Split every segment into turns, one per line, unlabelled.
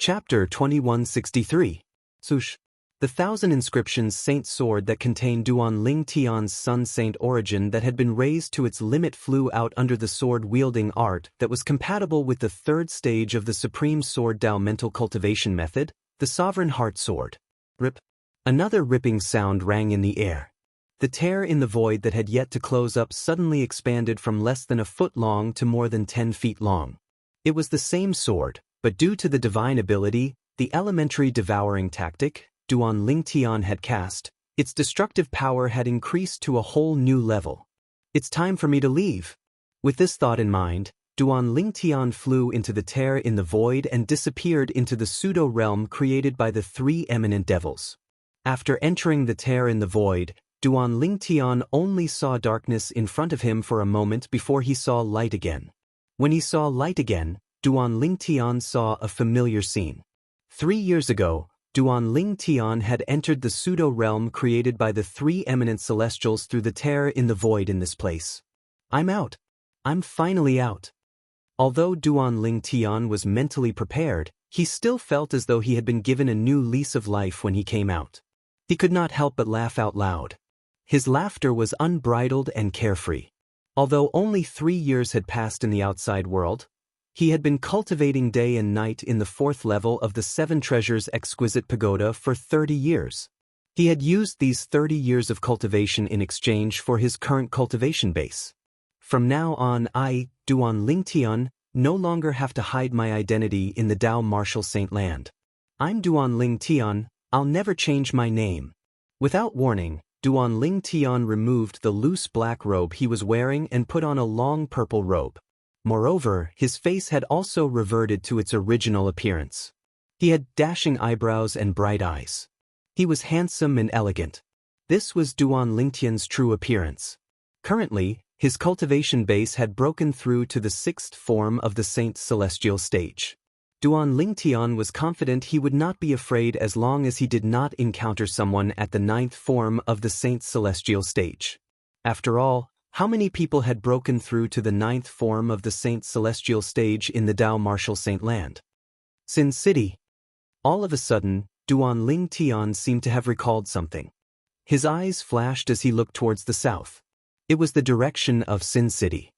Chapter 2163. Sush. The 1,000 inscriptions Saint sword that contained Duan Ling Tian's son Saint Origin that had been raised to its limit flew out under the sword-wielding art that was compatible with the third stage of the Supreme Sword Dao mental cultivation method, the Sovereign Heart Sword. Rip. Another ripping sound rang in the air. The tear in the void that had yet to close up suddenly expanded from less than a foot long to more than 10 feet long. It was the same sword, but due to the divine ability, the elementary devouring tactic, Duan Ling Tian had cast, its destructive power had increased to a whole new level. It's time for me to leave. With this thought in mind, Duan Ling Tian flew into the tear in the void and disappeared into the pseudo-realm created by the three eminent devils. After entering the tear in the void, Duan Ling Tian only saw darkness in front of him for a moment before he saw light again. When he saw light again, Duan Ling Tian saw a familiar scene. 3 years ago, Duan Ling Tian had entered the pseudo-realm created by the three eminent celestials through the tear in the void in this place. I'm out. I'm finally out. Although Duan Ling Tian was mentally prepared, he still felt as though he had been given a new lease of life when he came out. He could not help but laugh out loud. His laughter was unbridled and carefree. Although only 3 years had passed in the outside world, he had been cultivating day and night in the 4th level of the 7 Treasures Exquisite Pagoda for 30 years. He had used these 30 years of cultivation in exchange for his current cultivation base. From now on I, Duan Ling Tian, no longer have to hide my identity in the Dao Martial Saint Land. I'm Duan Ling Tian, I'll never change my name. Without warning, Duan Ling Tian removed the loose black robe he was wearing and put on a long purple robe. Moreover, his face had also reverted to its original appearance. He had dashing eyebrows and bright eyes. He was handsome and elegant. This was Duan Ling Tian's true appearance. Currently, his cultivation base had broken through to the 6th form of the Saint's celestial stage. Duan Ling Tian was confident he would not be afraid as long as he did not encounter someone at the 9th form of the Saint's celestial stage. After all, how many people had broken through to the 9th form of the Saint's celestial stage in the Dao Martial Saint Land? Sin City. All of a sudden, Duan Ling Tian seemed to have recalled something. His eyes flashed as he looked towards the south. It was the direction of Sin City.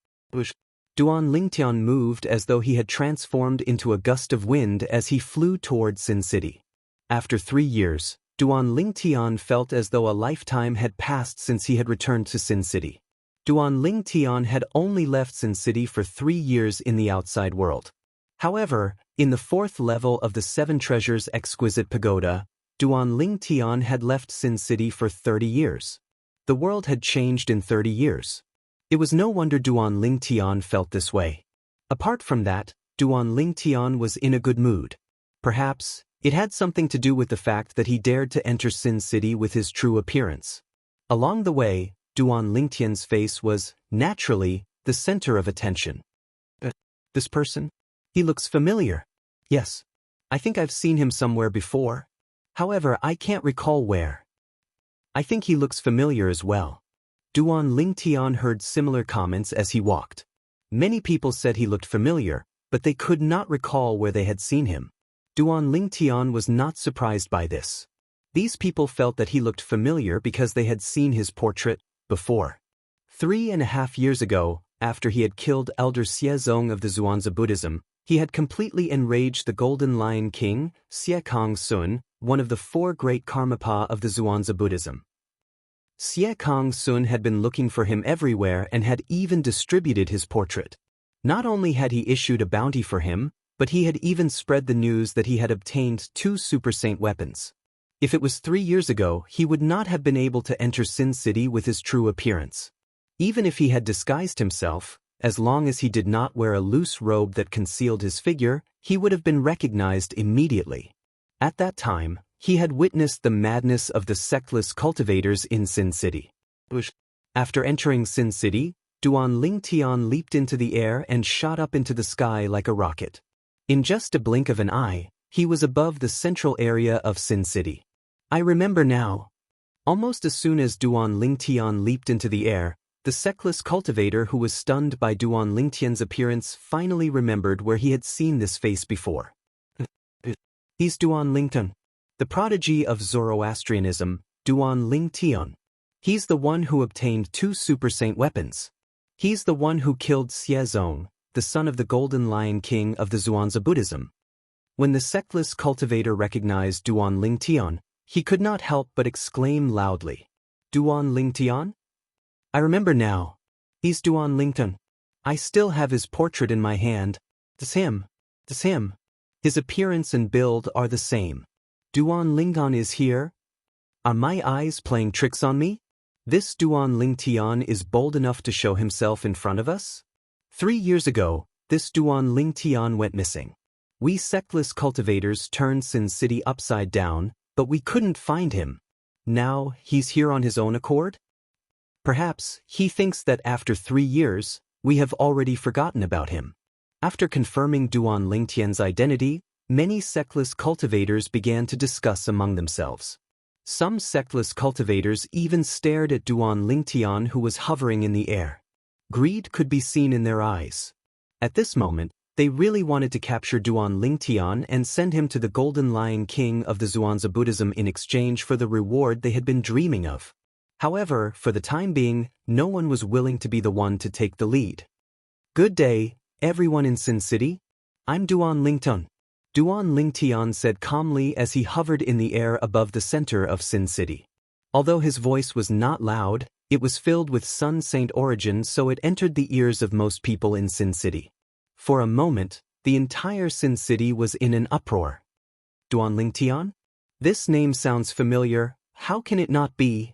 Duan Ling Tian moved as though he had transformed into a gust of wind as he flew towards Sin City. After 3 years, Duan Ling Tian felt as though a lifetime had passed since he had returned to Sin City. Duan Ling Tian had only left Sin City for 3 years in the outside world. However, in the 4th level of the 7 Treasures Exquisite Pagoda, Duan Ling Tian had left Sin City for 30 years. The world had changed in 30 years. It was no wonder Duan Ling Tian felt this way. Apart from that, Duan Ling Tian was in a good mood. Perhaps, it had something to do with the fact that he dared to enter Sin City with his true appearance. Along the way, Duan Ling Tian's face was, naturally, the center of attention. This person? He looks familiar. Yes. I think I've seen him somewhere before. However, I can't recall where. I think he looks familiar as well. Duan Ling Tian heard similar comments as he walked. Many people said he looked familiar, but they could not recall where they had seen him. Duan Ling Tian was not surprised by this. These people felt that he looked familiar because they had seen his portrait before. 3.5 years ago, after he had killed Elder Xiezong of the Zhuangzi Buddhism, he had completely enraged the Golden Lion King, Xie Kong Sun, one of the 4 great Karmapa of the Zhuangzi Buddhism. Xie Kong Sun had been looking for him everywhere and had even distributed his portrait. Not only had he issued a bounty for him, but he had even spread the news that he had obtained 2 Super Saint weapons. If it was 3 years ago, he would not have been able to enter Sin City with his true appearance. Even if he had disguised himself, as long as he did not wear a loose robe that concealed his figure, he would have been recognized immediately. At that time, he had witnessed the madness of the sectless cultivators in Sin City. After entering Sin City, Duan Ling Tian leaped into the air and shot up into the sky like a rocket. In just a blink of an eye, he was above the central area of Sin City. I remember now. Almost as soon as Duan Ling Tian leaped into the air, the sectless cultivator who was stunned by Duan Ling Tian's appearance finally remembered where he had seen this face before. He's Duan Lington, the prodigy of Zoroastrianism, Duan Ling Tian. He's the one who obtained 2 super saint weapons. He's the one who killed Xiezong, the son of the Golden Lion King of the Zhuangzi Buddhism. When the sectless cultivator recognized Duan Ling Tian, he could not help but exclaim loudly, "Duan Ling Tian? I remember now. He's Duan Lington. I still have his portrait in my hand. It's him. It's him. His appearance and build are the same. Duan Lingtan is here? Are my eyes playing tricks on me? This Duan Ling Tian is bold enough to show himself in front of us? 3 years ago, this Duan Ling Tian went missing. We sectless cultivators turned Sin City upside down, but we couldn't find him. Now, he's here on his own accord? Perhaps he thinks that after 3 years, we have already forgotten about him." After confirming Duan Lingtian's identity, many sectless cultivators began to discuss among themselves. Some sectless cultivators even stared at Duan Lingtian, who was hovering in the air. Greed could be seen in their eyes. At this moment, they really wanted to capture Duan Lingtian and send him to the Golden Lion King of the Zhuangzi Buddhism in exchange for the reward they had been dreaming of. However, for the time being, no one was willing to be the one to take the lead. "Good day, everyone in Sin City. I'm Duan Lington," Duan Lingtian said calmly as he hovered in the air above the center of Sin City. Although his voice was not loud, it was filled with Sun Saint origin, so it entered the ears of most people in Sin City. For a moment, the entire Sin City was in an uproar. Duan Lingtian? This name sounds familiar. How can it not be?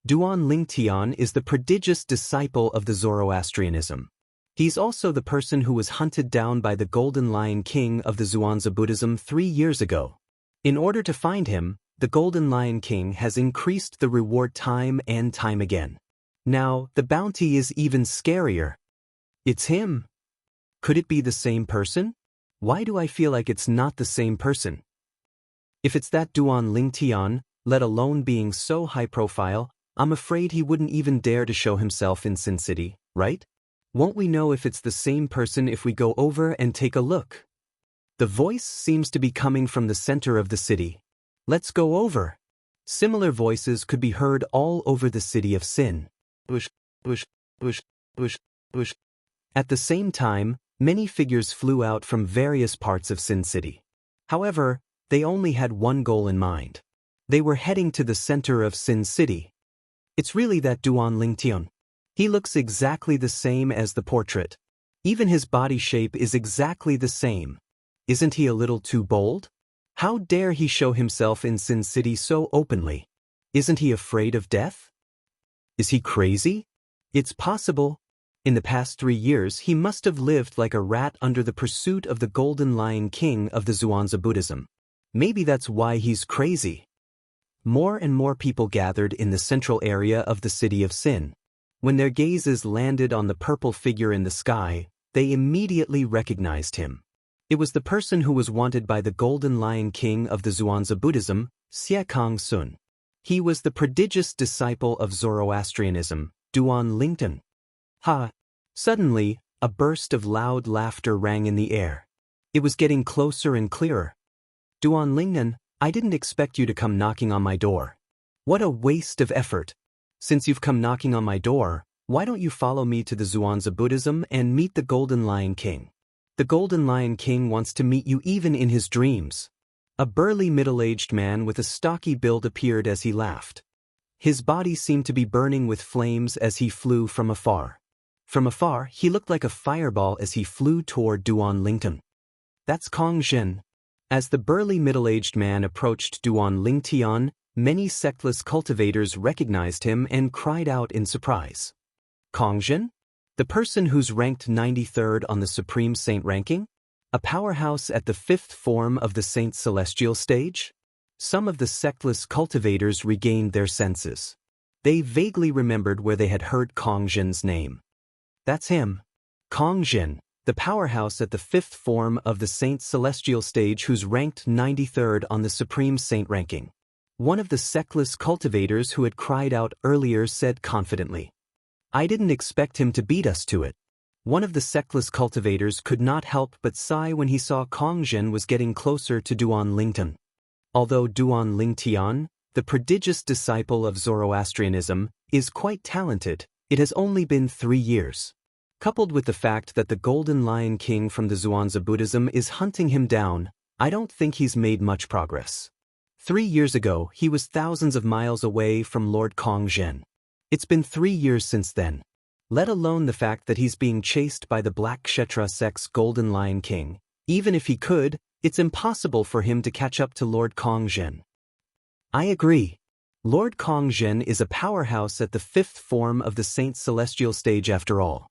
Duan Lingtian is the prodigious disciple of the Zoroastrianism. He's also the person who was hunted down by the Golden Lion King of the Zhuangzi Buddhism 3 years ago. In order to find him, the Golden Lion King has increased the reward time and time again. Now, the bounty is even scarier. It's him. Could it be the same person? Why do I feel like it's not the same person? If it's that Duan Lingtian, let alone being so high profile, I'm afraid he wouldn't even dare to show himself in Sin City, right? Won't we know if it's the same person if we go over and take a look? The voice seems to be coming from the center of the city. Let's go over. Similar voices could be heard all over the city of Sin. Bush, bush, bush, bush, bush. At the same time, many figures flew out from various parts of Sin City. However, they only had one goal in mind. They were heading to the center of Sin City. It's really that Duan Lingtian. He looks exactly the same as the portrait. Even his body shape is exactly the same. Isn't he a little too bold? How dare he show himself in Sin City so openly? Isn't he afraid of death? Is he crazy? It's possible. In the past 3 years, he must have lived like a rat under the pursuit of the Golden Lion King of the Zhuangzi Buddhism. Maybe that's why he's crazy. More and more people gathered in the central area of the city of Sin. When their gazes landed on the purple figure in the sky, they immediately recognized him. It was the person who was wanted by the Golden Lion King of the Zhuangzi Buddhism, Xie Kong Sun. He was the prodigious disciple of Zoroastrianism, Duan Lington. Ha! Suddenly, a burst of loud laughter rang in the air. It was getting closer and clearer. Duan Lington, I didn't expect you to come knocking on my door. What a waste of effort. Since you've come knocking on my door, why don't you follow me to the Zhuangzi Buddhism and meet the Golden Lion King? The Golden Lion King wants to meet you even in his dreams. A burly middle-aged man with a stocky build appeared as he laughed. His body seemed to be burning with flames as he flew from afar. From afar, he looked like a fireball as he flew toward Duan Lington. That's Kong Zhen. As the burly middle-aged man approached Duan Lingtian, many sectless cultivators recognized him and cried out in surprise. Kong Zhen? The person who's ranked 93rd on the Supreme Saint ranking? A powerhouse at the 5th form of the Saint Celestial stage? Some of the sectless cultivators regained their senses. They vaguely remembered where they had heard Kong Zhen's name. That's him. Kong Zhen, the powerhouse at the 5th form of the Saint Celestial stage who's ranked 93rd on the Supreme Saint ranking. One of the sectless cultivators who had cried out earlier said confidently, I didn't expect him to beat us to it. One of the sectless cultivators could not help but sigh when he saw Kong Zhen was getting closer to Duan Lingtian. Although Duan Lingtian, the prodigious disciple of Zoroastrianism, is quite talented, it has only been 3 years. Coupled with the fact that the Golden Lion King from the Zhuangzi Buddhism is hunting him down, I don't think he's made much progress. 3 years ago, he was thousands of miles away from Lord Kong Zhen. It's been 3 years since then. Let alone the fact that he's being chased by the Black Kshetra sect's Golden Lion King. Even if he could, it's impossible for him to catch up to Lord Kong Zhen. I agree. Lord Kong Zhen is a powerhouse at the 5th form of the Saint Celestial stage after all.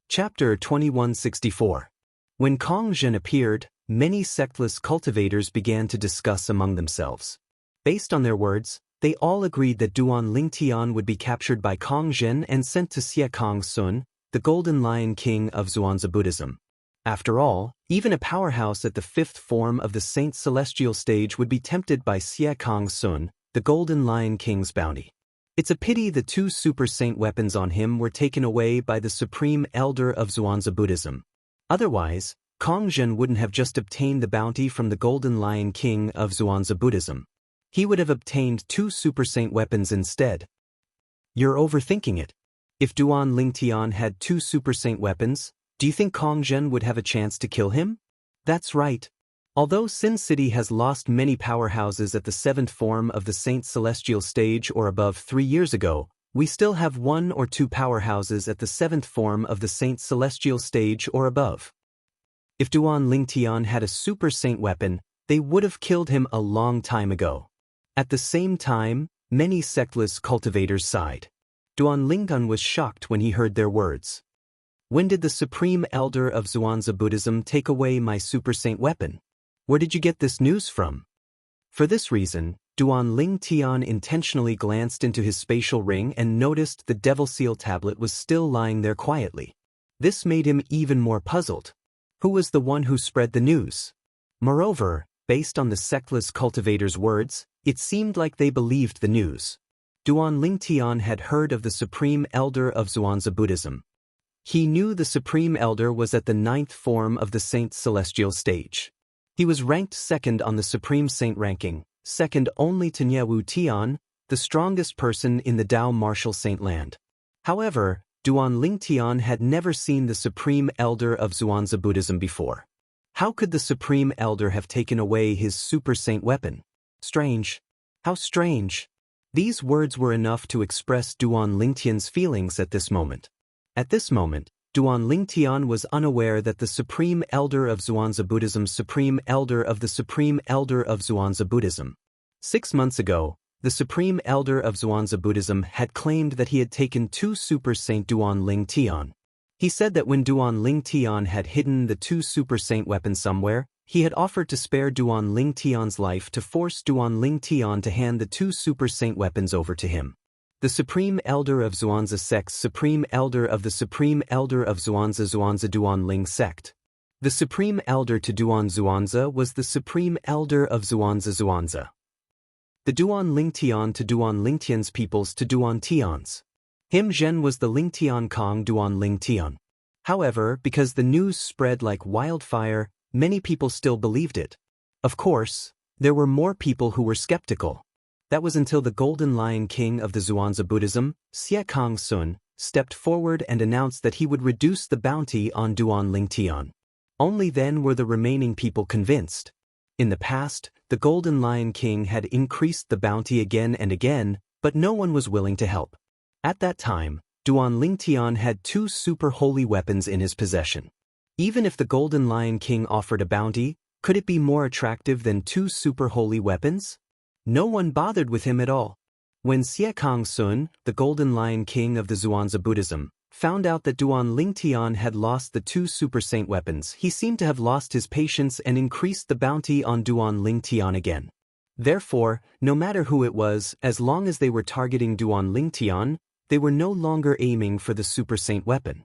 Chapter 2164. When Kong Zhen appeared, many sectless cultivators began to discuss among themselves. Based on their words, they all agreed that Duan Lingtian would be captured by Kong Zhen and sent to Xie Kong Sun, the Golden Lion King of Zhuangzi Buddhism. After all, even a powerhouse at the 5th form of the Saint Celestial stage would be tempted by Xie Kong Sun, the Golden Lion King's bounty. It's a pity the 2 super saint weapons on him were taken away by the Supreme Elder of Zhuangzi Buddhism. Otherwise, Kong Zhen wouldn't have just obtained the bounty from the Golden Lion King of Zhuangzi Buddhism. He would have obtained 2 super saint weapons instead. You're overthinking it. If Duan Lingtian had 2 super saint weapons, do you think Kong Zhen would have a chance to kill him? That's right. Although Sin City has lost many powerhouses at the 7th form of the Saint Celestial stage or above 3 years ago, we still have 1 or 2 powerhouses at the 7th form of the Saint Celestial stage or above. If Duan Lingtian had a super saint weapon, they would have killed him a long time ago. At the same time, many sectless cultivators sighed. Duan Lingtian was shocked when he heard their words. When did the Supreme Elder of Zhuangzi Buddhism take away my super saint weapon? Where did you get this news from? For this reason, Duan Lingtian intentionally glanced into his spatial ring and noticed the Devil Seal tablet was still lying there quietly. This made him even more puzzled. Who was the one who spread the news? Moreover, based on the sectless cultivators' words, it seemed like they believed the news. Duan Lingtian had heard of the Supreme Elder of Zhuangzi Buddhism. He knew the Supreme Elder was at the 9th form of the Saint Celestial stage. He was ranked 2nd on the Supreme Saint ranking, 2nd only to Niewu Tian, the strongest person in the Tao Martial Saint land. However, Duan Lingtian had never seen the Supreme Elder of Zhuangzi Buddhism before. How could the Supreme Elder have taken away his super saint weapon? Strange. How strange. These words were enough to express Duan Lingtian's feelings at this moment. At this moment, Duan Lingtian was unaware that the Supreme Elder of Zhuangzi Buddhism Supreme Elder of the Supreme Elder of Zhuangzi Buddhism. 6 months ago, the Supreme Elder of Zhuangzi Buddhism had claimed that he had taken 2 super saint Duan Lingtian. He said that when Duan Lingtian had hidden the 2 super saint weapons somewhere, he had offered to spare Duan Lingtian's life to force Duan Lingtian to hand the 2 super saint weapons over to him. The Supreme Elder of Zhuangzi sect Supreme Elder of the Supreme Elder of Zhuangzi Duan Ling sect. The Supreme Elder to Duan Zhuangzi was the Supreme Elder of Zhuangzi. The Duan Lingtian to Duan Lingtian's peoples to Duan Tian's. Him Zhen was the Lingtian Kong Duan Lingtian. However, because the news spread like wildfire, many people still believed it. Of course, there were more people who were skeptical. That was until the Golden Lion King of the Zhuangzi Buddhism, Xie Kong Sun, stepped forward and announced that he would reduce the bounty on Duan Lingtian. Only then were the remaining people convinced. In the past, the Golden Lion King had increased the bounty again and again, but no one was willing to help. At that time, Duan Lingtian had 2 super holy weapons in his possession. Even if the Golden Lion King offered a bounty, could it be more attractive than 2 super holy weapons? No one bothered with him at all. When Xie Kong Sun, the Golden Lion King of the Zhuangzi Buddhism, found out that Duan Lingtian had lost the 2 super saint weapons, he seemed to have lost his patience and increased the bounty on Duan Lingtian again. Therefore, no matter who it was, as long as they were targeting Duan Lingtian, they were no longer aiming for the super saint weapon.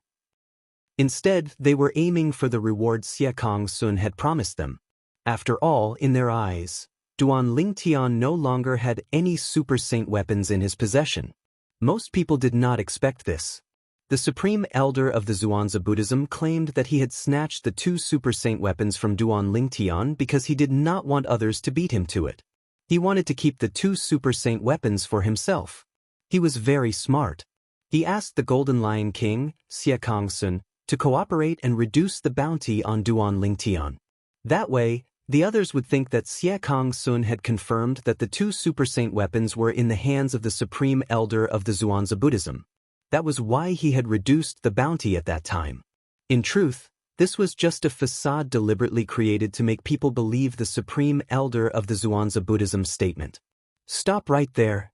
Instead, they were aiming for the reward Xie Kong Sun had promised them. After all, in their eyes, Duan Lingtian no longer had any super saint weapons in his possession. Most people did not expect this. The supreme elder of the Zhuangzi Buddhism claimed that he had snatched the 2 super saint weapons from Duan Lingtian because he did not want others to beat him to it. He wanted to keep the 2 super saint weapons for himself. He was very smart. He asked the Golden Lion King, Xie Kongsun, to cooperate and reduce the bounty on Duan Lingtian. That way, the others would think that Xie Kongsun had confirmed that the 2 super saint weapons were in the hands of the supreme elder of the Zhuangzi Buddhism. That was why he had reduced the bounty at that time. In truth, this was just a facade deliberately created to make people believe the supreme elder of the Zhuangzi Buddhism statement. Stop right there.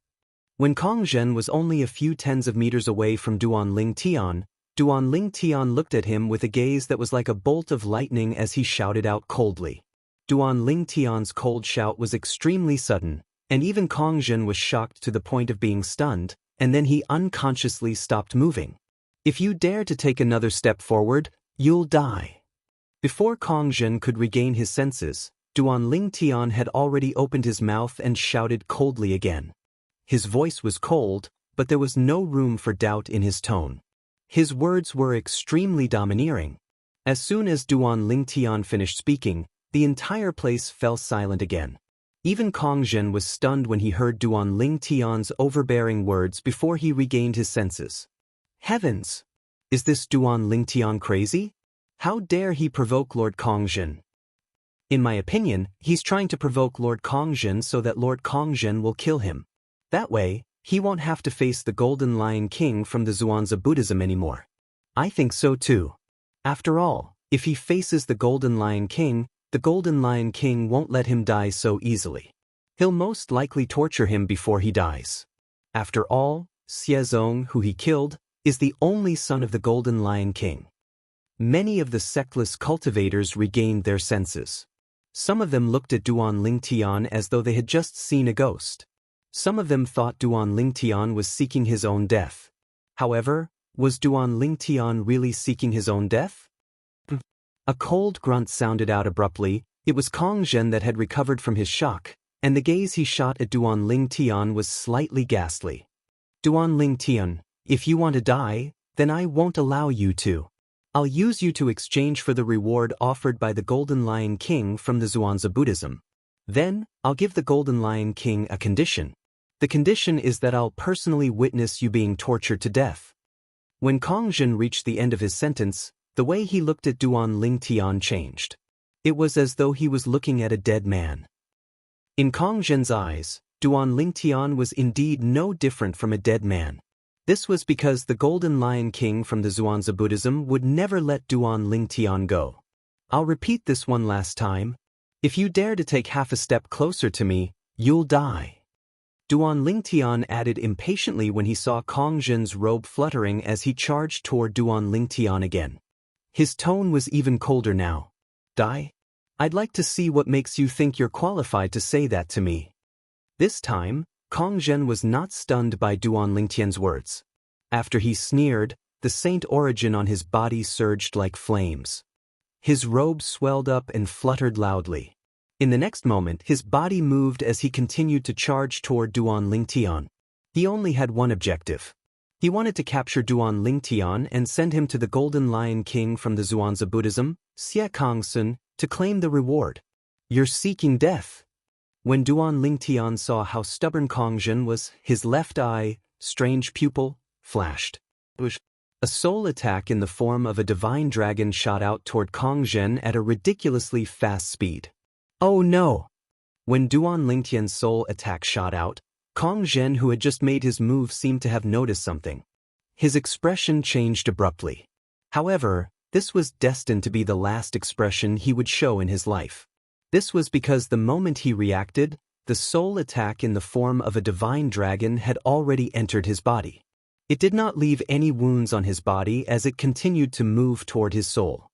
When Kong Zhen was only a few tens of meters away from Duan Lingtian looked at him with a gaze that was like a bolt of lightning as he shouted out coldly. Duan Lingtian's cold shout was extremely sudden, and even Kong Zhen was shocked to the point of being stunned, and then he unconsciously stopped moving. If you dare to take another step forward, you'll die. Before Kong Zhen could regain his senses, Duan Lingtian had already opened his mouth and shouted coldly again. His voice was cold, but there was no room for doubt in his tone. His words were extremely domineering. As soon as Duan Lingtian finished speaking, the entire place fell silent again. Even Kong Zhen was stunned when he heard Duan Lingtian's overbearing words before he regained his senses. Heavens! Is this Duan Lingtian crazy? How dare he provoke Lord Kong Zhen? In my opinion, he's trying to provoke Lord Kong Zhen so that Lord Kong Zhen will kill him. That way, he won't have to face the Golden Lion King from the Zhuangzi Buddhism anymore. I think so too. After all, if he faces the Golden Lion King, the Golden Lion King won't let him die so easily. He'll most likely torture him before he dies. After all, Xie Zong, who he killed, is the only son of the Golden Lion King. Many of the sectless cultivators regained their senses. Some of them looked at Duan Lingtian as though they had just seen a ghost. Some of them thought Duan Lingtian was seeking his own death. However, was Duan Lingtian really seeking his own death? A cold grunt sounded out abruptly. It was Kong Zhen that had recovered from his shock, and the gaze he shot at Duan Lingtian was slightly ghastly. Duan Lingtian, if you want to die, then I won't allow you to. I'll use you to exchange for the reward offered by the Golden Lion King from the Zhuangzi Buddhism. Then, I'll give the Golden Lion King a condition. The condition is that I'll personally witness you being tortured to death. When Kong Zhen reached the end of his sentence, the way he looked at Duan Lingtian changed. It was as though he was looking at a dead man. In Kong Zhen's eyes, Duan Lingtian was indeed no different from a dead man. This was because the Golden Lion King from the Zhuangzi Buddhism would never let Duan Lingtian go. I'll repeat this one last time. If you dare to take half a step closer to me, you'll die. Duan Lingtian added impatiently when he saw Kong Zhen's robe fluttering as he charged toward Duan Lingtian again. His tone was even colder now. Die? I'd like to see what makes you think you're qualified to say that to me. This time, Kong Zhen was not stunned by Duan Lingtian's words. After he sneered, the saint origin on his body surged like flames. His robe swelled up and fluttered loudly. In the next moment, his body moved as he continued to charge toward Duan Lingtian. He only had one objective. He wanted to capture Duan Lingtian and send him to the Golden Lion King from the Zhuangzi Buddhism, Xie Kongsun, to claim the reward. You're seeking death. When Duan Lingtian saw how stubborn Kong Zhen was, his left eye, strange pupil, flashed. A soul attack in the form of a divine dragon shot out toward Kong Zhen at a ridiculously fast speed. Oh no! When Duan Lingtian's soul attack shot out, Kong Zhen, who had just made his move, seemed to have noticed something. His expression changed abruptly. However, this was destined to be the last expression he would show in his life. This was because the moment he reacted, the soul attack in the form of a divine dragon had already entered his body. It did not leave any wounds on his body as it continued to move toward his soul.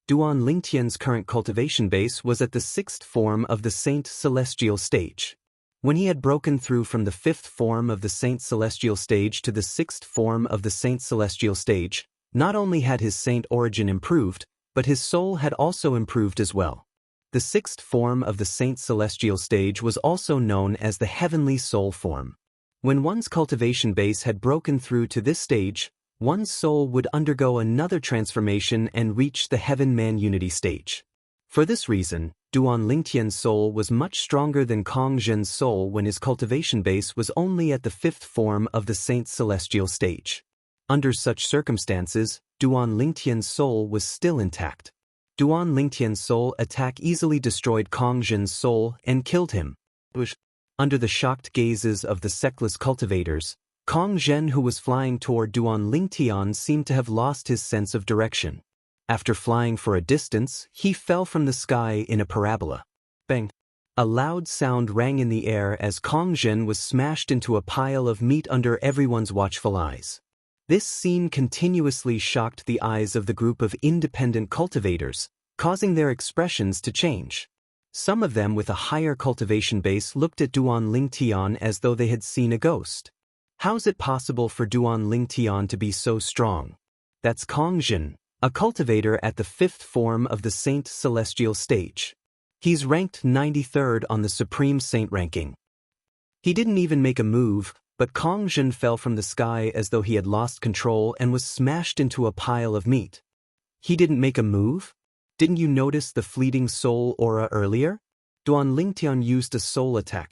Duan Lingtian's current cultivation base was at the 6th form of the Saint Celestial stage. When he had broken through from the 5th form of the Saint Celestial stage to the 6th form of the Saint Celestial stage, not only had his saint origin improved, but his soul had also improved as well. The 6th form of the Saint Celestial stage was also known as the Heavenly Soul form. When one's cultivation base had broken through to this stage, One soul would undergo another transformation and reach the Heaven-Man Unity stage. For this reason, Duan Lingtian's soul was much stronger than Kong Zhen's soul when his cultivation base was only at the fifth form of the Saint's celestial stage. Under such circumstances, Duan Lingtian's soul was still intact. Duan Lingtian's soul attack easily destroyed Kong Zhen's soul and killed him. Under the shocked gazes of the sectless cultivators, Kong Zhen, who was flying toward Duan Lingtian, seemed to have lost his sense of direction. After flying for a distance, he fell from the sky in a parabola. Bang! A loud sound rang in the air as Kong Zhen was smashed into a pile of meat under everyone's watchful eyes. This scene continuously shocked the eyes of the group of independent cultivators, causing their expressions to change. Some of them with a higher cultivation base looked at Duan Lingtian as though they had seen a ghost. How's it possible for Duan Lingtian to be so strong? That's Kong Zhen, a cultivator at the fifth form of the Saint Celestial stage. He's ranked 93rd on the Supreme Saint ranking. He didn't even make a move, but Kong Zhen fell from the sky as though he had lost control and was smashed into a pile of meat. He didn't make a move? Didn't you notice the fleeting soul aura earlier? Duan Lingtian used a soul attack.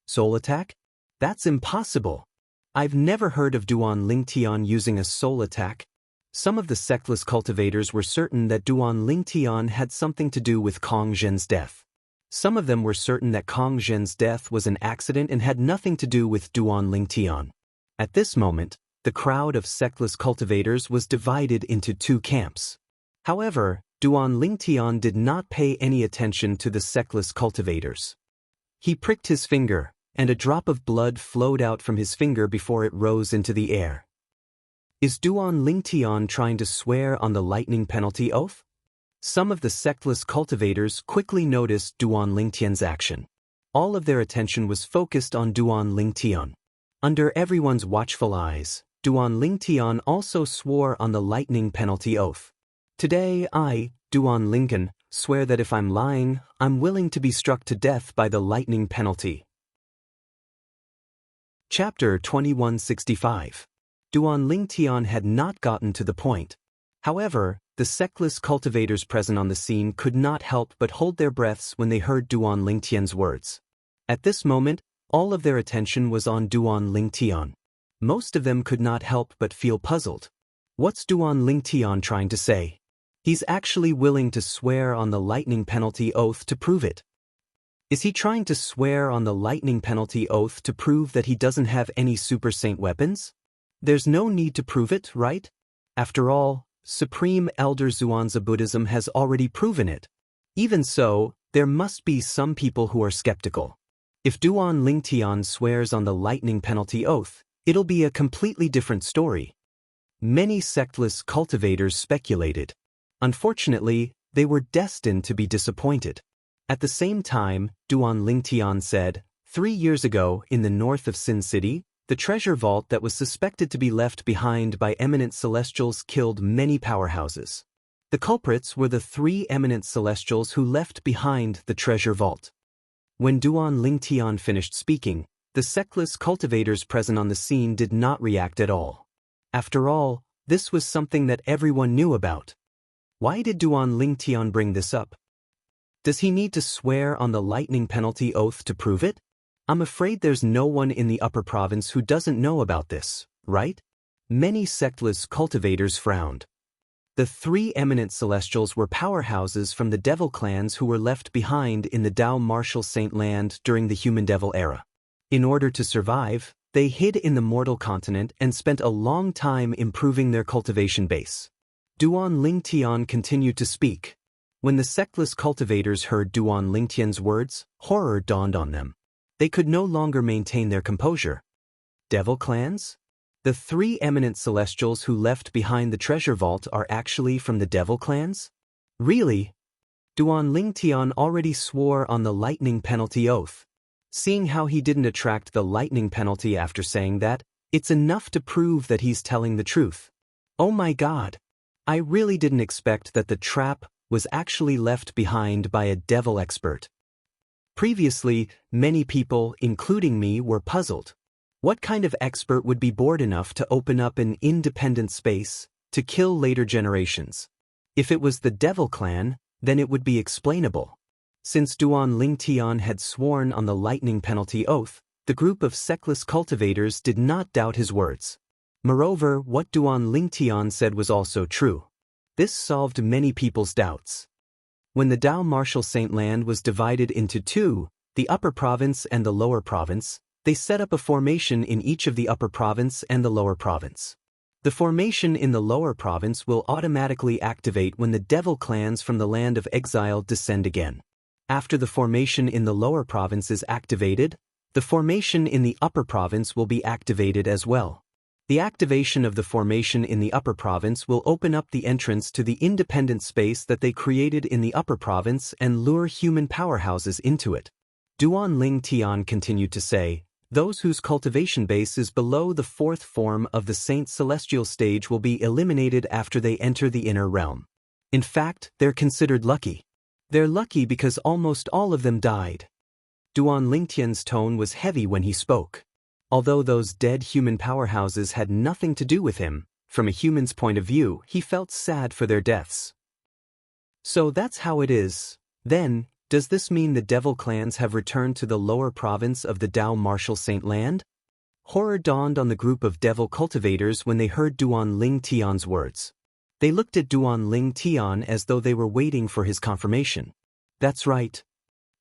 Soul attack? That's impossible. I've never heard of Duan Lingtian using a soul attack. Some of the sectless cultivators were certain that Duan Lingtian had something to do with Kong Zhen's death. Some of them were certain that Kong Zhen's death was an accident and had nothing to do with Duan Lingtian. At this moment, the crowd of sectless cultivators was divided into two camps. However, Duan Lingtian did not pay any attention to the sectless cultivators. He pricked his finger, and a drop of blood flowed out from his finger before it rose into the air. Is Duan Lingtian trying to swear on the lightning penalty oath? Some of the sectless cultivators quickly noticed Duan Lingtian's action. All of their attention was focused on Duan Lingtian. Under everyone's watchful eyes, Duan Lingtian also swore on the lightning penalty oath. Today I, Duan Lingtian, swear that if I'm lying, I'm willing to be struck to death by the lightning penalty. Chapter 2165. Duan Lingtian had not gotten to the point. However, the sectless cultivators present on the scene could not help but hold their breaths when they heard Duan Lingtian's words. At this moment, all of their attention was on Duan Lingtian. Most of them could not help but feel puzzled. What's Duan Lingtian trying to say? He's actually willing to swear on the lightning penalty oath to prove it. Is he trying to swear on the lightning penalty oath to prove that he doesn't have any Super Saint weapons? There's no need to prove it, right? After all, Supreme Elder Zhuangzi Buddhism has already proven it. Even so, there must be some people who are skeptical. If Duan Lingtian swears on the lightning penalty oath, it'll be a completely different story. Many sectless cultivators speculated. Unfortunately, they were destined to be disappointed. At the same time, Duan Lingtian said, 3 years ago, in the north of Sin City, the treasure vault that was suspected to be left behind by eminent celestials killed many powerhouses. The culprits were the 3 eminent celestials who left behind the treasure vault. When Duan Lingtian finished speaking, the sectless cultivators present on the scene did not react at all. After all, this was something that everyone knew about. Why did Duan Lingtian bring this up? Does he need to swear on the lightning penalty oath to prove it? I'm afraid there's no one in the upper province who doesn't know about this, right? Many sectless cultivators frowned. The 3 eminent celestials were powerhouses from the devil clans who were left behind in the Tao Martial Saint land during the human devil era. In order to survive, they hid in the mortal continent and spent a long time improving their cultivation base. Duan Lingtian continued to speak. When the sectless cultivators heard Duan Lingtian's words, horror dawned on them. They could no longer maintain their composure. Devil clans? The 3 eminent celestials who left behind the treasure vault are actually from the devil clans? Really? Duan Lingtian already swore on the lightning penalty oath. Seeing how he didn't attract the lightning penalty after saying that, it's enough to prove that he's telling the truth. Oh my God! I really didn't expect that the trap was actually left behind by a devil expert. Previously, many people, including me, were puzzled. What kind of expert would be bored enough to open up an independent space to kill later generations? If it was the Devil Clan, then it would be explainable. Since Duan Lingtian had sworn on the lightning penalty oath, the group of sectless cultivators did not doubt his words. Moreover, what Duan Lingtian said was also true. This solved many people's doubts. When the Dao Martial Saint Land was divided into two, the Upper Province and the Lower Province, they set up a formation in each of the Upper Province and the Lower Province. The formation in the Lower Province will automatically activate when the Devil Clans from the Land of Exile descend again. After the formation in the Lower Province is activated, the formation in the Upper Province will be activated as well. The activation of the formation in the Upper Province will open up the entrance to the independent space that they created in the Upper Province and lure human powerhouses into it. Duan Lingtian continued to say, those whose cultivation base is below the fourth form of the Saint Celestial stage will be eliminated after they enter the inner realm. In fact, they're considered lucky. They're lucky because almost all of them died. Duan Lingtian's tone was heavy when he spoke. Although those dead human powerhouses had nothing to do with him, from a human's point of view, he felt sad for their deaths. So that's how it is. Then, does this mean the Devil Clans have returned to the lower province of the Dao Martial Saint Land? Horror dawned on the group of devil cultivators when they heard Duan Lingtian's words. They looked at Duan Lingtian as though they were waiting for his confirmation. That's right.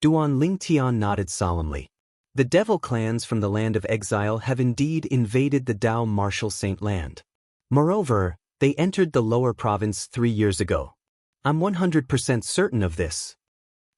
Duan Lingtian nodded solemnly. The Devil Clans from the Land of Exile have indeed invaded the Dao Martial Saint Land. Moreover, they entered the lower province 3 years ago. I'm 100% certain of this.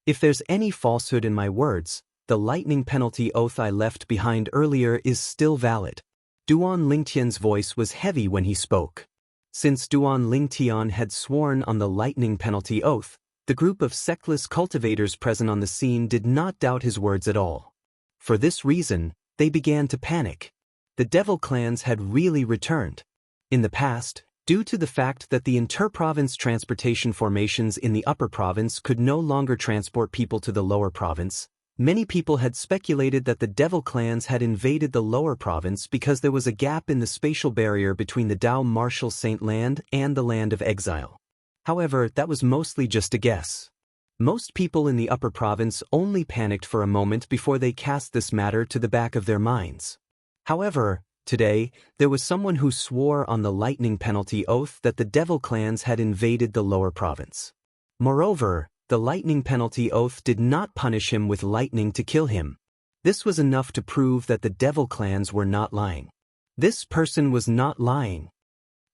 If there's any falsehood in my words, the lightning penalty oath I left behind earlier is still valid. Duan Lingtian's voice was heavy when he spoke. Since Duan Lingtian had sworn on the lightning penalty oath, the group of sectless cultivators present on the scene did not doubt his words at all. For this reason, they began to panic. The Devil Clans had really returned. In the past, due to the fact that the inter-province transportation formations in the Upper Province could no longer transport people to the Lower Province, many people had speculated that the Devil Clans had invaded the Lower Province because there was a gap in the spatial barrier between the Dao Martial Saint Land and the Land of Exile. However, that was mostly just a guess. Most people in the Upper Province only panicked for a moment before they cast this matter to the back of their minds. However, today, there was someone who swore on the lightning penalty oath that the Devil Clans had invaded the Lower Province. Moreover, the lightning penalty oath did not punish him with lightning to kill him. This was enough to prove that the Devil Clans were not lying. This person was not lying.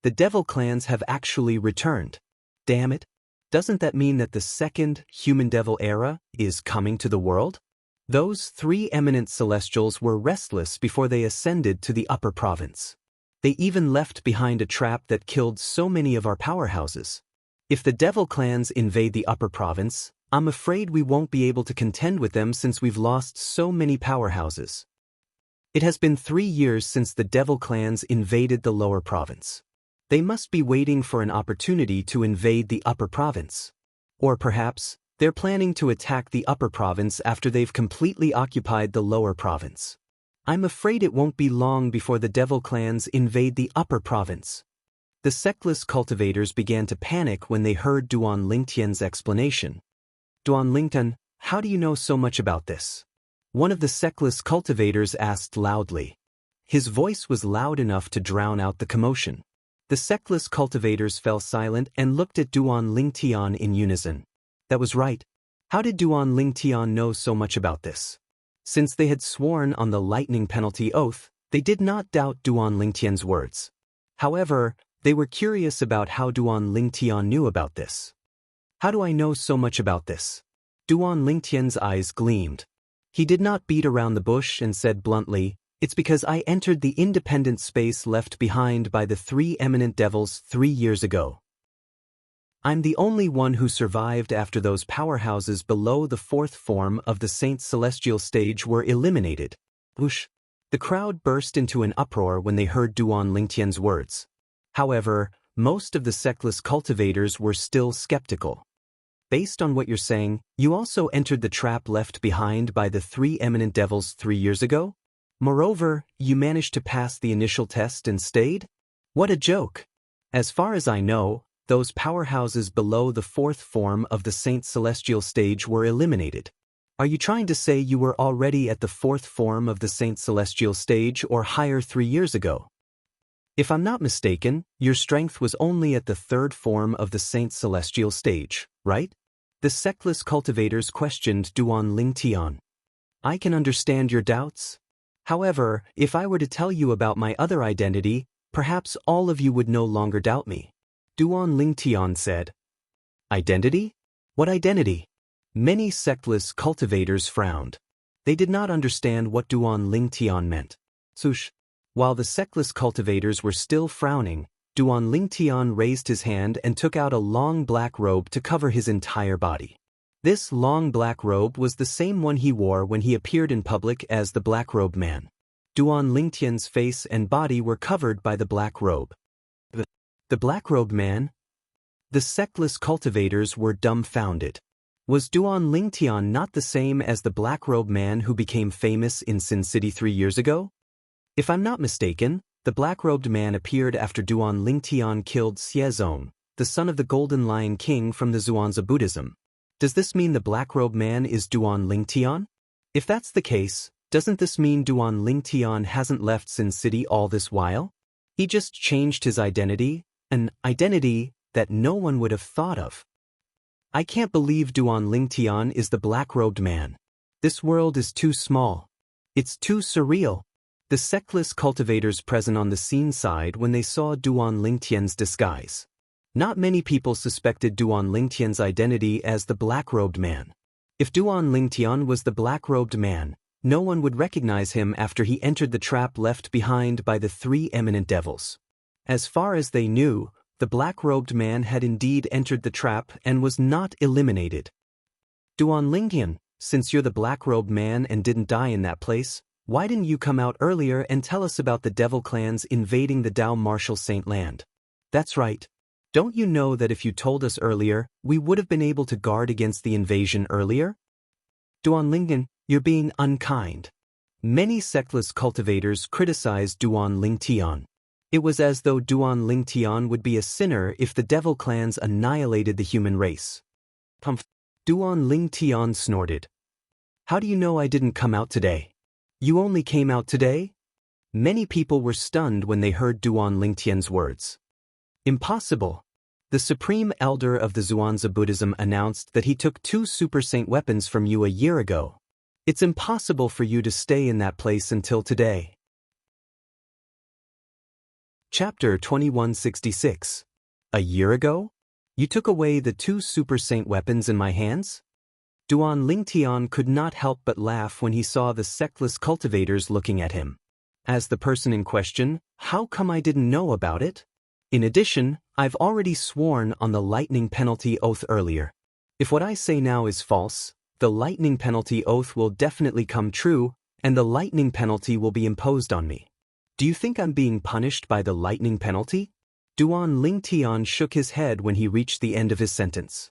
The Devil Clans have actually returned. Damn it. Doesn't that mean that the second human-devil era is coming to the world? Those 3 eminent celestials were restless before they ascended to the Upper Province. They even left behind a trap that killed so many of our powerhouses. If the Devil Clans invade the Upper Province, I'm afraid we won't be able to contend with them since we've lost so many powerhouses. It has been 3 years since the Devil Clans invaded the Lower Province. They must be waiting for an opportunity to invade the Upper Province. Or perhaps, they're planning to attack the Upper Province after they've completely occupied the Lower Province. I'm afraid it won't be long before the Devil Clans invade the Upper Province. The sectless cultivators began to panic when they heard Duan Lingtian's explanation. Duan Lingtian, how do you know so much about this? One of the sectless cultivators asked loudly. His voice was loud enough to drown out the commotion. The sectless cultivators fell silent and looked at Duan Lingtian in unison. That was right. How did Duan Lingtian know so much about this? Since they had sworn on the lightning penalty oath, they did not doubt Duan Lingtian's words. However, they were curious about how Duan Lingtian knew about this. How do I know so much about this? Duan Lingtian's eyes gleamed. He did not beat around the bush and said bluntly, it's because I entered the independent space left behind by the 3 eminent devils 3 years ago. I'm the only one who survived after those powerhouses below the 4th form of the Saint Celestial stage were eliminated. Whoosh! The crowd burst into an uproar when they heard Duan Lingtian's words. However, most of the sectless cultivators were still skeptical. Based on what you're saying, you also entered the trap left behind by the 3 eminent devils 3 years ago? Moreover, you managed to pass the initial test and stayed? What a joke! As far as I know, those powerhouses below the fourth form of the Saint Celestial stage were eliminated. Are you trying to say you were already at the fourth form of the Saint Celestial stage or higher 3 years ago? If I'm not mistaken, your strength was only at the third form of the Saint Celestial stage, right? The sectless cultivators questioned Duan Lingtian. I can understand your doubts. However, if I were to tell you about my other identity, perhaps all of you would no longer doubt me. Duan Lingtian said. Identity? What identity? Many sectless cultivators frowned. They did not understand what Duan Lingtian meant. Sush. While the sectless cultivators were still frowning, Duan Lingtian raised his hand and took out a long black robe to cover his entire body. This long black robe was the same one he wore when he appeared in public as the Black Robe Man. Duan Lingtian's face and body were covered by the black robe. The Black Robe Man? The sectless cultivators were dumbfounded. Was Duan Lingtian not the same as the Black Robe Man who became famous in Sin City 3 years ago? If I'm not mistaken, the black-robed man appeared after Duan Lingtian killed Xiezong, the son of the Golden Lion King from the Zhuangzi Buddhism. Does this mean the black-robed man is Duan Lingtian? If that's the case, doesn't this mean Duan Lingtian hasn't left Sin City all this while? He just changed his identity, an identity that no one would have thought of. I can't believe Duan Lingtian is the black-robed man. This world is too small. It's too surreal. The sectless cultivators present on the scene sighed when they saw Duan Lingtian's disguise. Not many people suspected Duan Lingtian's identity as the black-robed man. If Duan Lingtian was the black-robed man, no one would recognize him after he entered the trap left behind by the 3 eminent devils. As far as they knew, the black-robed man had indeed entered the trap and was not eliminated. Duan Lingtian, since you're the black-robed man and didn't die in that place, why didn't you come out earlier and tell us about the devil clans invading the Dao Martial Saint land? That's right. Don't you know that if you told us earlier, we would have been able to guard against the invasion earlier? Duan Lingtian, you're being unkind. Many sectless cultivators criticized Duan Lingtian. It was as though Duan Lingtian would be a sinner if the devil clans annihilated the human race. Pumph. Duan Lingtian snorted. How do you know I didn't come out today? You only came out today? Many people were stunned when they heard Duan Lingtian's words. Impossible. The Supreme Elder of the Zhuangzi Buddhism announced that he took 2 super saint weapons from you a year ago. It's impossible for you to stay in that place until today. Chapter 2166. A year ago? You took away the 2 super saint weapons in my hands? Duan Lingtian could not help but laugh when he saw the sectless cultivators looking at him. As the person in question, how come I didn't know about it? In addition, I've already sworn on the lightning penalty oath earlier. If what I say now is false, the lightning penalty oath will definitely come true, and the lightning penalty will be imposed on me. Do you think I'm being punished by the lightning penalty? Duan Lingtian shook his head when he reached the end of his sentence.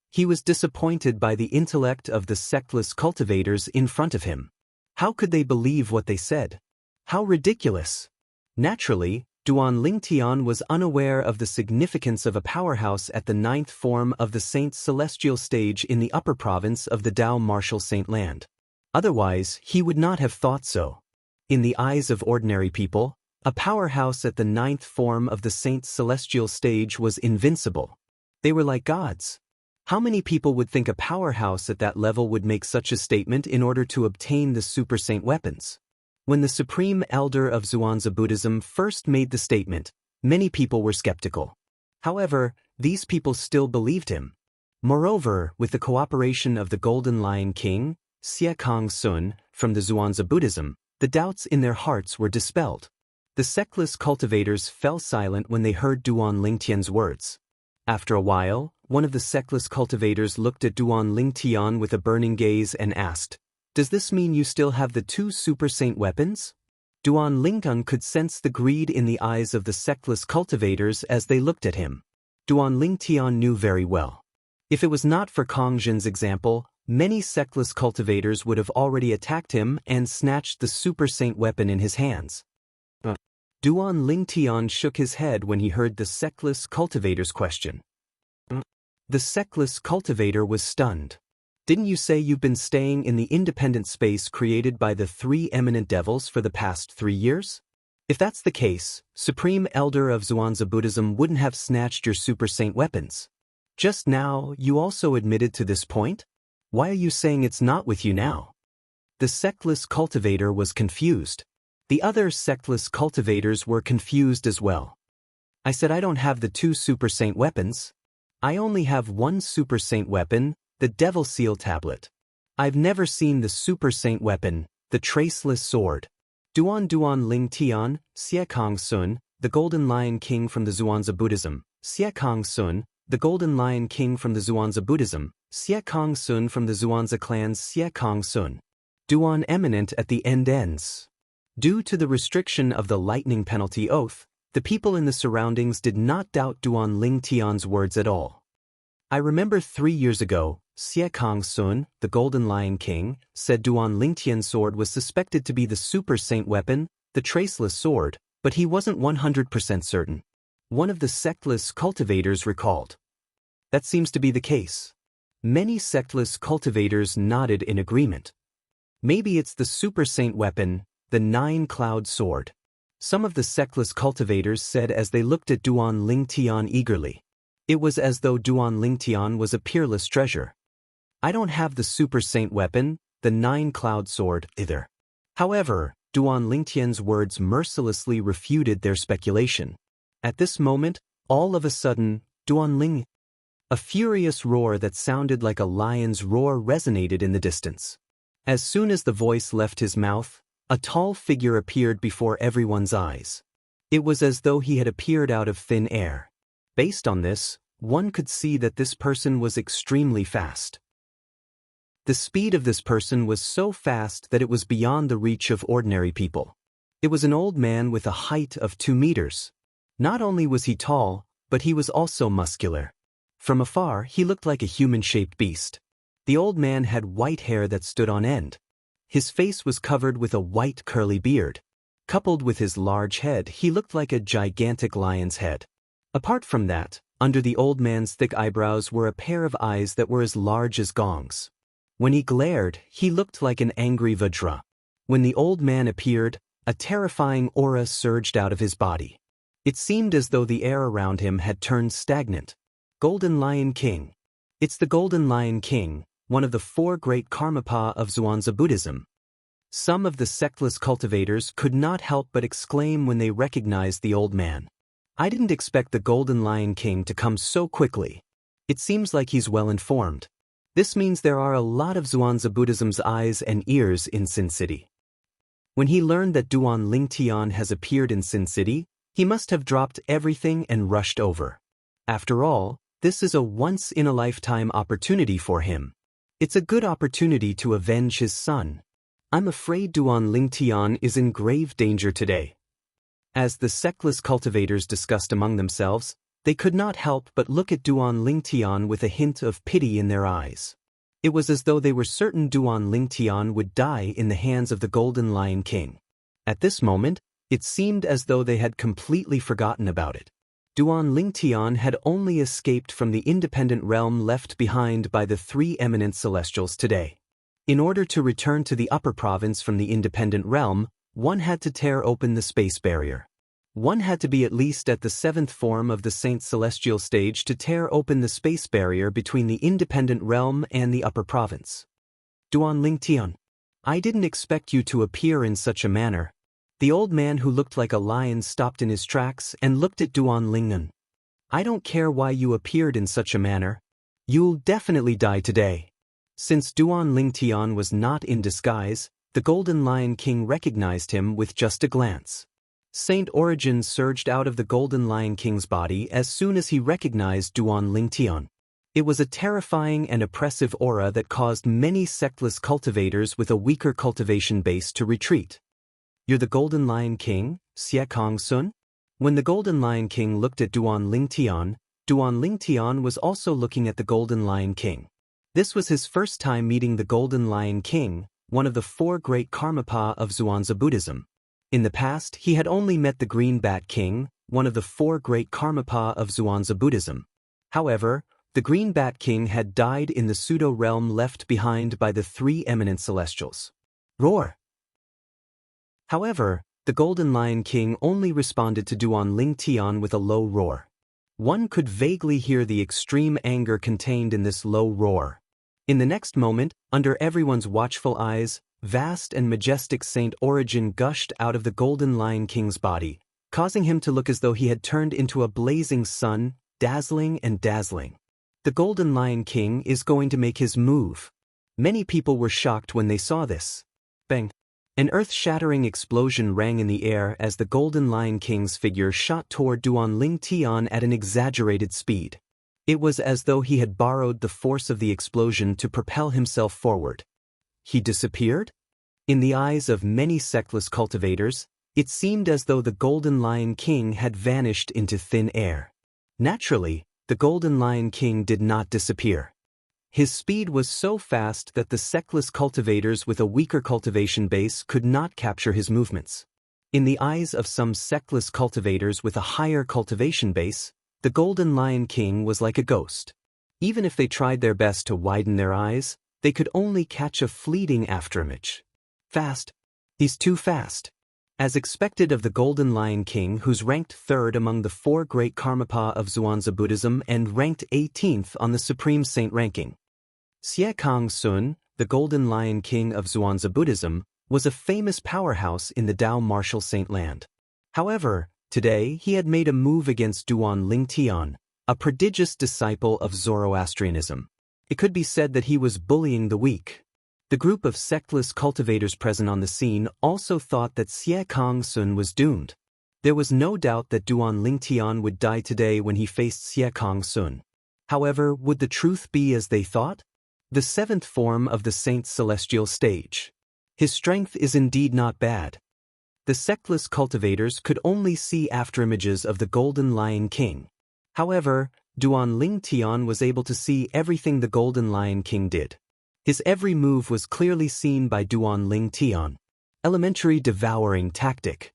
He was disappointed by the intellect of the sectless cultivators in front of him. How could they believe what they said? How ridiculous! Naturally, Duan Lingtian was unaware of the significance of a powerhouse at the 9th form of the Saint Celestial stage in the upper province of the Dao Martial Saint land. Otherwise, he would not have thought so. In the eyes of ordinary people, a powerhouse at the 9th form of the Saint Celestial stage was invincible. They were like gods. How many people would think a powerhouse at that level would make such a statement in order to obtain the Super Saint weapons? When the Supreme Elder of Zhuangzi Buddhism first made the statement, many people were skeptical. However, these people still believed him. Moreover, with the cooperation of the Golden Lion King, Xie Kong Sun, from the Zhuangzi Buddhism, the doubts in their hearts were dispelled. The sectless cultivators fell silent when they heard Duan Lingtian's words. After a while, one of the sectless cultivators looked at Duan Lingtian with a burning gaze and asked, "Does this mean you still have the 2 super saint weapons?" Duan Lingtian could sense the greed in the eyes of the sectless cultivators as they looked at him. Duan Lingtian knew very well. If it was not for Kong Jin's example, Many sectless cultivators would have already attacked him and snatched the super saint weapon in his hands. Duan Lingtian shook his head when he heard the sectless cultivator's question. The sectless cultivator was stunned. Didn't you say you've been staying in the independent space created by the three eminent devils for the past 3 years? If that's the case, Supreme Elder of Zhuangzi Buddhism wouldn't have snatched your super saint weapons. Just now, you also admitted to this point? Why are you saying it's not with you now? The sectless cultivator was confused. The other sectless cultivators were confused as well. I said I don't have the 2 super saint weapons. I only have 1 super saint weapon, the Devil Seal Tablet. I've never seen the super saint weapon, the Traceless Sword. Duan Ling Tian, Xie Kong Sun, the Golden Lion King from the Zhuangzi Buddhism, Xie Kong Sun, the Golden Lion King from the Zhuangzi Buddhism, Xie Kong Sun from the Zhuangzi clan's Xie Kong Sun. Duan Eminent at the end ends. Due to the restriction of the lightning penalty oath, the people in the surroundings did not doubt Duan Ling Tian's words at all. I remember 3 years ago, Xie Kong Sun, the Golden Lion King, said Duan Ling Tian's sword was suspected to be the super saint weapon, the Traceless Sword, but he wasn't 100% certain. One of the sectless cultivators recalled. That seems to be the case. Many sectless cultivators nodded in agreement. Maybe it's the super saint weapon, the 9-cloud sword. Some of the sectless cultivators said as they looked at Duan Ling Tian eagerly. It was as though Duan Ling Tian was a peerless treasure. I don't have the super saint weapon, the 9-cloud sword, either. However, Duan Ling Tian's words mercilessly refuted their speculation. At this moment, all of a sudden, Duan Ling. A furious roar that sounded like a lion's roar resonated in the distance. As soon as the voice left his mouth, a tall figure appeared before everyone's eyes. It was as though he had appeared out of thin air. Based on this, one could see that this person was extremely fast. The speed of this person was so fast that it was beyond the reach of ordinary people. It was an old man with a height of 2 meters. Not only was he tall, but he was also muscular. From afar, he looked like a human-shaped beast. The old man had white hair that stood on end. His face was covered with a white curly beard. Coupled with his large head, he looked like a gigantic lion's head. Apart from that, under the old man's thick eyebrows were a pair of eyes that were as large as gongs. When he glared, he looked like an angry Vajra. When the old man appeared, a terrifying aura surged out of his body. It seemed as though the air around him had turned stagnant. Golden Lion King. It's the Golden Lion King, one of the 4 great Karmapa of Zhuangzi Buddhism. Some of the sectless cultivators could not help but exclaim when they recognized the old man. I didn't expect the Golden Lion King to come so quickly. It seems like he's well informed. This means there are a lot of Zhuangzi Buddhism's eyes and ears in Sin City. When he learned that Duan Ling Tian has appeared in Sin City, he must have dropped everything and rushed over. After all, this is a once-in-a-lifetime opportunity for him. It's a good opportunity to avenge his son. I'm afraid Duan Ling Tian is in grave danger today. As the sectless cultivators discussed among themselves, they could not help but look at Duan Ling Tian with a hint of pity in their eyes. It was as though they were certain Duan Ling Tian would die in the hands of the Golden Lion King. At this moment, it seemed as though they had completely forgotten about it. Duan Ling Tian had only escaped from the independent realm left behind by the 3 eminent celestials today. In order to return to the upper province from the independent realm, one had to tear open the space barrier. One had to be at least at the 7th form of the Saint Celestial stage to tear open the space barrier between the independent realm and the upper province. Duan Ling Tian, I didn't expect you to appear in such a manner. The old man who looked like a lion stopped in his tracks and looked at Duan Lingnan. I don't care why you appeared in such a manner. You'll definitely die today. Since Duan Ling Tian was not in disguise, the Golden Lion King recognized him with just a glance. Saint Origin surged out of the Golden Lion King's body as soon as he recognized Duan Ling Tian. It was a terrifying and oppressive aura that caused many sectless cultivators with a weaker cultivation base to retreat. You're the Golden Lion King, Xie Kong Sun? When the Golden Lion King looked at Duan Ling Tian was also looking at the Golden Lion King. This was his first time meeting the Golden Lion King, one of the four great Karmapa of Zhuangzi Buddhism. In the past, he had only met the Green Bat King, one of the four great Karmapa of Zhuangzi Buddhism. However, the Green Bat King had died in the pseudo-realm left behind by the three eminent celestials. Roar! However, the Golden Lion King only responded to Duan Ling Tian with a low roar. One could vaguely hear the extreme anger contained in this low roar. In the next moment, under everyone's watchful eyes, vast and majestic Saint Origin gushed out of the Golden Lion King's body, causing him to look as though he had turned into a blazing sun, dazzling and dazzling. The Golden Lion King is going to make his move. Many people were shocked when they saw this. Bang! An earth-shattering explosion rang in the air as the Golden Lion King's figure shot toward Duan Ling Tian at an exaggerated speed. It was as though he had borrowed the force of the explosion to propel himself forward. He disappeared? In the eyes of many sectless cultivators, it seemed as though the Golden Lion King had vanished into thin air. Naturally, the Golden Lion King did not disappear. His speed was so fast that the sectless cultivators with a weaker cultivation base could not capture his movements. In the eyes of some sectless cultivators with a higher cultivation base, the Golden Lion King was like a ghost. Even if they tried their best to widen their eyes, they could only catch a fleeting afterimage. Fast. He's too fast. As expected of the Golden Lion King, who's ranked third among the four great Karmapa of Zhuangzi Buddhism and ranked 18th on the Supreme Saint ranking. Xie Kang Sun, the Golden Lion King of Zhuangzi Buddhism, was a famous powerhouse in the Tao martial saint land. However, today he had made a move against Duan Ling Tian, a prodigious disciple of Zoroastrianism. It could be said that he was bullying the weak. The group of sectless cultivators present on the scene also thought that Xie Kang Sun was doomed. There was no doubt that Duan Ling Tian would die today when he faced Xie Kang Sun. However, would the truth be as they thought? The seventh form of the Saint's celestial stage. His strength is indeed not bad. The sectless cultivators could only see afterimages of the Golden Lion King. However, Duan Ling Tian was able to see everything the Golden Lion King did. His every move was clearly seen by Duan Ling Tian. Elementary devouring tactic.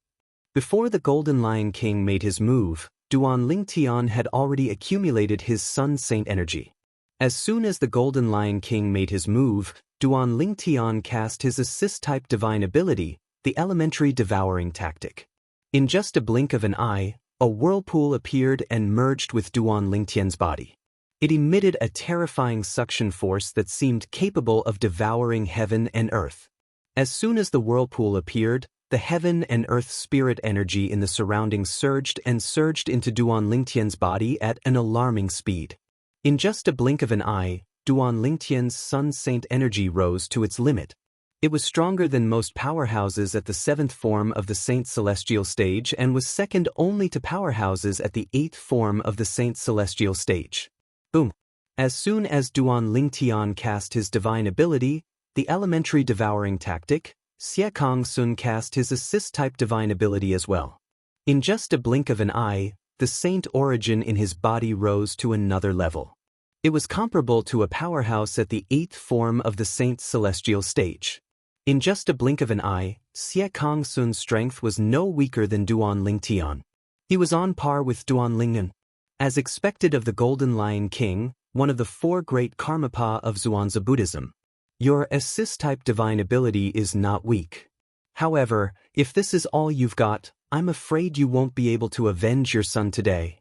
Before the Golden Lion King made his move, Duan Ling Tian had already accumulated his Sun Saint energy. As soon as the Golden Lion King made his move, Duan Ling Tian cast his assist-type divine ability, the elementary devouring tactic. In just a blink of an eye, a whirlpool appeared and merged with Duan Ling Tian's body. It emitted a terrifying suction force that seemed capable of devouring heaven and earth. As soon as the whirlpool appeared, the heaven and earth spirit energy in the surroundings surged into Duan Ling Tian's body at an alarming speed. In just a blink of an eye, Duan Ling Tian's Sun Saint energy rose to its limit. It was stronger than most powerhouses at the seventh form of the Saint's celestial stage and was second only to powerhouses at the eighth form of the Saint's celestial stage. Boom! As soon as Duan Ling Tian cast his divine ability, the elementary devouring tactic, Xie Kang Sun cast his assist-type divine ability as well. In just a blink of an eye, the Saint Origin in his body rose to another level. It was comparable to a powerhouse at the eighth form of the Saint's celestial stage. In just a blink of an eye, Xie Kang Sun's strength was no weaker than Duan Ling Tian. He was on par with Duan Lingen. As expected of the Golden Lion King, one of the four great Karmapa of Zhuangzi Buddhism. Your assist-type divine ability is not weak. However, if this is all you've got, I'm afraid you won't be able to avenge your son today.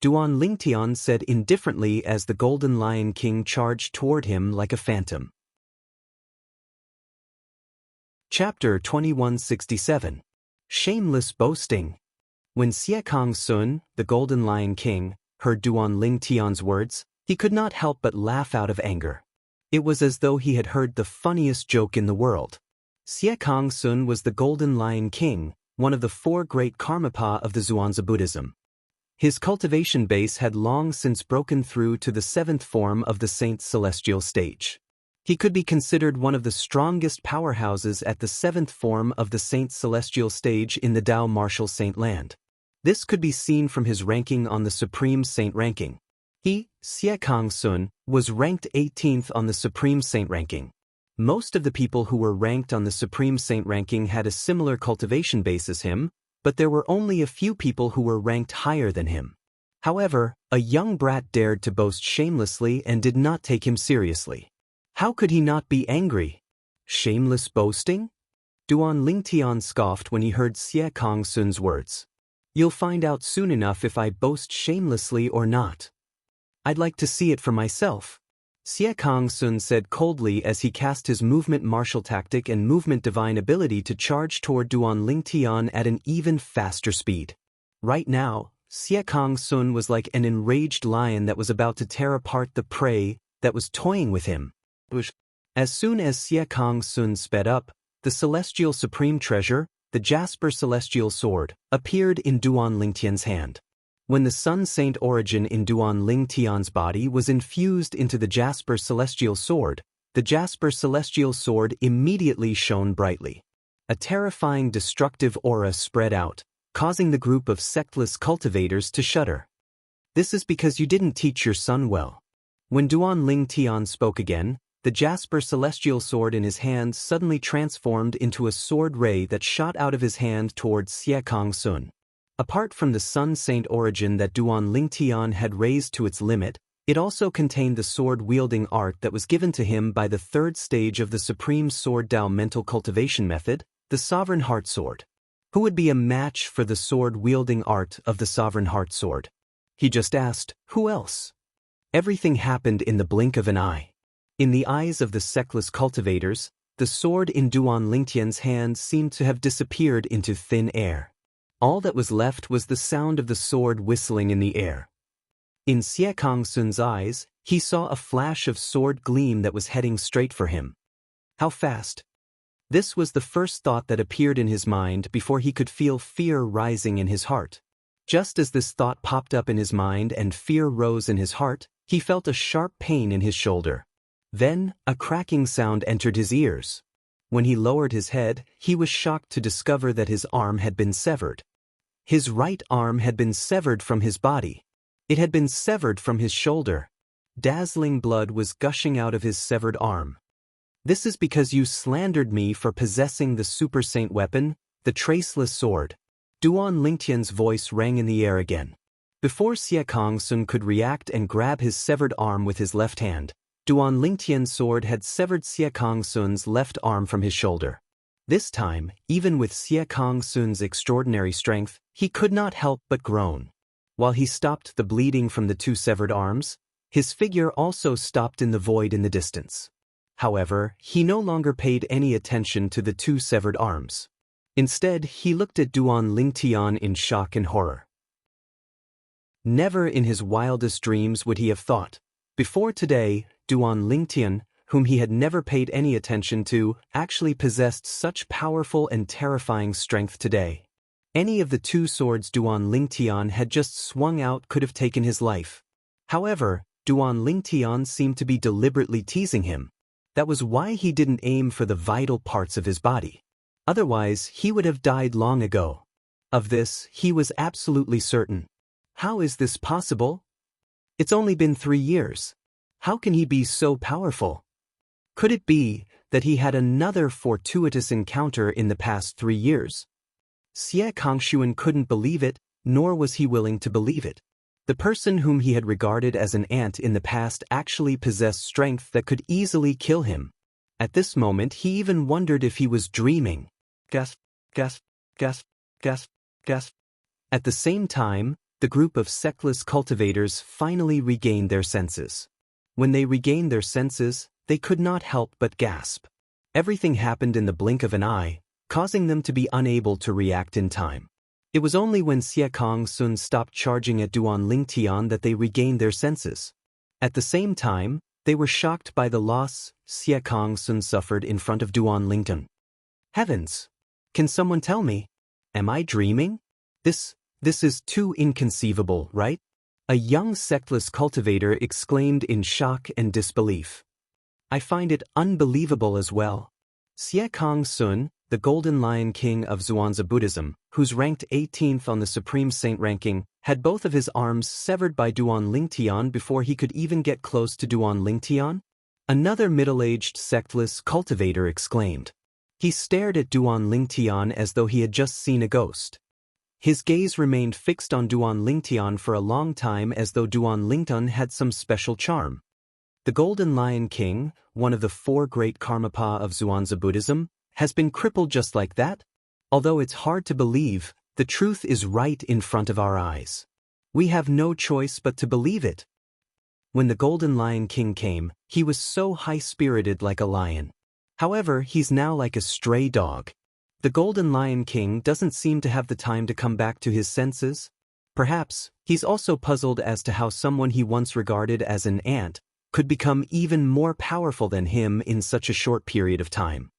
Duan Ling Tian said indifferently as the Golden Lion King charged toward him like a phantom. Chapter 2167. Shameless Boasting. When Xie Kang Sun, the Golden Lion King, heard Duan Ling Tian's words, he could not help but laugh out of anger. It was as though he had heard the funniest joke in the world. Xie Kang Sun was the Golden Lion King, one of the four great Karmapa of the Zhuangzi Buddhism. His cultivation base had long since broken through to the seventh form of the Saint's celestial stage. He could be considered one of the strongest powerhouses at the seventh form of the Saint's celestial stage in the Tao martial saint land. This could be seen from his ranking on the Supreme Saint ranking. He, Xie Kang Sun, was ranked 18th on the Supreme Saint ranking. Most of the people who were ranked on the Supreme Saint ranking had a similar cultivation base as him, but there were only a few people who were ranked higher than him. However, a young brat dared to boast shamelessly and did not take him seriously. How could he not be angry? Shameless boasting? Duan Lingtian scoffed when he heard Xie Kang Sun's words. You'll find out soon enough if I boast shamelessly or not. I'd like to see it for myself. Xie Kang Sun said coldly as he cast his movement martial tactic and movement divine ability to charge toward Duan Lingtian at an even faster speed. Right now, Xie Kang Sun was like an enraged lion that was about to tear apart the prey that was toying with him. As soon as Xie Kang Sun sped up, the celestial supreme treasure, the Jasper Celestial Sword, appeared in Duan Lingtian's hand. When the Sun Saint origin in Duan Lingtian's body was infused into the Jasper Celestial Sword, the Jasper Celestial Sword immediately shone brightly. A terrifying destructive aura spread out, causing the group of sectless cultivators to shudder. This is because you didn't teach your son well. When Duan Lingtian spoke again, the Jasper Celestial Sword in his hand suddenly transformed into a sword ray that shot out of his hand towards Xie Kang Sun. Apart from the Sun Saint origin that Duan Lingtian had raised to its limit, it also contained the sword-wielding art that was given to him by the third stage of the Supreme Sword Dao mental cultivation method, the Sovereign Heart Sword. Who would be a match for the sword-wielding art of the Sovereign Heart Sword? He just asked, who else? Everything happened in the blink of an eye. In the eyes of the sectless cultivators, the sword in Duan Lingtian's hand seemed to have disappeared into thin air. All that was left was the sound of the sword whistling in the air. In Xie Kang Sun's eyes, he saw a flash of sword gleam that was heading straight for him. How fast? This was the first thought that appeared in his mind before he could feel fear rising in his heart. Just as this thought popped up in his mind and fear rose in his heart, he felt a sharp pain in his shoulder. Then, a cracking sound entered his ears. When he lowered his head, he was shocked to discover that his arm had been severed. His right arm had been severed from his body. It had been severed from his shoulder. Dazzling blood was gushing out of his severed arm. This is because you slandered me for possessing the Super Saint weapon, the Traceless Sword. Duan Lingtian's voice rang in the air again. Before Xie Kang Sun could react and grab his severed arm with his left hand, Duan Lingtian's sword had severed Xie Kang Sun's left arm from his shoulder. This time, even with Xie Kang Sun's extraordinary strength, he could not help but groan. While he stopped the bleeding from the two severed arms, his figure also stopped in the void in the distance. However, he no longer paid any attention to the two severed arms. Instead, he looked at Duan Lingtian in shock and horror. Never in his wildest dreams would he have thought, before today, Duan Lingtian, whom he had never paid any attention to, actually possessed such powerful and terrifying strength today. Any of the two swords Duan Lingtian had just swung out could have taken his life. However, Duan Lingtian seemed to be deliberately teasing him. That was why he didn't aim for the vital parts of his body. Otherwise, he would have died long ago. Of this, he was absolutely certain. How is this possible? It's only been 3 years. How can he be so powerful? Could it be that he had another fortuitous encounter in the past 3 years? Xie Kangshuan couldn't believe it, nor was he willing to believe it. The person whom he had regarded as an ant in the past actually possessed strength that could easily kill him. At this moment he even wondered if he was dreaming. Gasp, gasp, gasp, gasp, gasp. At the same time, the group of sectless cultivators finally regained their senses. When they regained their senses, they could not help but gasp. Everything happened in the blink of an eye, causing them to be unable to react in time. It was only when Xie Kang Sun stopped charging at Duan Lingtian that they regained their senses. At the same time, they were shocked by the loss Xie Kang Sun suffered in front of Duan Lingtian. Heavens! Can someone tell me? Am I dreaming? This is too inconceivable, right? A young sectless cultivator exclaimed in shock and disbelief. I find it unbelievable as well. Xie Kang Sun, the Golden Lion King of Zhuangzi Buddhism, who's ranked 18th on the Supreme Saint ranking, had both of his arms severed by Duan Lingtian before he could even get close to Duan Lingtian? Another middle-aged sectless cultivator exclaimed. He stared at Duan Lingtian as though he had just seen a ghost. His gaze remained fixed on Duan Lingtian for a long time as though Duan Lingtian had some special charm. The Golden Lion King, one of the 4 great Karmapa of Zhuangzi Buddhism, has been crippled just like that? Although it's hard to believe, the truth is right in front of our eyes. We have no choice but to believe it. When the Golden Lion King came, he was so high-spirited like a lion. However, he's now like a stray dog. The Golden Lion King doesn't seem to have the time to come back to his senses. Perhaps, he's also puzzled as to how someone he once regarded as an ant could become even more powerful than him in such a short period of time.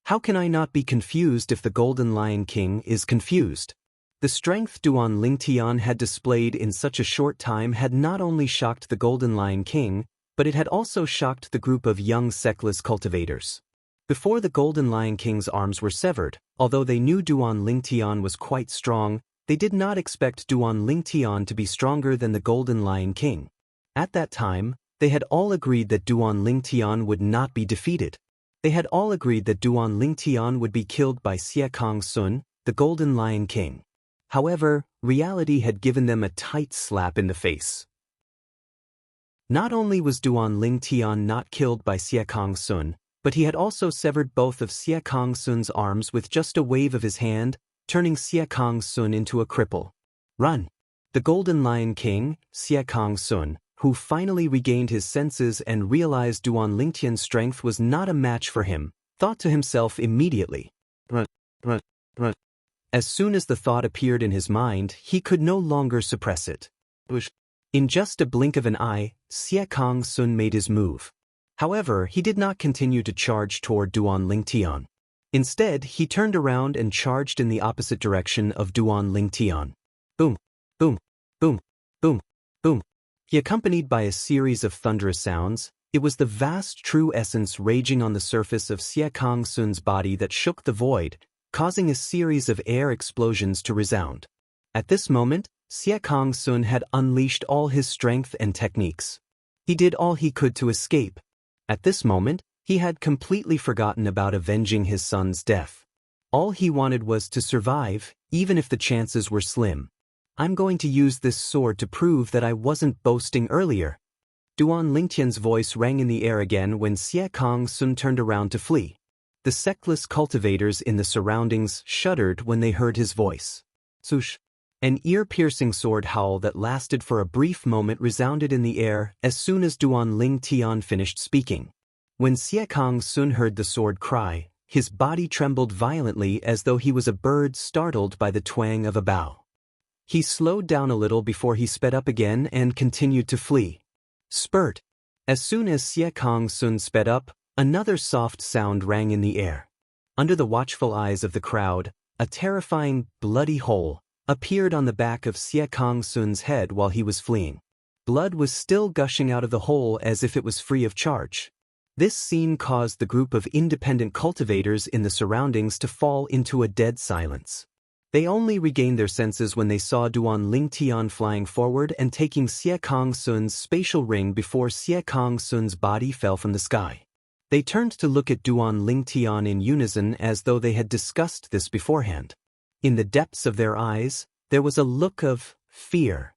How can I not be confused if the Golden Lion King is confused? The strength Duan Lingtian had displayed in such a short time had not only shocked the Golden Lion King, but it had also shocked the group of young sectless cultivators. Before the Golden Lion King's arms were severed, although they knew Duan Lingtian was quite strong, they did not expect Duan Lingtian to be stronger than the Golden Lion King. At that time, they had all agreed that Duan Lingtian would not be defeated. They had all agreed that Duan Lingtian would be killed by Xie Kong Sun, the Golden Lion King. However, reality had given them a tight slap in the face. Not only was Duan Lingtian not killed by Xie Kong Sun, but he had also severed both of Xie Kong Sun's arms with just a wave of his hand, turning Xie Kong Sun into a cripple. Run! The Golden Lion King, Xie Kong Sun, who finally regained his senses and realized Duan Lingtian's strength was not a match for him, thought to himself immediately. Run. As soon as the thought appeared in his mind, he could no longer suppress it. In just a blink of an eye, Xie Kong Sun made his move. However, he did not continue to charge toward Duan Lingtian. Instead, he turned around and charged in the opposite direction of Duan Lingtian. Boom, boom, boom, boom, boom. He accompanied by a series of thunderous sounds. It was the vast true essence raging on the surface of Xie Kong Sun's body that shook the void, causing a series of air explosions to resound. At this moment, Xie Kong Sun had unleashed all his strength and techniques. He did all he could to escape. At this moment, he had completely forgotten about avenging his son's death. All he wanted was to survive, even if the chances were slim. I'm going to use this sword to prove that I wasn't boasting earlier. Duan Lingtian's voice rang in the air again when Xie Kong Sun turned around to flee. The sectless cultivators in the surroundings shuddered when they heard his voice. Swoosh! An ear-piercing sword howl that lasted for a brief moment resounded in the air as soon as Duan Lingtian finished speaking. When Xie Kong Sun heard the sword cry, his body trembled violently as though he was a bird startled by the twang of a bow. He slowed down a little before he sped up again and continued to flee. Spurt! As soon as Xie Kong Sun sped up, another soft sound rang in the air. Under the watchful eyes of the crowd, a terrifying, bloody hole appeared on the back of Xie Kong Sun's head while he was fleeing. Blood was still gushing out of the hole as if it was free of charge. This scene caused the group of independent cultivators in the surroundings to fall into a dead silence. They only regained their senses when they saw Duan Lingtian flying forward and taking Xie Kong Sun's spatial ring before Xie Kong Sun's body fell from the sky. They turned to look at Duan Lingtian in unison as though they had discussed this beforehand. In the depths of their eyes, there was a look of fear.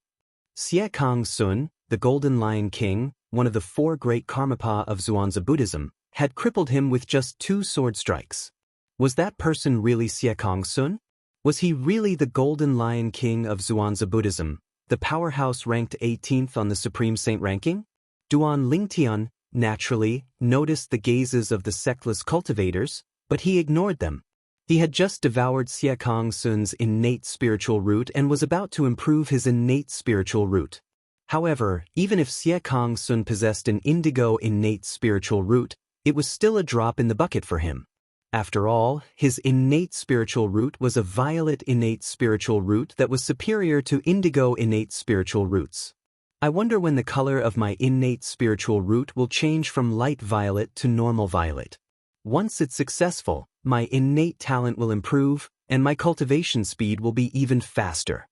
Xie Kong Sun, the Golden Lion King, one of the 4 great Karmapa of Zhuangzi Buddhism, had crippled him with just 2 sword strikes. Was that person really Xie Kong Sun? Was he really the Golden Lion King of Zhuangzi Buddhism, the powerhouse ranked 18th on the Supreme Saint ranking? Duan Lingtian, naturally, noticed the gazes of the sectless cultivators, but he ignored them. He had just devoured Xie Kong Sun's innate spiritual root and was about to improve his innate spiritual root. However, even if Xie Kong Sun possessed an indigo innate spiritual root, it was still a drop in the bucket for him. After all, his innate spiritual root was a violet innate spiritual root that was superior to indigo innate spiritual roots. I wonder when the color of my innate spiritual root will change from light violet to normal violet. Once it's successful, my innate talent will improve, and my cultivation speed will be even faster.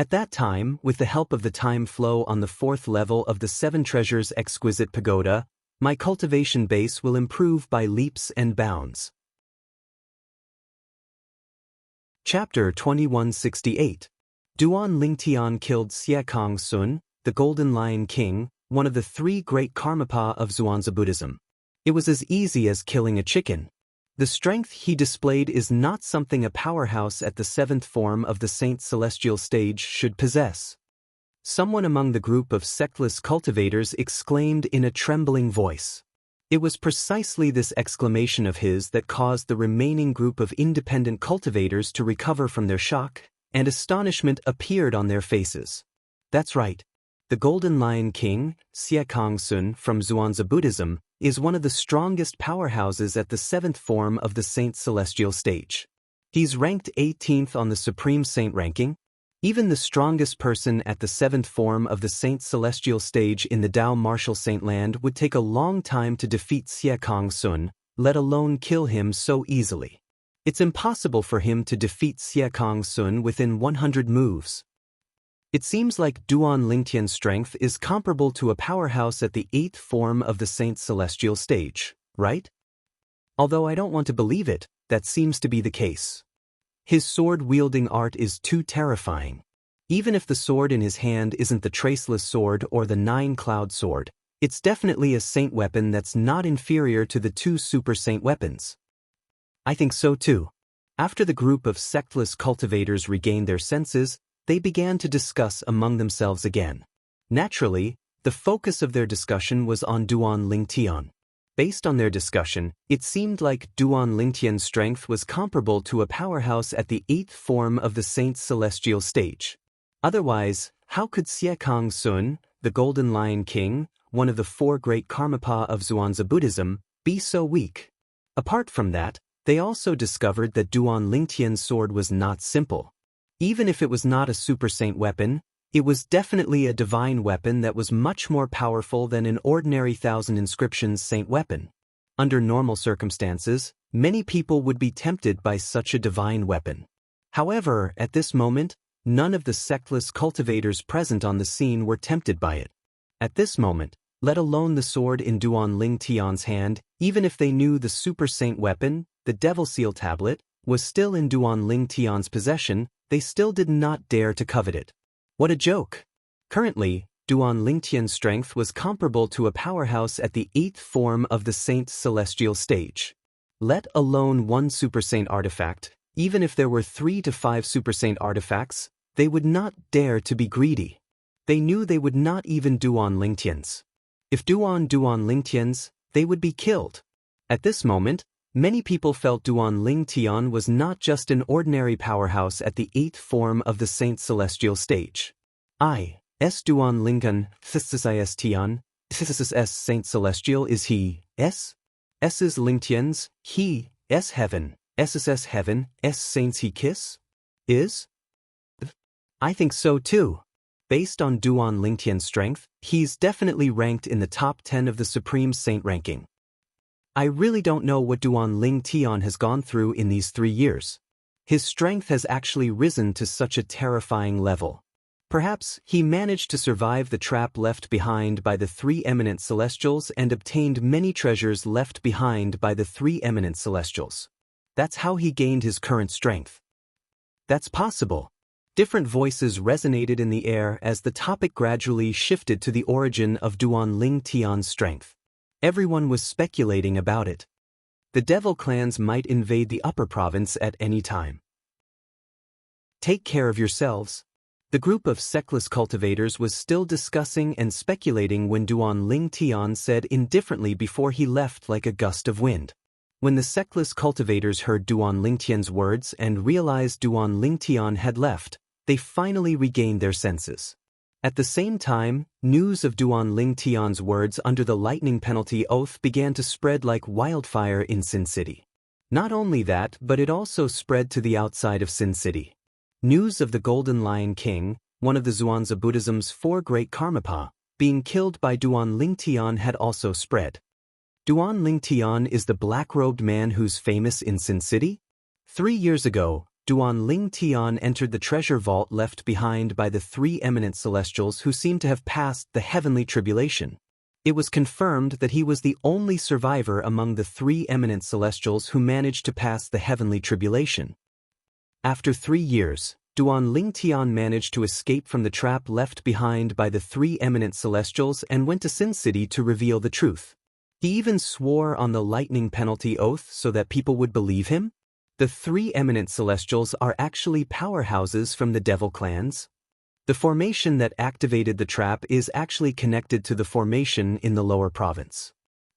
At that time, with the help of the time flow on the 4th level of the 7 Treasures Exquisite Pagoda, my cultivation base will improve by leaps and bounds. Chapter 2168. Duan Lingtian killed Xie Kong Sun, the Golden Lion King, one of the 3 great Karmapa of Zhuangzi Buddhism. It was as easy as killing a chicken. The strength he displayed is not something a powerhouse at the 7th form of the Saint Celestial stage should possess. Someone among the group of sectless cultivators exclaimed in a trembling voice. It was precisely this exclamation of his that caused the remaining group of independent cultivators to recover from their shock, and astonishment appeared on their faces. That's right. The Golden Lion King, Xie Kong Sun from Zhuangzi Buddhism, is one of the strongest powerhouses at the 7th form of the Saint Celestial stage. He's ranked 18th on the Supreme Saint ranking. Even the strongest person at the 7th form of the Saint Celestial stage in the Tao Martial Saint Land would take a long time to defeat Xie Kong Sun, let alone kill him so easily. It's impossible for him to defeat Xie Kong Sun within 100 moves. It seems like Duan Lingtian's strength is comparable to a powerhouse at the 8th form of the Saint Celestial stage, right? Although I don't want to believe it, that seems to be the case. His sword-wielding art is too terrifying. Even if the sword in his hand isn't the Traceless Sword or the 9-Cloud Sword, it's definitely a saint weapon that's not inferior to the 2 super saint weapons. I think so too. After the group of sectless cultivators regained their senses, they began to discuss among themselves again. Naturally, the focus of their discussion was on Duan Lingtian. Based on their discussion, it seemed like Duan Lingtian's strength was comparable to a powerhouse at the 8th form of the Saint Celestial stage. Otherwise, how could Xie Kong Sun, the Golden Lion King, one of the 4 great Karmapa of Zhuangzi Buddhism, be so weak? Apart from that, they also discovered that Duan Lingtian's sword was not simple. Even if it was not a super saint weapon, it was definitely a divine weapon that was much more powerful than an ordinary 1,000 inscriptions saint weapon. Under normal circumstances, many people would be tempted by such a divine weapon. However, at this moment, none of the sectless cultivators present on the scene were tempted by it. At this moment, let alone the sword in Duan Lingtian's hand, even if they knew the super saint weapon, the Devil Seal Tablet, was still in Duan Lingtian's possession, they still did not dare to covet it. What a joke! Currently, Duan Lingtian's strength was comparable to a powerhouse at the 8th form of the Saint Celestial stage. Let alone 1 super saint artifact, even if there were 3 to 5 super saint artifacts, they would not dare to be greedy. They knew they would not even Duan Lingtian's. If Duan Lingtian's, they would be killed. At this moment, many people felt Duan Lingtian was not just an ordinary powerhouse at the 8th form of the Saint Celestial stage. Duan Lingtian, Tian, S Saint Celestial is he, S is Lingtian's, he, S heaven, S heaven, S saints he kiss? Is? I think so too. Based on Duan Lingtian's strength, he's definitely ranked in the top 10 of the Supreme Saint ranking. I really don't know what Duan Lingtian has gone through in these 3 years. His strength has actually risen to such a terrifying level. Perhaps he managed to survive the trap left behind by the 3 eminent celestials and obtained many treasures left behind by the 3 eminent celestials. That's how he gained his current strength. That's possible. Different voices resonated in the air as the topic gradually shifted to the origin of Duan Lingtian's strength. Everyone was speculating about it. The devil clans might invade the upper province at any time. Take care of yourselves. The group of sectless cultivators was still discussing and speculating when Duan Lingtian said indifferently before he left like a gust of wind. When the sectless cultivators heard Duan Lingtian's words and realized Duan Lingtian had left, they finally regained their senses. At the same time, news of Duan Lingtian's words under the lightning penalty oath began to spread like wildfire in Sin City. Not only that, but it also spread to the outside of Sin City. News of the Golden Lion King, one of the Zhuangzi Buddhism's 4 great Karmapa, being killed by Duan Lingtian had also spread. Duan Lingtian is the black-robed man who's famous in Sin City? 3 years ago, Duan Ling Tian entered the treasure vault left behind by the three eminent celestials who seemed to have passed the heavenly tribulation. It was confirmed that he was the only survivor among the three eminent celestials who managed to pass the heavenly tribulation. After 3 years, Duan Ling Tian managed to escape from the trap left behind by the three eminent celestials and went to Sin City to reveal the truth. He even swore on the lightning penalty oath so that people would believe him. The three eminent celestials are actually powerhouses from the devil clans. The formation that activated the trap is actually connected to the formation in the lower province.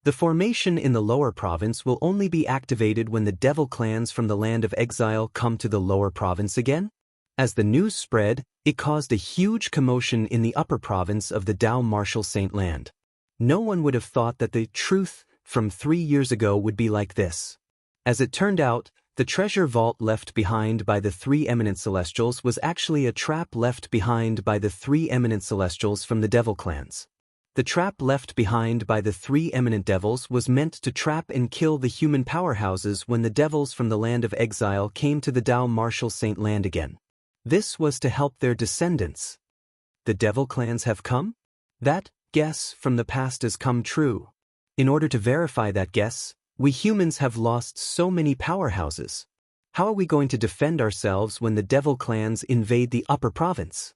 The formation in the lower province will only be activated when the devil clans from the land of exile come to the lower province again. As the news spread, it caused a huge commotion in the upper province of the Dao Martial Saint land. No one would have thought that the truth from 3 years ago would be like this. As it turned out, the treasure vault left behind by the three eminent celestials was actually a trap left behind by the three eminent celestials from the devil clans. The trap left behind by the three eminent devils was meant to trap and kill the human powerhouses when the devils from the land of exile came to the Dao Martial Saint land again. This was to help their descendants. The devil clans have come? That guess from the past has come true. In order to verify that guess, we humans have lost so many powerhouses. How are we going to defend ourselves when the devil clans invade the upper province?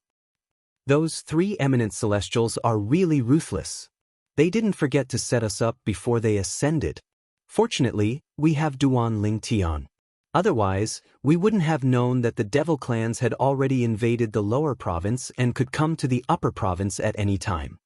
Those three eminent celestials are really ruthless. They didn't forget to set us up before they ascended. Fortunately, we have Duan Ling Tian. Otherwise, we wouldn't have known that the devil clans had already invaded the lower province and could come to the upper province at any time.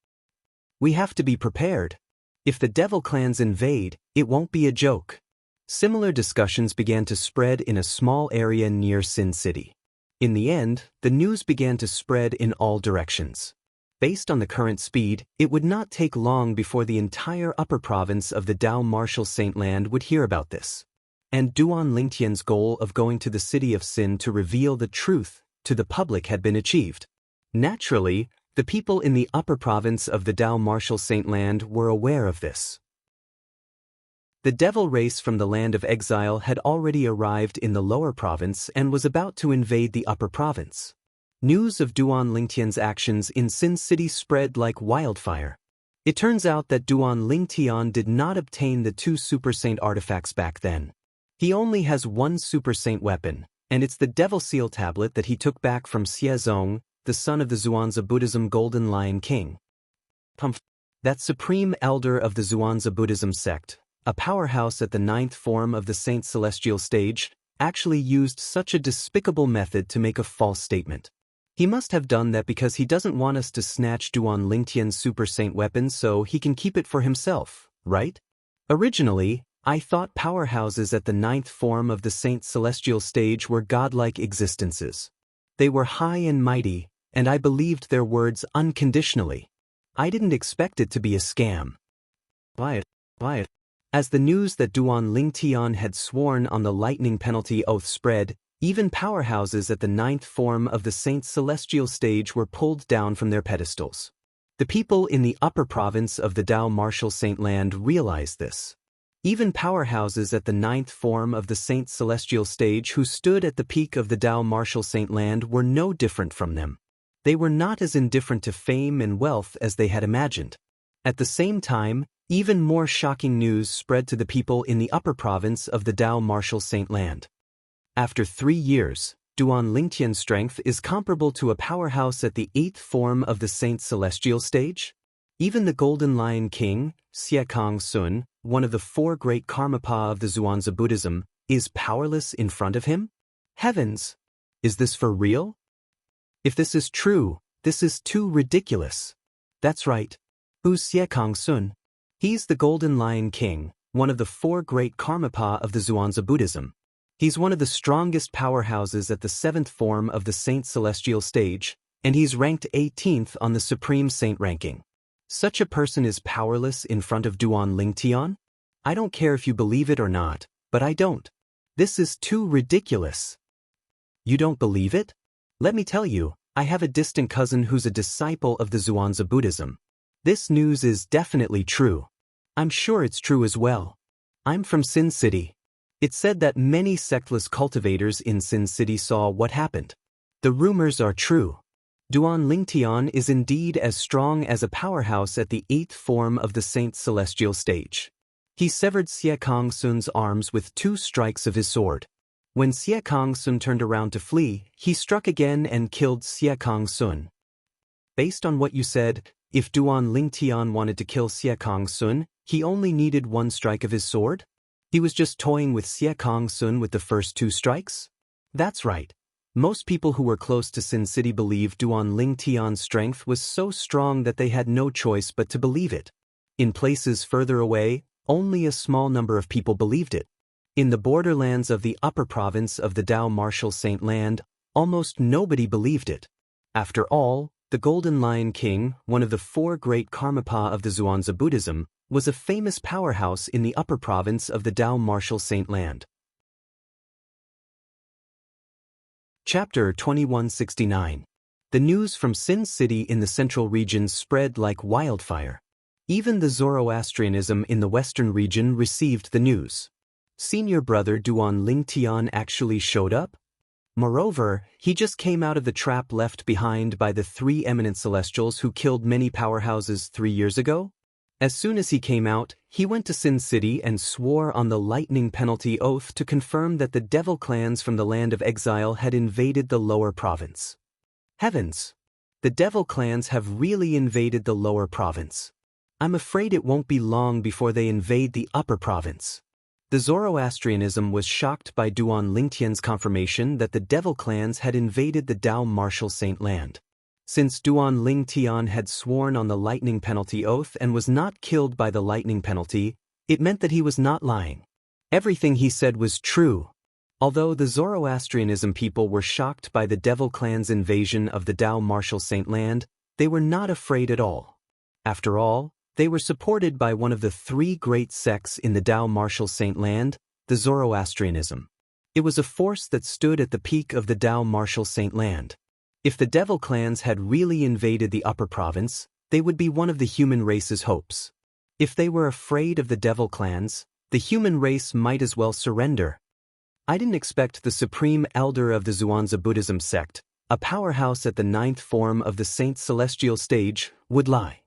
We have to be prepared. If the devil clans invade, it won't be a joke. Similar discussions began to spread in a small area near Sin City. In the end, the news began to spread in all directions. Based on the current speed, it would not take long before the entire upper province of the Dao Martial Saint land would hear about this. And Duan Lingtian's goal of going to the city of Sin to reveal the truth to the public had been achieved. Naturally, the people in the upper province of the Dao Martial Saint land were aware of this. The devil race from the land of exile had already arrived in the lower province and was about to invade the upper province. News of Duan Lingtian's actions in Sin City spread like wildfire. It turns out that Duan Lingtian did not obtain the 2 Super Saint artifacts back then. He only has 1 Super Saint weapon, and it's the Devil Seal tablet that he took back from Xiezong, the son of the Zhuangzi Buddhism Golden Lion King. That supreme elder of the Zhuangzi Buddhism sect, a powerhouse at the 9th form of the Saint Celestial stage, actually used such a despicable method to make a false statement. He must have done that because he doesn't want us to snatch Duan Lingtian's Super Saint weapon so he can keep it for himself, right? Originally, I thought powerhouses at the 9th form of the Saint Celestial stage were godlike existences. They were high and mighty, and I believed their words unconditionally. I didn't expect it to be a scam. As the news that Duan Lingtian had sworn on the lightning penalty oath spread, even powerhouses at the 9th form of the Saint Celestial stage were pulled down from their pedestals. The people in the upper province of the Dao Martial Saint land realized this. Even powerhouses at the 9th form of the Saint Celestial stage who stood at the peak of the Dao Martial Saint land were no different from them. They were not as indifferent to fame and wealth as they had imagined. At the same time, even more shocking news spread to the people in the upper province of the Dao Martial Saint land. After 3 years, Duan Lingtian's strength is comparable to a powerhouse at the 8th form of the Saint Celestial stage. Even the Golden Lion King, Siekang Sun, one of the 4 great Karmapa of the Zhuangzi Buddhism, is powerless in front of him? Heavens! Is this for real? If this is true, this is too ridiculous. That's right. Who's Siekang Sun? He's the Golden Lion King, one of the 4 great Karmapa of the Zhuangzi Buddhism. He's one of the strongest powerhouses at the 7th form of the Saint Celestial stage, and he's ranked 18th on the Supreme Saint ranking. Such a person is powerless in front of Duan Lingtian? I don't care if you believe it or not, but I don't. This is too ridiculous. You don't believe it? Let me tell you, I have a distant cousin who's a disciple of the Zhuangzi Buddhism. This news is definitely true. I'm sure it's true as well. I'm from Sin City. It said that many sectless cultivators in Sin City saw what happened. The rumors are true. Duan Lingtian is indeed as strong as a powerhouse at the 8th form of the Saint's celestial stage. He severed Xie Kongsun's arms with 2 strikes of his sword. When Xie Kongsun turned around to flee, he struck again and killed Xie Kongsun. Based on what you said, if Duan Lingtian wanted to kill Xie Kongsun, he only needed 1 strike of his sword? He was just toying with Xie Kongsun with the first 2 strikes? That's right. Most people who were close to Sin City believed Duan Lingtian's strength was so strong that they had no choice but to believe it. In places further away, only a small number of people believed it. In the borderlands of the upper province of the Dao Martial Saint Land, almost nobody believed it. After all, the Golden Lion King, one of the 4 great Karmapa of the Zhuangzi Buddhism, was a famous powerhouse in the upper province of the Dao Martial Saint Land. Chapter 2169. The news from Sin City in the central region spread like wildfire. Even the Zoroastrianism in the western region received the news. Senior brother Duan Lingtian actually showed up? Moreover, he just came out of the trap left behind by the 3 eminent celestials who killed many powerhouses 3 years ago? As soon as he came out, he went to Sin City and swore on the lightning penalty oath to confirm that the devil clans from the land of exile had invaded the lower province. Heavens! The devil clans have really invaded the lower province. I'm afraid it won't be long before they invade the upper province. The Zoroastrianism was shocked by Duan Lingtian's confirmation that the devil clans had invaded the Dao Martial Saint Land. Since Duan Lingtian had sworn on the lightning penalty oath and was not killed by the lightning penalty, it meant that he was not lying. Everything he said was true. Although the Zoroastrianism people were shocked by the devil clan's invasion of the Dao Martial Saint Land, they were not afraid at all. After all, they were supported by one of the 3 great sects in the Dao Martial Saint Land, the Zoroastrianism. It was a force that stood at the peak of the Dao Martial Saint Land. If the devil clans had really invaded the upper province, they would be one of the human race's hopes. If they were afraid of the devil clans, the human race might as well surrender. I didn't expect the supreme elder of the Zhuangzi Buddhism sect, a powerhouse at the 9th form of the Saint's celestial stage, would lie.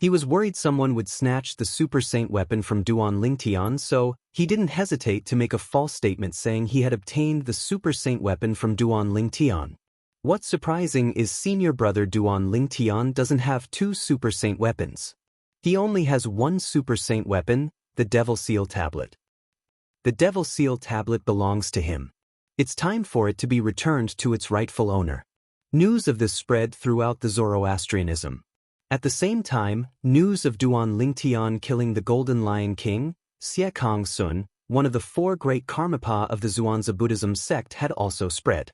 He was worried someone would snatch the super saint weapon from Duan Lingtian, so he didn't hesitate to make a false statement saying he had obtained the super saint weapon from Duan Lingtian. What's surprising is senior brother Duan Lingtian doesn't have 2 super saint weapons. He only has 1 super saint weapon, the Devil Seal Tablet. The Devil Seal Tablet belongs to him. It's time for it to be returned to its rightful owner. News of this spread throughout the Zoroastrianism. At the same time, news of Duan Lingtian killing the Golden Lion King, Xie Kongsun, one of the 4 great Karmapa of the Zhuangzi Buddhism sect, had also spread.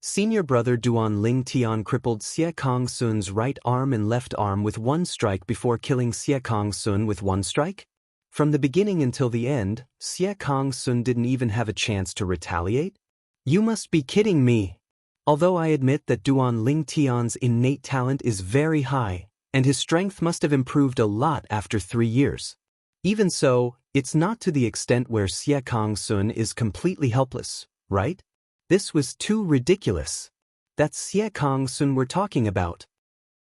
Senior brother Duan Lingtian crippled Xie Kongsun's right arm and left arm with 1 strike before killing Xie Kongsun with 1 strike? From the beginning until the end, Xie Kongsun didn't even have a chance to retaliate? You must be kidding me! Although I admit that Duan Lingtian's innate talent is very high, and his strength must have improved a lot after 3 years. Even so, it's not to the extent where Xie Kongsun is completely helpless, right? This was too ridiculous. That's Xie Kongsun we're talking about.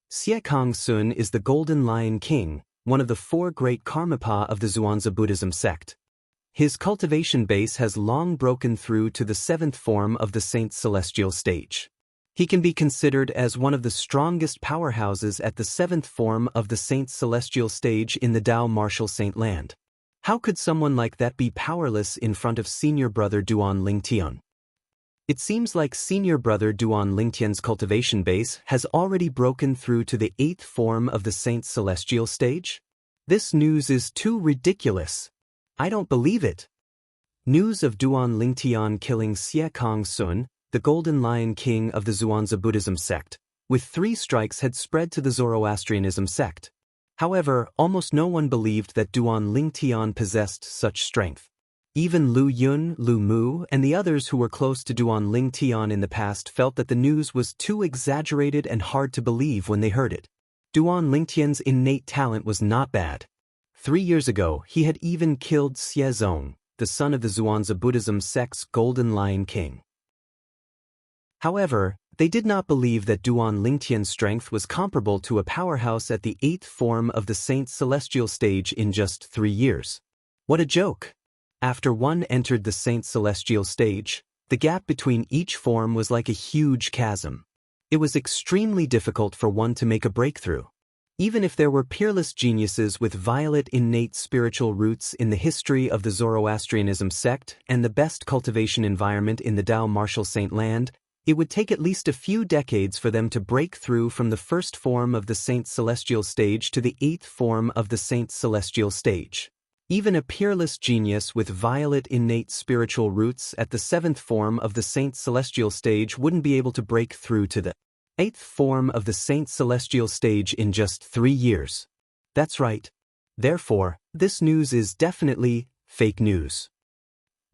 Xie Kongsun is the Golden Lion King, one of the 4 great Karmapa of the Zhuangzi Buddhism sect. His cultivation base has long broken through to the 7th form of the Saint's celestial stage. He can be considered as one of the strongest powerhouses at the 7th form of the Saint's celestial stage in the Dao Martial Saint Land. How could someone like that be powerless in front of senior brother Duan Lingtian? It seems like senior brother Duan Lingtian's cultivation base has already broken through to the 8th form of the Saint's celestial stage. This news is too ridiculous. I don't believe it. News of Duan Lingtian killing Xie Kongsun, the Golden Lion King of the Zhuangzi Buddhism sect, with 3 strikes had spread to the Zoroastrianism sect. However, almost no one believed that Duan Lingtian possessed such strength. Even Lu Yun, Lu Mu, and the others who were close to Duan Lingtian in the past felt that the news was too exaggerated and hard to believe when they heard it. Duan Lingtian's innate talent was not bad. 3 years ago, he had even killed Xie Zong, the son of the Zhuangzi Buddhism sect's Golden Lion King. However, they did not believe that Duan Lingtian's strength was comparable to a powerhouse at the 8th form of the Saint's celestial stage in just 3 years. What a joke! After one entered the Saint's celestial stage, the gap between each form was like a huge chasm. It was extremely difficult for one to make a breakthrough. Even if there were peerless geniuses with violet innate spiritual roots in the history of the Zoroastrianism sect and the best cultivation environment in the Tao Martial Saint land, it would take at least a few decades for them to break through from the 1st form of the Saint's celestial stage to the 8th form of the Saint's celestial stage. Even a peerless genius with violet innate spiritual roots at the 7th form of the Saint's celestial stage wouldn't be able to break through to the 8th form of the Saint's celestial stage in just 3 years. That's right. Therefore, this news is definitely fake news.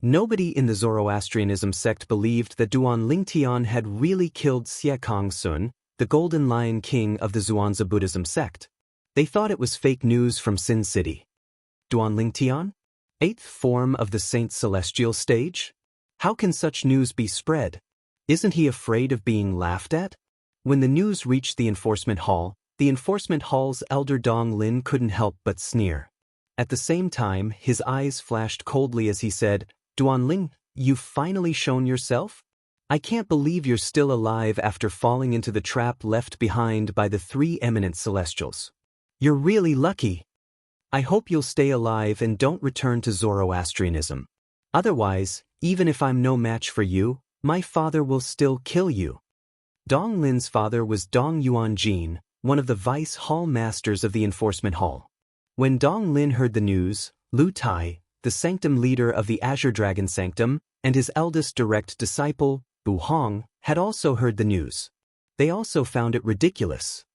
Nobody in the Zoroastrianism sect believed that Duan Lingtian had really killed Xie Kongsun, the Golden Lion King of the Zhuangzi Buddhism sect. They thought it was fake news from Sin City. Duan Lingtian? 8th form of the Saint's celestial stage? How can such news be spread? Isn't he afraid of being laughed at? When the news reached the enforcement hall's elder Dong Lin couldn't help but sneer. At the same time, his eyes flashed coldly as he said, "Duan Ling, you've finally shown yourself? I can't believe you're still alive after falling into the trap left behind by the 3 eminent celestials. You're really lucky. I hope you'll stay alive and don't return to Zoroastrianism. Otherwise, even if I'm no match for you, my father will still kill you." Dong Lin's father was Dong Yuanjin, one of the vice hall masters of the enforcement hall. When Dong Lin heard the news, Lu Tai, the sanctum leader of the Azure Dragon Sanctum, and his eldest direct disciple, Bu Hong, had also heard the news. They also found it ridiculous.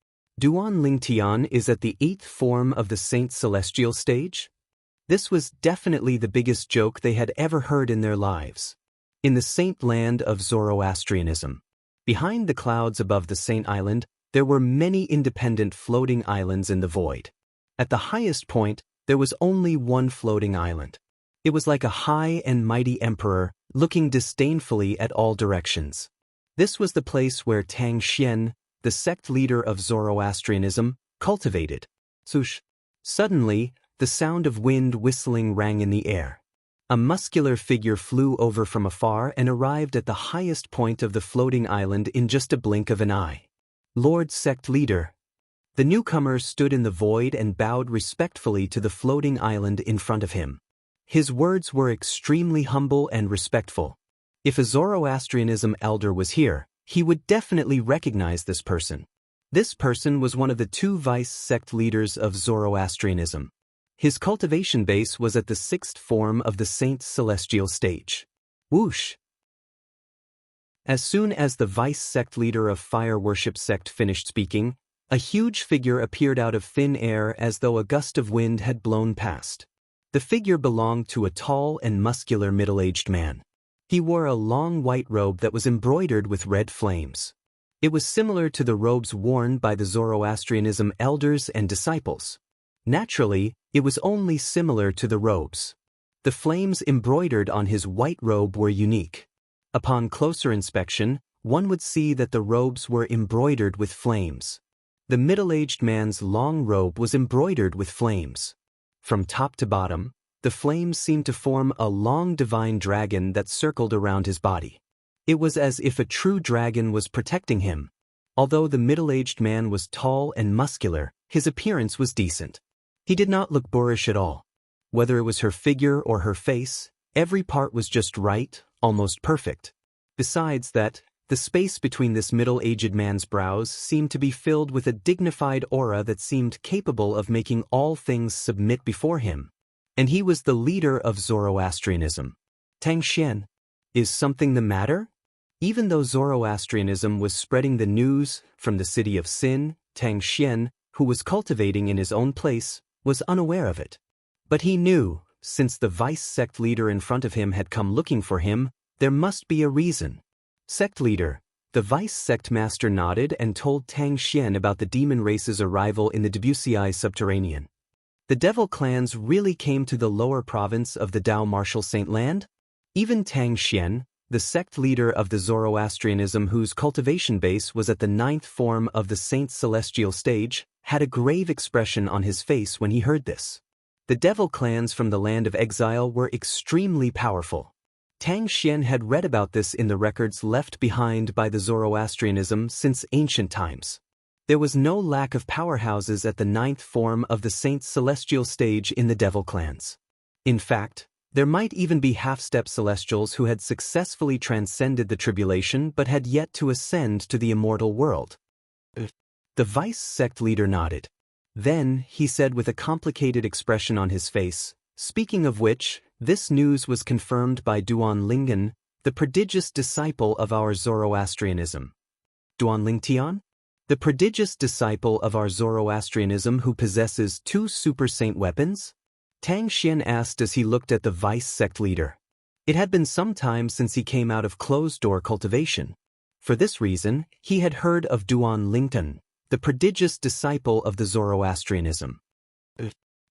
Duan Lingtian is at the 8th form of the Saint's celestial stage? This was definitely the biggest joke they had ever heard in their lives. In the Saint land of Zoroastrianism, behind the clouds above the Saint Island, there were many independent floating islands in the void. At the highest point, there was only one floating island. It was like a high and mighty emperor, looking disdainfully at all directions. This was the place where Tang Xian, the sect leader of Zoroastrianism, cultivated. Swoosh! Suddenly, the sound of wind whistling rang in the air. A muscular figure flew over from afar and arrived at the highest point of the floating island in just a blink of an eye. Lord Sect Leader. The newcomer stood in the void and bowed respectfully to the floating island in front of him. His words were extremely humble and respectful. If a Zoroastrianism elder was here, he would definitely recognize this person. This person was one of the 2 vice sect leaders of Zoroastrianism. His cultivation base was at the 6th form of the Saint's celestial stage. Whoosh! As soon as the vice sect leader of Fire Worship sect finished speaking, a huge figure appeared out of thin air as though a gust of wind had blown past. The figure belonged to a tall and muscular middle-aged man. He wore a long white robe that was embroidered with red flames. It was similar to the robes worn by the Zoroastrianism elders and disciples. Naturally, it was only similar to the robes. The flames embroidered on his white robe were unique. Upon closer inspection, one would see that the robes were embroidered with flames. The middle-aged man's long robe was embroidered with flames. From top to bottom, the flames seemed to form a long divine dragon that circled around his body. It was as if a true dragon was protecting him. Although the middle-aged man was tall and muscular, his appearance was decent. He did not look boorish at all. Whether it was her figure or her face, every part was just right, almost perfect. Besides that, the space between this middle-aged man's brows seemed to be filled with a dignified aura that seemed capable of making all things submit before him. And he was the leader of Zoroastrianism. Tang Xian, is something the matter? Even though Zoroastrianism was spreading the news from the city of Sin, Tang Xian, who was cultivating in his own place, was unaware of it. But he knew, since the vice sect leader in front of him had come looking for him, there must be a reason. Sect leader, the vice sect master nodded and told Tang Xian about the demon race's arrival in the Debussy subterranean. The devil clans really came to the lower province of the Dao martial saint land? Even Tang Xian, the sect leader of the Zoroastrianism whose cultivation base was at the 9th form of the saint's celestial stage, had a grave expression on his face when he heard this. The devil clans from the land of exile were extremely powerful. Tang Xian had read about this in the records left behind by the Zoroastrianism since ancient times. There was no lack of powerhouses at the 9th form of the saint's celestial stage in the devil clans. In fact, there might even be half-step celestials who had successfully transcended the tribulation but had yet to ascend to the immortal world. The vice sect leader nodded. Then, he said with a complicated expression on his face, speaking of which, this news was confirmed by Duan Lingen, the prodigious disciple of our Zoroastrianism. Duan Lingtian? The prodigious disciple of our Zoroastrianism who possesses 2 super saint weapons? Tang Xian asked as he looked at the vice sect leader. It had been some time since he came out of closed-door cultivation. For this reason, he had heard of Duan Lingtan, the prodigious disciple of the Zoroastrianism.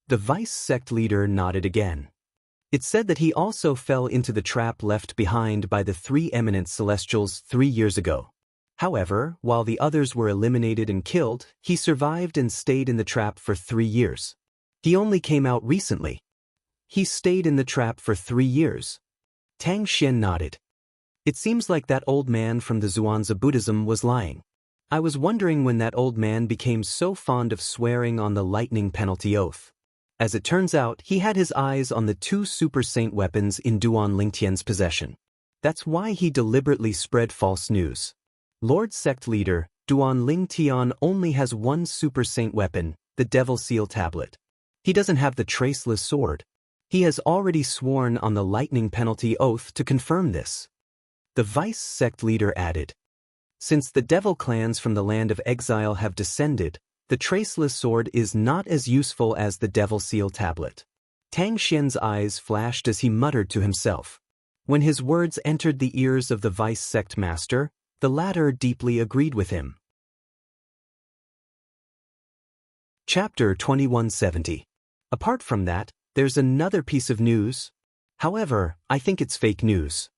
The vice sect leader nodded again. It said that he also fell into the trap left behind by the 3 eminent celestials 3 years ago. However, while the others were eliminated and killed, he survived and stayed in the trap for 3 years. He only came out recently. He stayed in the trap for 3 years. Tang Xian nodded. It seems like that old man from the Zhuangzi Buddhism was lying. I was wondering when that old man became so fond of swearing on the lightning penalty oath. As it turns out, he had his eyes on the 2 super saint weapons in Duan Lingtian's possession. That's why he deliberately spread false news. Lord Sect Leader, Duan Lingtian only has 1 super saint weapon, the Devil Seal Tablet. He doesn't have the Traceless Sword. He has already sworn on the lightning penalty oath to confirm this. The vice sect leader added. Since the devil clans from the land of exile have descended, the Traceless Sword is not as useful as the Devil Seal Tablet. Tang Xian's eyes flashed as he muttered to himself. When his words entered the ears of the vice sect master, the latter deeply agreed with him. Chapter 2170. Apart from that, there's another piece of news. However, I think it's fake news.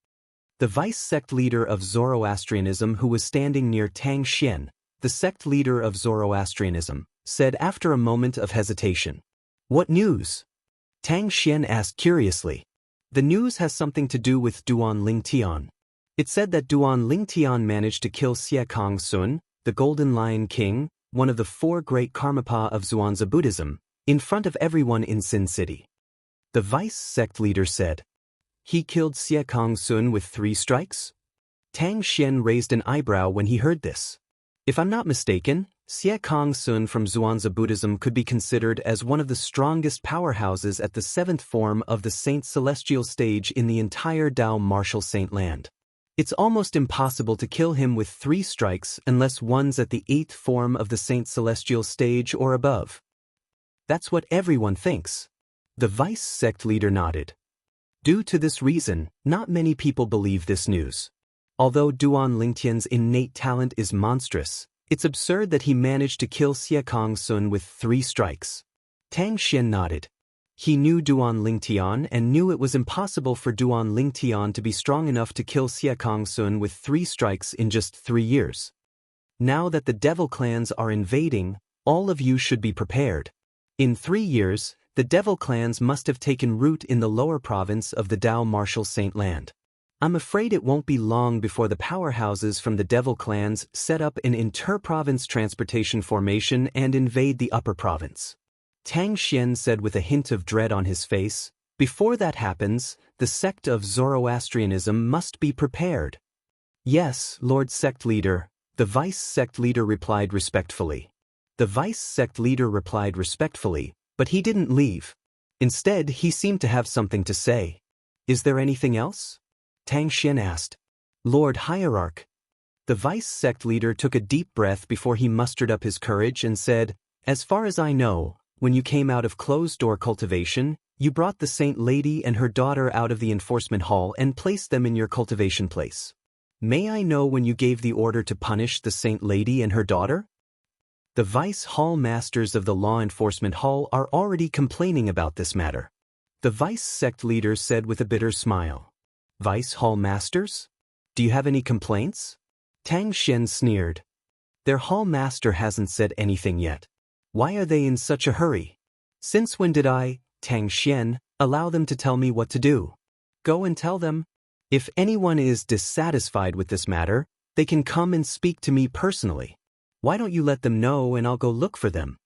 The vice sect leader of Zoroastrianism who was standing near Tang Xian, the sect leader of Zoroastrianism, said after a moment of hesitation. What news? Tang Xian asked curiously. The news has something to do with Duan Lingtian. It said that Duan Lingtian managed to kill Xie Kong Sun, the Golden Lion King, one of the 4 great Karmapa of Zhuangzi Buddhism, in front of everyone in Sin City. The vice sect leader said. He killed Xie Kong Sun with 3 strikes? Tang Xian raised an eyebrow when he heard this. If I'm not mistaken, Xie Kong Sun from Zhuangzi Buddhism could be considered as one of the strongest powerhouses at the 7th form of the Saint Celestial stage in the entire Dao martial saint land. It's almost impossible to kill him with 3 strikes unless one's at the 8th form of the Saint Celestial stage or above. That's what everyone thinks. The vice sect leader nodded. Due to this reason, not many people believe this news. Although Duan Lingtian's innate talent is monstrous, it's absurd that he managed to kill Xie Kong Sun with 3 strikes. Tang Xian nodded. He knew Duan Lingtian and knew it was impossible for Duan Lingtian to be strong enough to kill Xie Kong Sun with 3 strikes in just 3 years. Now that the devil clans are invading, all of you should be prepared. In 3 years, the devil clans must have taken root in the lower province of the Dao martial saint land. I'm afraid it won't be long before the powerhouses from the devil clans set up an inter-province transportation formation and invade the upper province. Tang Xian said with a hint of dread on his face, before that happens, the sect of Zoroastrianism must be prepared. Yes, Lord Sect Leader, the vice sect leader replied respectfully. The vice sect leader replied respectfully, but he didn't leave. Instead, he seemed to have something to say. Is there anything else? Tang Xian asked. Lord Hierarch. The vice sect leader took a deep breath before he mustered up his courage and said, as far as I know, when you came out of closed-door cultivation, you brought the saint lady and her daughter out of the enforcement hall and placed them in your cultivation place. May I know when you gave the order to punish the saint lady and her daughter? The Vice Hall Masters of the Law Enforcement Hall are already complaining about this matter. The Vice Sect leader said with a bitter smile. Vice Hall Masters? Do you have any complaints? Tang Xian sneered. Their Hall Master hasn't said anything yet. Why are they in such a hurry? Since when did I, Tang Xian, allow them to tell me what to do? Go and tell them. If anyone is dissatisfied with this matter, they can come and speak to me personally. Why don't you let them know and I'll go look for them?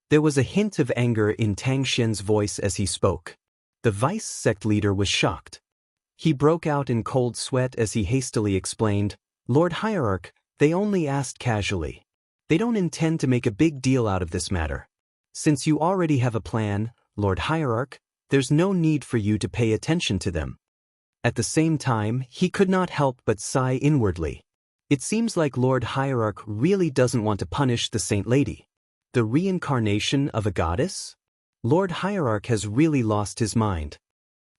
There was a hint of anger in Tang Xian's voice as he spoke. The Vice Sect leader was shocked. He broke out in cold sweat as he hastily explained, Lord Hierarch, they only asked casually. They don't intend to make a big deal out of this matter. Since you already have a plan, Lord Hierarch, there's no need for you to pay attention to them. At the same time, he could not help but sigh inwardly. It seems like Lord Hierarch really doesn't want to punish the Saint Lady. The reincarnation of a goddess? Lord Hierarch has really lost his mind.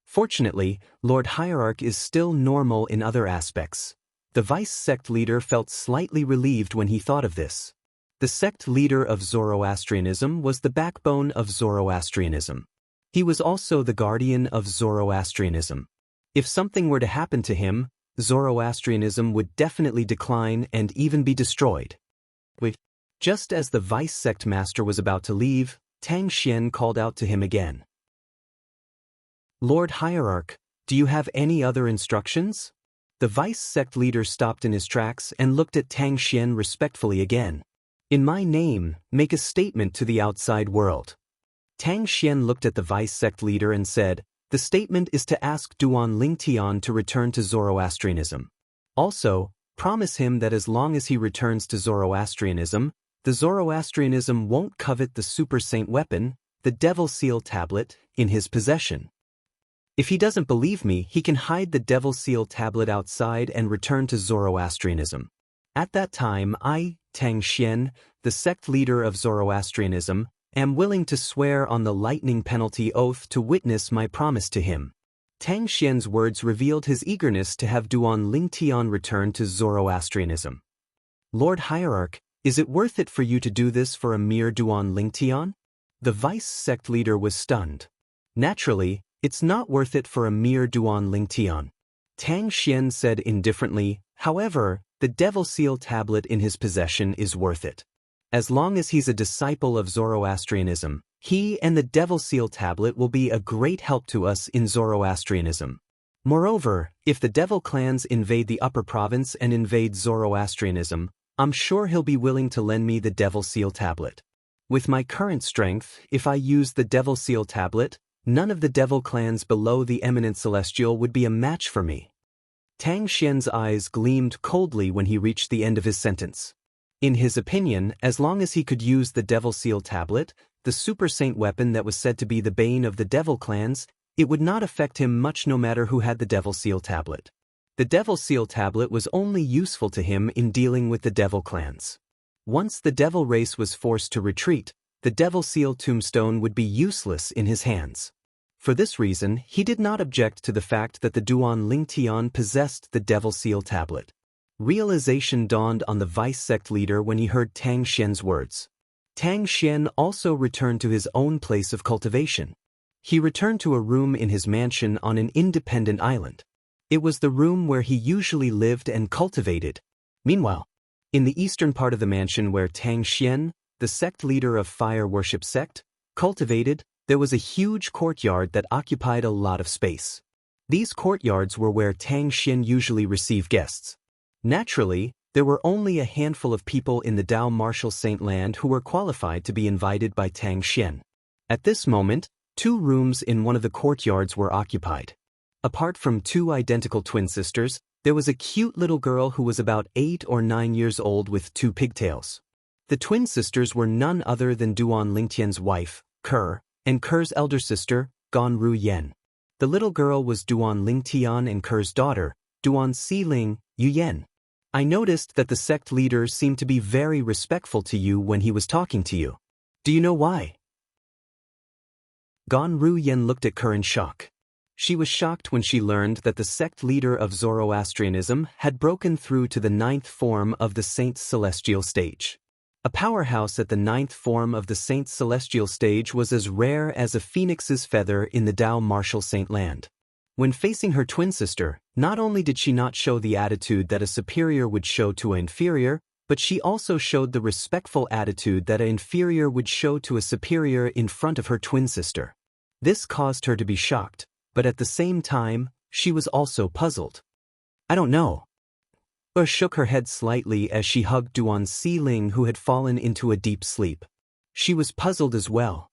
Fortunately, Lord Hierarch is still normal in other aspects. The Vice Sect leader felt slightly relieved when he thought of this. The sect leader of Zoroastrianism was the backbone of Zoroastrianism. He was also the guardian of Zoroastrianism. If something were to happen to him, Zoroastrianism would definitely decline and even be destroyed. Just as the Vice Sect Master was about to leave, Tang Xian called out to him again. Lord Hierarch, do you have any other instructions? The Vice Sect leader stopped in his tracks and looked at Tang Xian respectfully again. In my name, make a statement to the outside world. Tang Xian looked at the Vice Sect leader and said, the statement is to ask Duan Lingtian to return to Zoroastrianism. Also, promise him that as long as he returns to Zoroastrianism, the Zoroastrianism won't covet the Super Saint weapon, the Devil Seal tablet, in his possession. If he doesn't believe me, he can hide the Devil Seal tablet outside and return to Zoroastrianism. At that time I, Tang Xian, the sect leader of Zoroastrianism, am willing to swear on the lightning penalty oath to witness my promise to him. Tang Xian's words revealed his eagerness to have Duan Lingtian return to Zoroastrianism. Lord Hierarch, is it worth it for you to do this for a mere Duan Lingtian? The Vice Sect leader was stunned. Naturally, it's not worth it for a mere Duan Lingtian. Tang Xian said indifferently, however, the Devil Seal tablet in his possession is worth it. As long as he's a disciple of Zoroastrianism, he and the Devil Seal tablet will be a great help to us in Zoroastrianism. Moreover, if the Devil clans invade the Upper Province and invade Zoroastrianism, I'm sure he'll be willing to lend me the Devil Seal tablet. With my current strength, if I use the Devil Seal tablet, none of the devil clans below the eminent celestial would be a match for me. Tang Xian's eyes gleamed coldly when he reached the end of his sentence. In his opinion, as long as he could use the Devil Seal tablet, the Super Saint weapon that was said to be the bane of the devil clans, it would not affect him much no matter who had the Devil Seal tablet. The Devil Seal tablet was only useful to him in dealing with the devil clans. Once the devil race was forced to retreat, the Devil Seal tombstone would be useless in his hands. For this reason, he did not object to the fact that the Duan Lingtian possessed the Devil Seal tablet. Realization dawned on the Vice Sect leader when he heard Tang Xian's words. Tang Xian also returned to his own place of cultivation. He returned to a room in his mansion on an independent island. It was the room where he usually lived and cultivated. Meanwhile, in the eastern part of the mansion where Tang Xian, the sect leader of Fire Worship Sect, cultivated, there was a huge courtyard that occupied a lot of space. These courtyards were where Tang Xian usually received guests. Naturally, there were only a handful of people in the Dao Martial Saint land who were qualified to be invited by Tang Xian. At this moment, 2 rooms in one of the courtyards were occupied. Apart from 2 identical twin sisters, there was a cute little girl who was about 8 or 9 years old with 2 pigtails. The twin sisters were none other than Duan Lingtian's wife, Ker, and Ker's elder sister, Gan Ru Yen. The little girl was Duan Lingtian and Ker's daughter, Duan Siling, Yu Yen. I noticed that the sect leader seemed to be very respectful to you when he was talking to you. Do you know why? Gan Ru Yen looked at Ker in shock. She was shocked when she learned that the sect leader of Zoroastrianism had broken through to the 9th form of the Saint's celestial stage. A powerhouse at the ninth form of the Saint's celestial stage was as rare as a phoenix's feather in the Tao martial Saint land. When facing her twin sister, not only did she not show the attitude that a superior would show to an inferior, but she also showed the respectful attitude that an inferior would show to a superior in front of her twin sister. This caused her to be shocked, but at the same time, she was also puzzled. "I don't know." Or shook her head slightly as she hugged Duan Si-ling, who had fallen into a deep sleep. She was puzzled as well.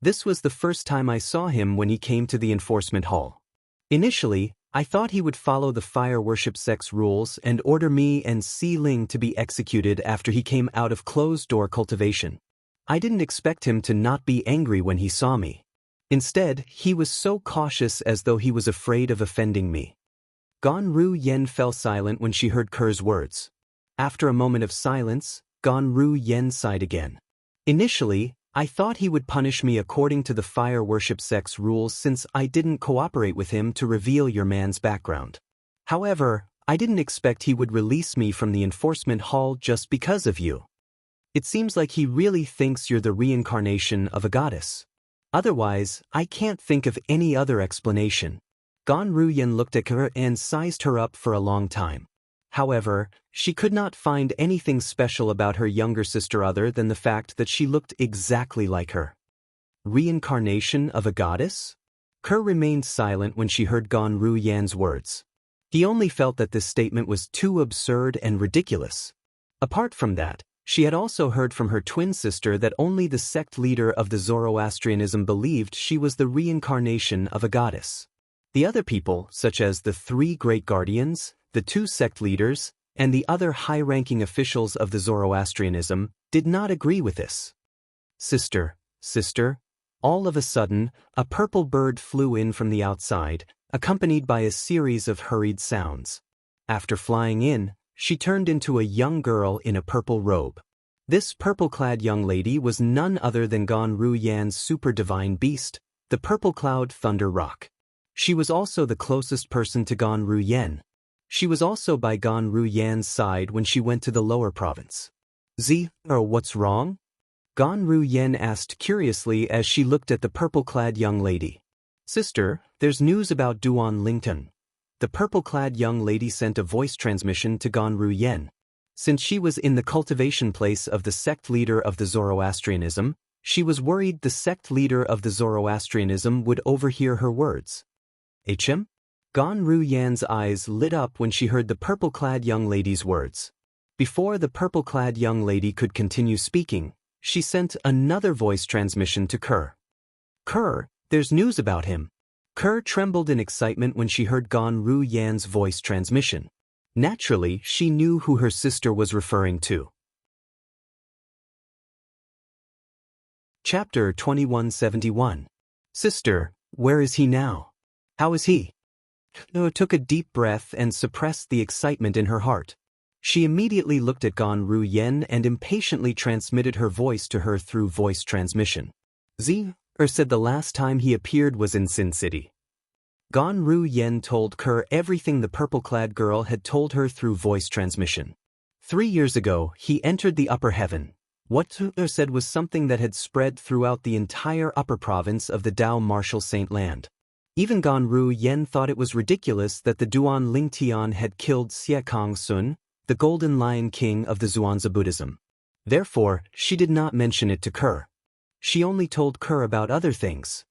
This was the first time I saw him when he came to the enforcement hall. Initially, I thought he would follow the fire worship sect's rules and order me and Si-ling to be executed after he came out of closed-door cultivation. I didn't expect him to not be angry when he saw me. Instead, he was so cautious as though he was afraid of offending me. Gan Ru Yen fell silent when she heard Ker's words. After a moment of silence, Gan Ru Yen sighed again. Initially, I thought he would punish me according to the fire worship sect's rules since I didn't cooperate with him to reveal your man's background. However, I didn't expect he would release me from the enforcement hall just because of you. It seems like he really thinks you're the reincarnation of a goddess. Otherwise, I can't think of any other explanation. Gan Ru Yen looked at her and sized her up for a long time. However, she could not find anything special about her younger sister other than the fact that she looked exactly like her. Reincarnation of a goddess? Kerr remained silent when she heard Gan Ru Yen's words. He only felt that this statement was too absurd and ridiculous. Apart from that, she had also heard from her twin sister that only the sect leader of the Zoroastrianism believed she was the reincarnation of a goddess. The other people, such as the 3 great guardians, the 2 sect leaders, and the other high-ranking officials of the Zoroastrianism, did not agree with this. Sister, all of a sudden, a purple bird flew in from the outside, accompanied by a series of hurried sounds. After flying in, she turned into a young girl in a purple robe. This purple-clad young lady was none other than Gan Ru Yan's super-divine beast, the Purple Cloud Thunder Rock. She was also the closest person to Gan Ru Yen. She was also by Gan Ru Yan's side when she went to the lower province. What's wrong? Gan Ru Yen asked curiously as she looked at the purple-clad young lady. Sister, there's news about Duan Lington. The purple-clad young lady sent a voice transmission to Gan Ru Yen. Since she was in the cultivation place of the sect leader of the Zoroastrianism, she was worried the sect leader of the Zoroastrianism would overhear her words. HM? Gan Ru Yan's eyes lit up when she heard the purple-clad young lady's words. Before the purple-clad young lady could continue speaking, she sent another voice transmission to Kerr. Kerr, there's news about him. Kerr trembled in excitement when she heard Gan Ru Yan's voice transmission. Naturally, she knew who her sister was referring to. Chapter 2171. Sister, where is he now? How is he? Noah took a deep breath and suppressed the excitement in her heart. She immediately looked at Gan Ru Yen and impatiently transmitted her voice to her through voice transmission. Said the last time he appeared was in Sin City. Gan Ru Yen told Kerr everything the purple-clad girl had told her through voice transmission. 3 years ago, he entered the upper heaven. What Kerr said was something that had spread throughout the entire upper province of the Tao martial Saint land. Even Gan Ru Yen thought it was ridiculous that the Duan Lingtian had killed Xie Kong Sun, the Golden Lion King of the Zhuangzi Buddhism. Therefore, she did not mention it to Kerr. She only told Kerr about other things.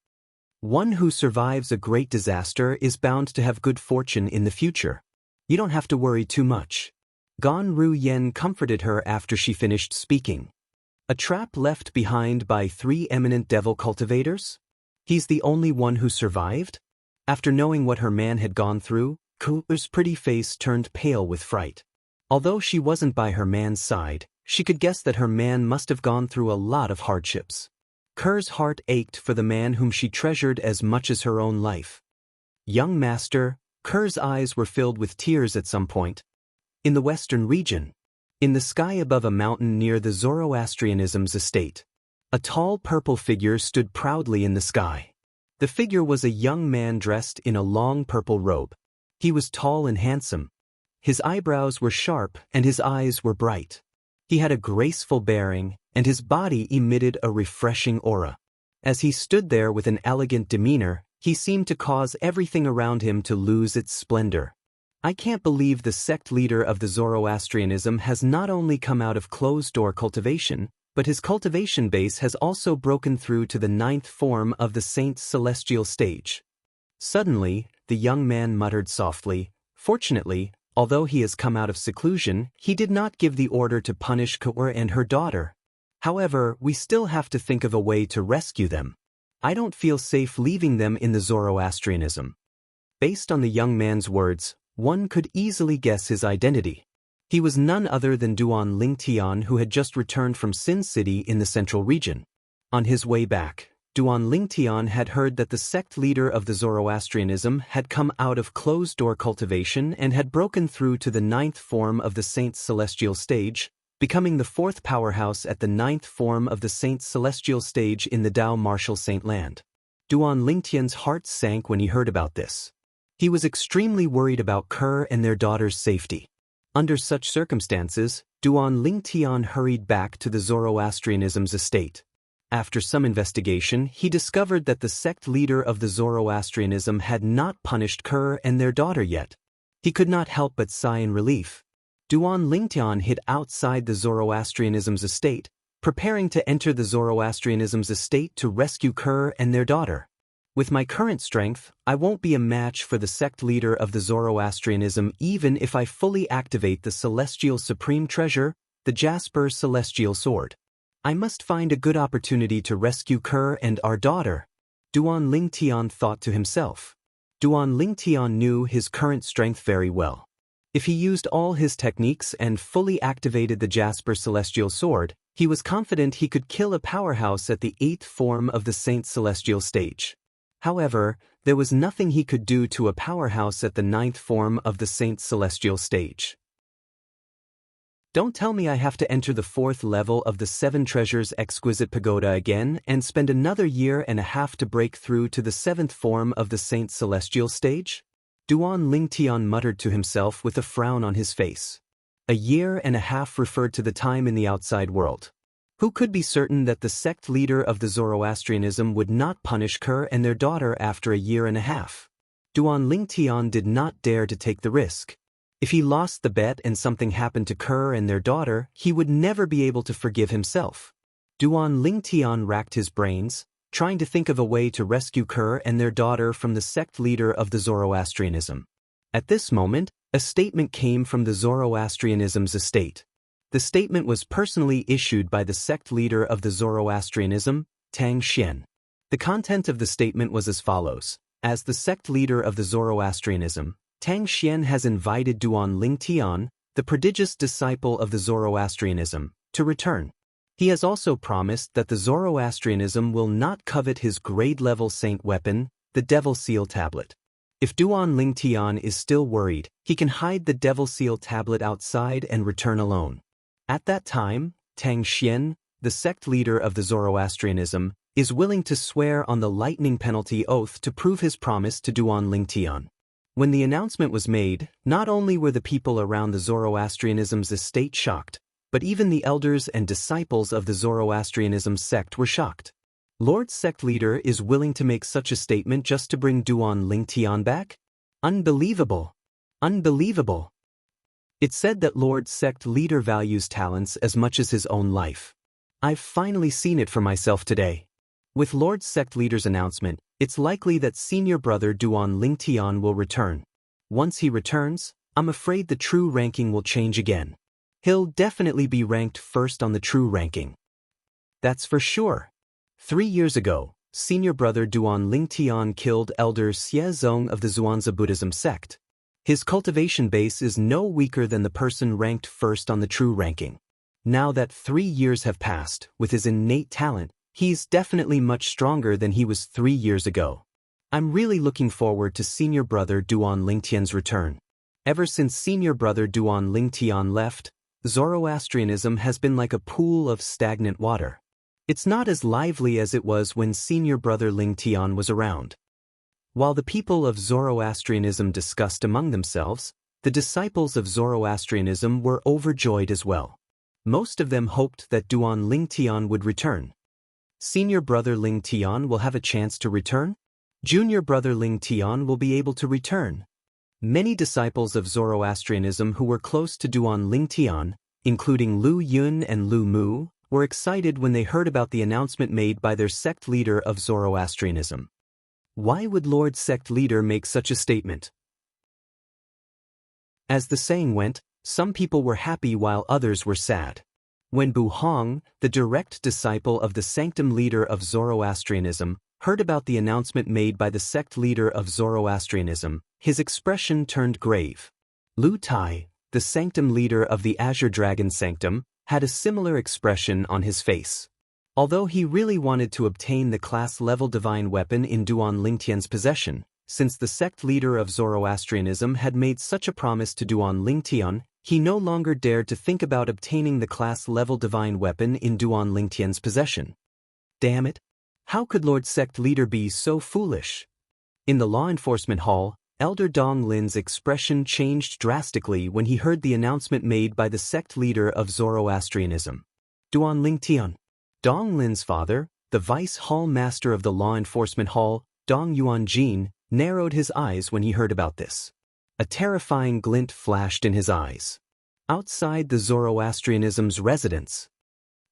One who survives a great disaster is bound to have good fortune in the future. You don't have to worry too much. Gan Ru Yen comforted her after she finished speaking. A trap left behind by 3 eminent devil cultivators? He's the only one who survived? After knowing what her man had gone through, Kerr's pretty face turned pale with fright. Although she wasn't by her man's side, she could guess that her man must have gone through a lot of hardships. Kerr's heart ached for the man whom she treasured as much as her own life. Young master, Kerr's eyes were filled with tears at some point. In the western region, in the sky above a mountain near the Zoroastrianism's estate, a tall purple figure stood proudly in the sky. The figure was a young man dressed in a long purple robe. He was tall and handsome. His eyebrows were sharp and his eyes were bright. He had a graceful bearing, and his body emitted a refreshing aura. As he stood there with an elegant demeanor, he seemed to cause everything around him to lose its splendor. I can't believe the sect leader of the Zoroastrianism has not only come out of closed-door cultivation, but his cultivation base has also broken through to the 9th form of the saint's celestial stage. Suddenly, the young man muttered softly, "Fortunately, although he has come out of seclusion, he did not give the order to punish Kaur and her daughter. However, we still have to think of a way to rescue them. I don't feel safe leaving them in the Zoroastrianism." Based on the young man's words, one could easily guess his identity. He was none other than Duan Lingtian, who had just returned from Sin City in the central region. On his way back, Duan Lingtian had heard that the sect leader of the Zoroastrianism had come out of closed-door cultivation and had broken through to the 9th form of the saint's celestial stage, becoming the 4th powerhouse at the 9th form of the saint's celestial stage in the Dao Martial Saint Land. Duan Lingtian's heart sank when he heard about this. He was extremely worried about Kerr and their daughter's safety. Under such circumstances, Duan Lingtian hurried back to the Zoroastrianism's estate. After some investigation, he discovered that the sect leader of the Zoroastrianism had not punished Kerr and their daughter yet. He could not help but sigh in relief. Duan Lingtian hid outside the Zoroastrianism's estate, preparing to enter the Zoroastrianism's estate to rescue Kerr and their daughter. With my current strength, I won't be a match for the sect leader of the Zoroastrianism even if I fully activate the Celestial Supreme Treasure, the Jasper Celestial Sword. I must find a good opportunity to rescue Kerr and our daughter, Duan Lingtian thought to himself. Duan Lingtian knew his current strength very well. If he used all his techniques and fully activated the Jasper Celestial Sword, he was confident he could kill a powerhouse at the 8th form of the Saint's Celestial Stage. However, there was nothing he could do to a powerhouse at the 9th form of the Saint's Celestial Stage. Don't tell me I have to enter the 4th level of the 7 Treasures Exquisite Pagoda again and spend another year and a half to break through to the 7th form of the Saint's Celestial Stage? Duan Lingtian muttered to himself with a frown on his face. A year and a half referred to the time in the outside world. Who could be certain that the sect leader of the Zoroastrianism would not punish Kerr and their daughter after a year and a half? Duan Lingtian did not dare to take the risk. If he lost the bet and something happened to Kerr and their daughter, he would never be able to forgive himself. Duan Lingtian racked his brains, trying to think of a way to rescue Kerr and their daughter from the sect leader of the Zoroastrianism. At this moment, a statement came from the Zoroastrianism's estate. The statement was personally issued by the sect leader of the Zoroastrianism, Tang Xian. The content of the statement was as follows. As the sect leader of the Zoroastrianism, Tang Xian has invited Duan Lingtian, the prodigious disciple of the Zoroastrianism, to return. He has also promised that the Zoroastrianism will not covet his grade-level saint weapon, the Devil Seal Tablet. If Duan Lingtian is still worried, he can hide the Devil Seal Tablet outside and return alone. At that time, Tang Xian, the sect leader of the Zoroastrianism, is willing to swear on the lightning penalty oath to prove his promise to Duan Lingtian. When the announcement was made, not only were the people around the Zoroastrianism's estate shocked, but even the elders and disciples of the Zoroastrianism sect were shocked. Lord's sect leader is willing to make such a statement just to bring Duan Lingtian back? Unbelievable! Unbelievable! It's said that Lord's sect leader values talents as much as his own life. I've finally seen it for myself today. With Lord's sect leader's announcement, it's likely that senior brother Duan Lingtian will return. Once he returns, I'm afraid the true ranking will change again. He'll definitely be ranked first on the true ranking. That's for sure. 3 years ago, senior brother Duan Lingtian killed elder Xie Zong of the Zhuangzi Buddhism sect. His cultivation base is no weaker than the person ranked first on the true ranking. Now that 3 years have passed, with his innate talent, he's definitely much stronger than he was 3 years ago. I'm really looking forward to senior brother Duan Lingtian's return. Ever since senior brother Duan Lingtian left, Zoroastrianism has been like a pool of stagnant water. It's not as lively as it was when senior brother Lingtian was around. While the people of Zoroastrianism discussed among themselves, the disciples of Zoroastrianism were overjoyed as well. Most of them hoped that Duan Lingtian would return. Senior brother Lingtian will have a chance to return? Junior brother Lingtian will be able to return. Many disciples of Zoroastrianism who were close to Duan Lingtian, including Lu Yun and Lu Mu, were excited when they heard about the announcement made by their sect leader of Zoroastrianism. Why would Lord Sect Leader make such a statement? As the saying went, some people were happy while others were sad. When Bu Hong, the direct disciple of the sanctum leader of Zoroastrianism, heard about the announcement made by the sect leader of Zoroastrianism, his expression turned grave. Lu Tai, the sanctum leader of the Azure Dragon Sanctum, had a similar expression on his face. Although he really wanted to obtain the class-level divine weapon in Duan Lingtian's possession, since the sect leader of Zoroastrianism had made such a promise to Duan Lingtian, he no longer dared to think about obtaining the class-level divine weapon in Duan Lingtian's possession. Damn it! How could Lord Sect Leader be so foolish? In the law enforcement hall, Elder Dong Lin's expression changed drastically when he heard the announcement made by the sect leader of Zoroastrianism. Duan Lingtian. Dong Lin's father, the vice hall master of the law enforcement hall, Dong Yuanjin, narrowed his eyes when he heard about this. A terrifying glint flashed in his eyes. Outside the Zoroastrianism's residence.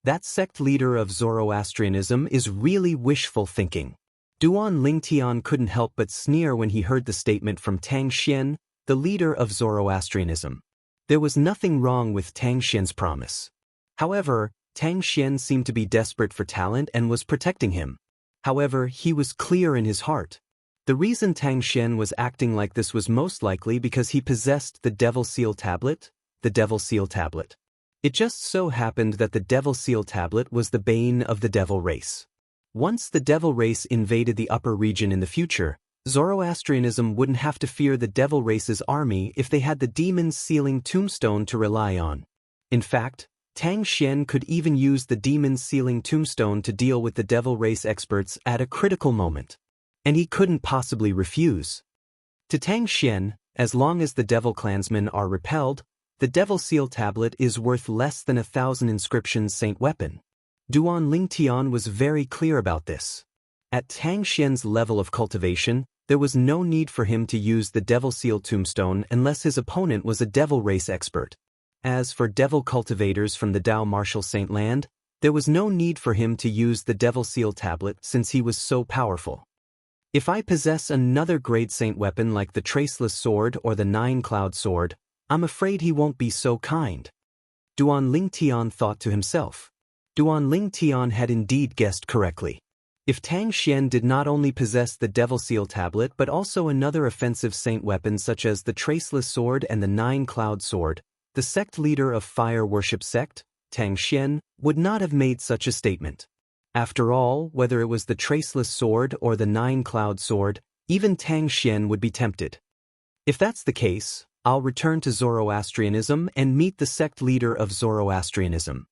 That sect leader of Zoroastrianism is really wishful thinking. Duan Lingtian couldn't help but sneer when he heard the statement from Tang Xian, the leader of Zoroastrianism. There was nothing wrong with Tang Xian's promise. However, Tang Xian seemed to be desperate for talent and was protecting him. However, he was clear in his heart. The reason Tang Xian was acting like this was most likely because he possessed the Devil Seal Tablet, the Devil Seal Tablet. It just so happened that the Devil Seal Tablet was the bane of the Devil race. Once the Devil race invaded the upper region in the future, Zoroastrianism wouldn't have to fear the Devil race's army if they had the Demon's Sealing Tombstone to rely on. In fact, Tang Xian could even use the Demon's Sealing Tombstone to deal with the Devil race experts at a critical moment. And he couldn't possibly refuse. To Tang Xian, as long as the Devil clansmen are repelled, the Devil Seal Tablet is worth less than 1,000 inscriptions saint weapon. Duan Lingtian was very clear about this. At Tang Xian's level of cultivation, there was no need for him to use the Devil Seal Tombstone unless his opponent was a Devil race expert. As for Devil cultivators from the Dao Martial Saint Land, there was no need for him to use the Devil Seal Tablet since he was so powerful. If I possess another grade saint weapon like the Traceless Sword or the Nine Cloud Sword, I'm afraid he won't be so kind. Duan Lingtian thought to himself. Duan Lingtian had indeed guessed correctly. If Tang Xian did not only possess the Devil Seal Tablet but also another offensive saint weapon such as the Traceless Sword and the Nine Cloud Sword, the sect leader of Fire Worship Sect, Tang Xian, would not have made such a statement. After all, whether it was the Traceless Sword or the Nine Cloud Sword, even Tang Xian would be tempted. If that's the case, I'll return to Zoroastrianism and meet the sect leader of Zoroastrianism.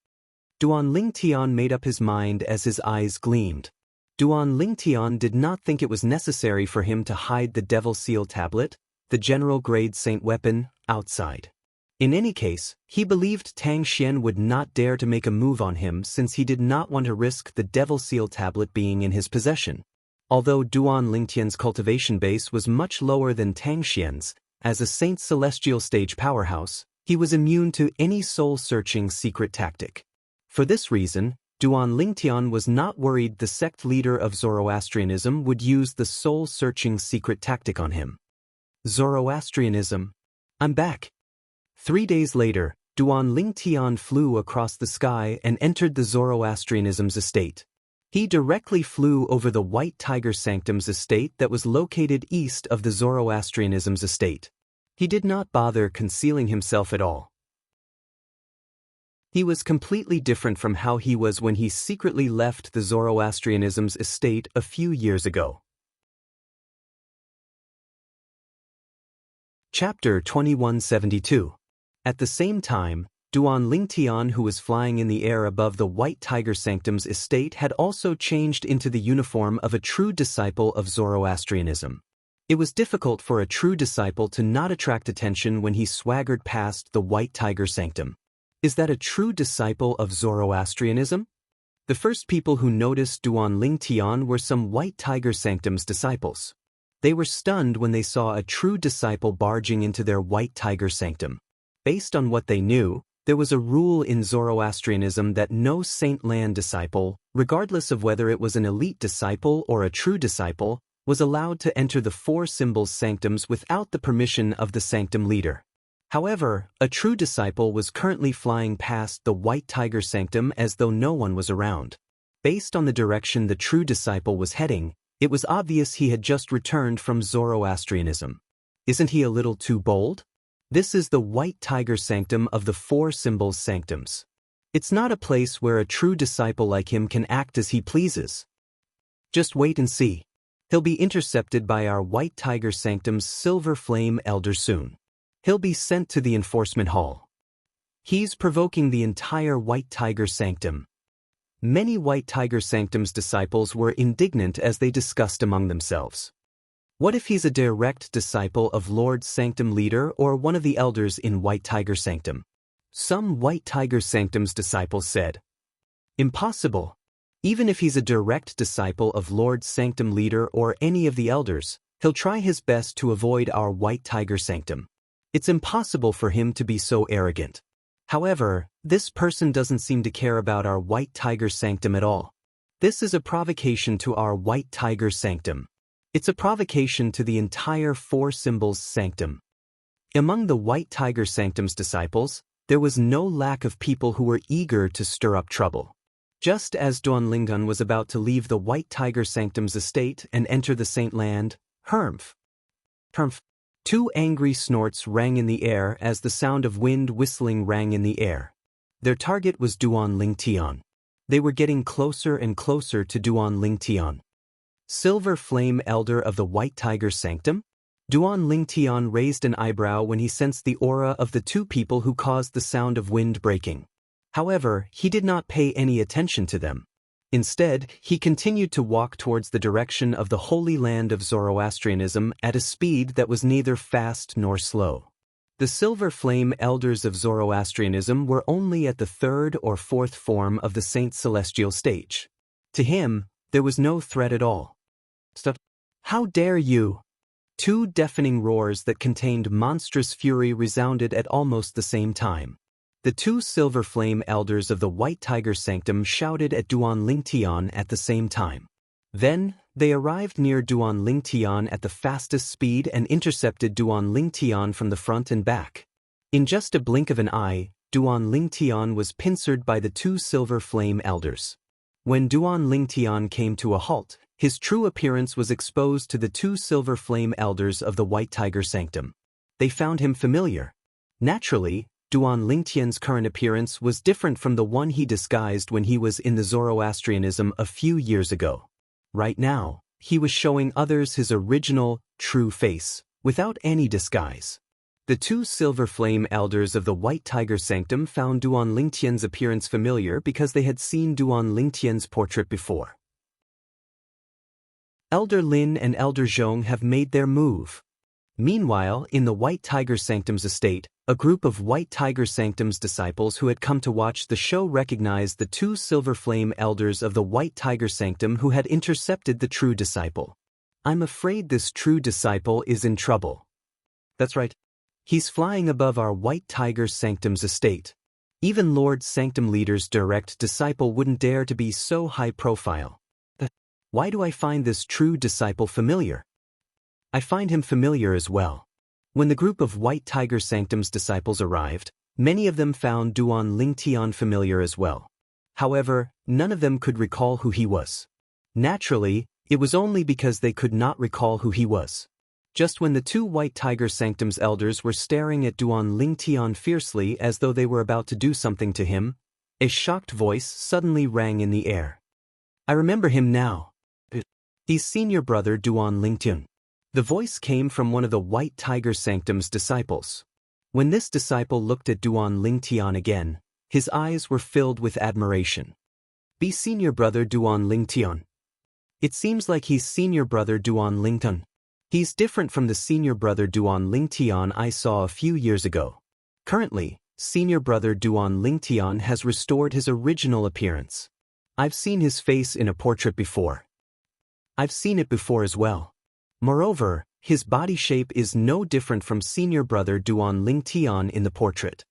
Duan Lingtian made up his mind as his eyes gleamed. Duan Lingtian did not think it was necessary for him to hide the Devil Seal Tablet, the general grade saint weapon, outside. In any case, he believed Tang Xian would not dare to make a move on him since he did not want to risk the Devil Seal Tablet being in his possession. Although Duan Lingtian's cultivation base was much lower than Tang Xian's, as a Saint Celestial stage powerhouse, he was immune to any soul-searching secret tactic. For this reason, Duan Lingtian was not worried the sect leader of Zoroastrianism would use the soul-searching secret tactic on him. Zoroastrianism. I'm back. 3 days later, Duan Lingtian flew across the sky and entered the Zoroastrianism's estate. He directly flew over the White Tiger Sanctum's estate that was located east of the Zoroastrianism's estate. He did not bother concealing himself at all. He was completely different from how he was when he secretly left the Zoroastrianism's estate a few years ago. Chapter 2172. At the same time, Duan Lingtian, who was flying in the air above the White Tiger Sanctum's estate, had also changed into the uniform of a true disciple of Zoroastrianism. It was difficult for a true disciple to not attract attention when he swaggered past the White Tiger Sanctum. Is that a true disciple of Zoroastrianism? The first people who noticed Duan Ling Tian were some White Tiger Sanctum's disciples. They were stunned when they saw a true disciple barging into their White Tiger Sanctum. Based on what they knew, there was a rule in Zoroastrianism that no Saint Lan disciple, regardless of whether it was an elite disciple or a true disciple, was allowed to enter the four symbols sanctums without the permission of the sanctum leader. However, a true disciple was currently flying past the White Tiger Sanctum as though no one was around. Based on the direction the true disciple was heading, it was obvious he had just returned from Zoroastrianism. Isn't he a little too bold? This is the White Tiger Sanctum of the four symbols sanctums. It's not a place where a true disciple like him can act as he pleases. Just wait and see. He'll be intercepted by our White Tiger Sanctum's Silver Flame Elder soon. He'll be sent to the enforcement hall. He's provoking the entire White Tiger Sanctum. Many White Tiger Sanctum's disciples were indignant as they discussed among themselves. What if he's a direct disciple of Lord Sanctum Leader or one of the elders in White Tiger Sanctum? Some White Tiger Sanctum's disciples said, "Impossible. Even if he's a direct disciple of Lord Sanctum Leader or any of the elders, he'll try his best to avoid our White Tiger Sanctum. It's impossible for him to be so arrogant." However, this person doesn't seem to care about our White Tiger Sanctum at all. This is a provocation to our White Tiger Sanctum. It's a provocation to the entire four symbols sanctum. Among the White Tiger Sanctum's disciples, there was no lack of people who were eager to stir up trouble. Just as Duan Lingdun was about to leave the White Tiger Sanctum's estate and enter the Saint Land, Hermf. Two angry snorts rang in the air as the sound of wind whistling rang in the air. Their target was Duan Ling Tian. They were getting closer and closer to Duan Ling Tian. Silver Flame Elder of the White Tiger Sanctum? Duan Ling Tian raised an eyebrow when he sensed the aura of the two people who caused the sound of wind breaking. However, he did not pay any attention to them. Instead, he continued to walk towards the direction of the Holy Land of Zoroastrianism at a speed that was neither fast nor slow. The Silver Flame Elders of Zoroastrianism were only at the third or fourth form of the Saint Celestial stage. To him, there was no threat at all. "Stop! How dare you!" Two deafening roars that contained monstrous fury resounded at almost the same time. The two Silver Flame Elders of the White Tiger Sanctum shouted at Duan Ling Tian at the same time. Then, they arrived near Duan Ling Tian at the fastest speed and intercepted Duan Ling Tian from the front and back. In just a blink of an eye, Duan Ling Tian was pincered by the two Silver Flame Elders. When Duan Ling Tian came to a halt, his true appearance was exposed to the two Silver Flame Elders of the White Tiger Sanctum. They found him familiar. Naturally, Duan Ling Tian's current appearance was different from the one he disguised when he was in the Zoroastrianism a few years ago. Right now, he was showing others his original, true face, without any disguise. The two Silver Flame Elders of the White Tiger Sanctum found Duan Ling Tian's appearance familiar because they had seen Duan Ling Tian's portrait before. Elder Lin and Elder Zhong have made their move. Meanwhile, in the White Tiger Sanctum's estate, a group of White Tiger Sanctum's disciples who had come to watch the show recognized the two Silver Flame Elders of the White Tiger Sanctum who had intercepted the true disciple. "I'm afraid this true disciple is in trouble." "That's right. He's flying above our White Tiger Sanctum's estate. Even Lord Sanctum Leader's direct disciple wouldn't dare to be so high profile. Why do I find this true disciple familiar?" "I find him familiar as well." When the group of White Tiger Sanctum's disciples arrived, many of them found Duan Ling Tian familiar as well. However, none of them could recall who he was. Naturally, it was only because they could not recall who he was. Just when the two White Tiger Sanctum's elders were staring at Duan Ling Tian fiercely as though they were about to do something to him, a shocked voice suddenly rang in the air. "I remember him now. He's senior brother Duan Ling Tian." The voice came from one of the White Tiger Sanctum's disciples. When this disciple looked at Duan Ling Tian again, his eyes were filled with admiration. "Be senior brother Duan Ling Tian. It seems like he's senior brother Duan Ling Tian. He's different from the senior brother Duan Ling Tian I saw a few years ago. Currently, Senior brother Duan Lingtian has restored his original appearance. I've seen his face in a portrait before. I've seen it before as well. Moreover, his body shape is no different from senior brother Duan Lingtian in the portrait.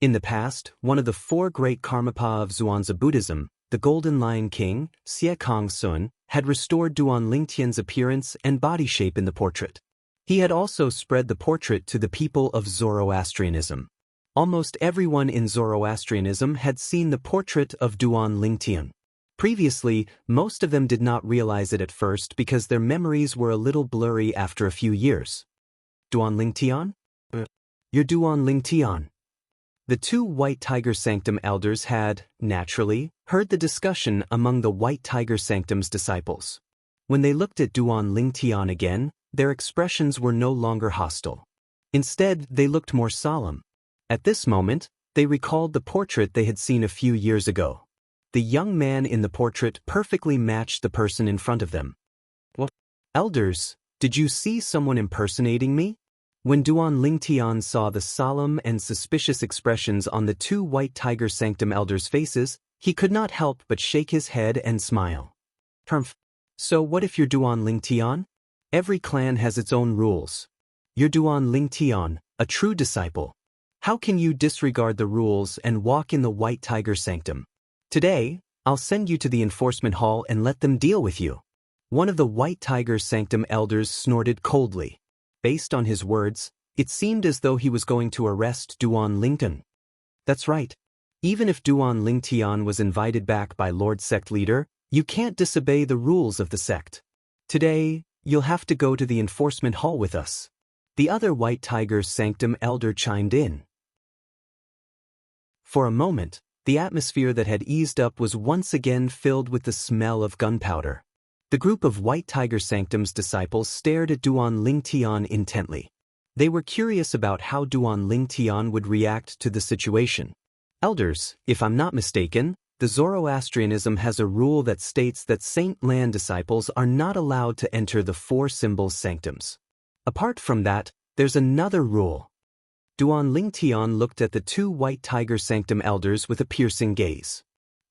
In the past, one of the four great Karmapa of Zhuangzi Buddhism, the Golden Lion King, Xie Kongsun, had restored Duan Lingtian's appearance and body shape in the portrait. He had also spread the portrait to the people of Zoroastrianism. Almost everyone in Zoroastrianism had seen the portrait of Duan Lingtian. Previously, most of them did not realize it at first because their memories were a little blurry after a few years. Duan Lingtian? You're Duan Lingtian. The two White Tiger Sanctum elders had, naturally, heard the discussion among the White Tiger Sanctum's disciples. When they looked at Duan Lingtian again, their expressions were no longer hostile. Instead, they looked more solemn. At this moment, they recalled the portrait they had seen a few years ago. The young man in the portrait perfectly matched the person in front of them. What? Elders, did you see someone impersonating me? When Duan Lingtian saw the solemn and suspicious expressions on the two White Tiger Sanctum elders' faces, he could not help but shake his head and smile. So what if you're Duan Lingtian? Every clan has its own rules. You're Duan Lingtian, a true disciple. How can you disregard the rules and walk in the White Tiger Sanctum? Today, I'll send you to the enforcement hall and let them deal with you. One of the White Tiger Sanctum elders snorted coldly. Based on his words, it seemed as though he was going to arrest Duan Lingtian. That's right. Even if Duan Lingtian was invited back by Lord Sect Leader, you can't disobey the rules of the sect. Today, you'll have to go to the enforcement hall with us. The other White Tiger Sanctum elder chimed in. For a moment, the atmosphere that had eased up was once again filled with the smell of gunpowder. The group of White Tiger Sanctum's disciples stared at Duan Lingtian intently. They were curious about how Duan Lingtian would react to the situation. Elders, if I'm not mistaken, the Zoroastrianism has a rule that states that Saint Lan disciples are not allowed to enter the four symbols sanctums. Apart from that, there's another rule. Duan Lingtian looked at the two White Tiger Sanctum elders with a piercing gaze.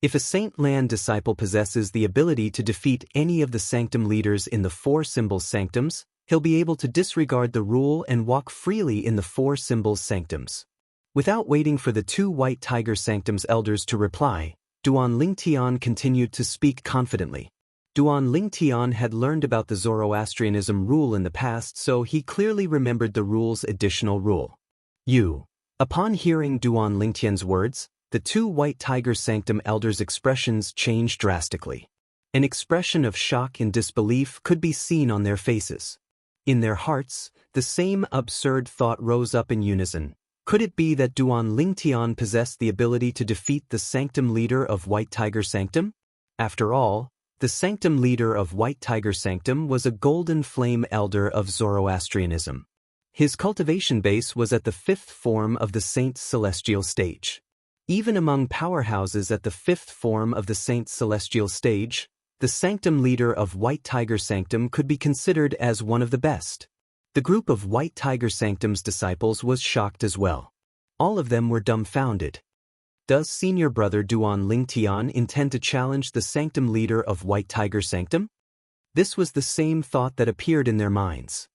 If a Saint Lan disciple possesses the ability to defeat any of the sanctum leaders in the four symbols sanctums, he'll be able to disregard the rule and walk freely in the four symbols sanctums. Without waiting for the two White Tiger Sanctum's elders to reply, Duan Lingtian continued to speak confidently. Duan Lingtian had learned about the Zoroastrianism rule in the past, so he clearly remembered the rule's additional rule. Upon hearing Duan Lingtian's words, the two White Tiger Sanctum elders' expressions changed drastically. An expression of shock and disbelief could be seen on their faces. In their hearts, the same absurd thought rose up in unison. Could it be that Duan Lingtian possessed the ability to defeat the sanctum leader of White Tiger Sanctum? After all, the sanctum leader of White Tiger Sanctum was a Golden Flame elder of Zoroastrianism. His cultivation base was at the fifth form of the Saint Celestial stage. Even among powerhouses at the fifth form of the Saint Celestial stage, the sanctum leader of White Tiger Sanctum could be considered as one of the best. The group of White Tiger Sanctum's disciples was shocked as well. All of them were dumbfounded. Does senior brother Duan Lingtian intend to challenge the sanctum leader of White Tiger Sanctum? This was the same thought that appeared in their minds.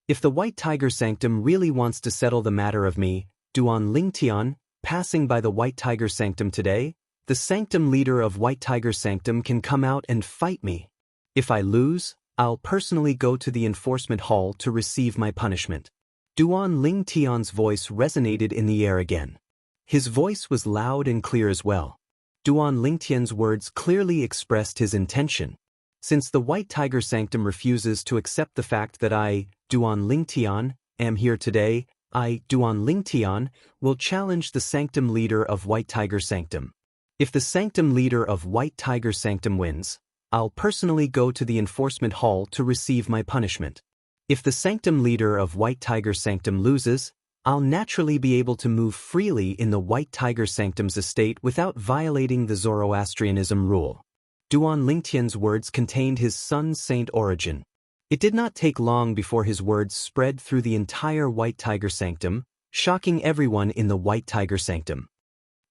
If the White Tiger Sanctum really wants to settle the matter of me, Duan Lingtian, passing by the White Tiger Sanctum today, the sanctum leader of White Tiger Sanctum can come out and fight me. If I lose, I'll personally go to the enforcement hall to receive my punishment. Duan Lingtian's voice resonated in the air again. His voice was loud and clear as well. Duan Lingtian's words clearly expressed his intention. Since the White Tiger Sanctum refuses to accept the fact that I, Duan Lingtian, am here today, I, Duan Lingtian, will challenge the sanctum leader of White Tiger Sanctum. If the sanctum leader of White Tiger Sanctum wins, I'll personally go to the enforcement hall to receive my punishment. If the sanctum leader of White Tiger Sanctum loses, I'll naturally be able to move freely in the White Tiger Sanctum's estate without violating the Zoroastrianism rule. Duan Lingtian's words contained his son's saint origin. It did not take long before his words spread through the entire White Tiger Sanctum, shocking everyone in the White Tiger Sanctum.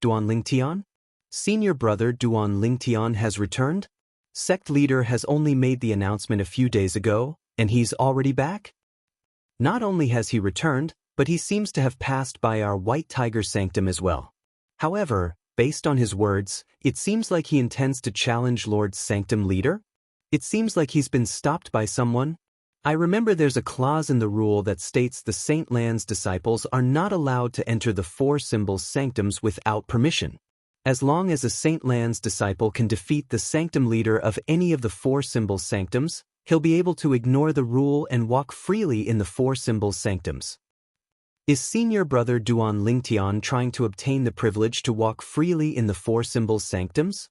Duan Lingtian? Senior brother Duan Lingtian has returned? Sect leader has only made the announcement a few days ago, and he's already back? Not only has he returned, but he seems to have passed by our White Tiger Sanctum as well. However, based on his words, it seems like he intends to challenge Lord Sanctum leader? It seems like he's been stopped by someone. I remember there's a clause in the rule that states the Saint Lan's disciples are not allowed to enter the four symbols sanctums without permission. As long as a Saint Lan's disciple can defeat the sanctum leader of any of the four symbols sanctums, he'll be able to ignore the rule and walk freely in the four symbols sanctums. Is senior brother Duan Lingtian trying to obtain the privilege to walk freely in the four symbols sanctums?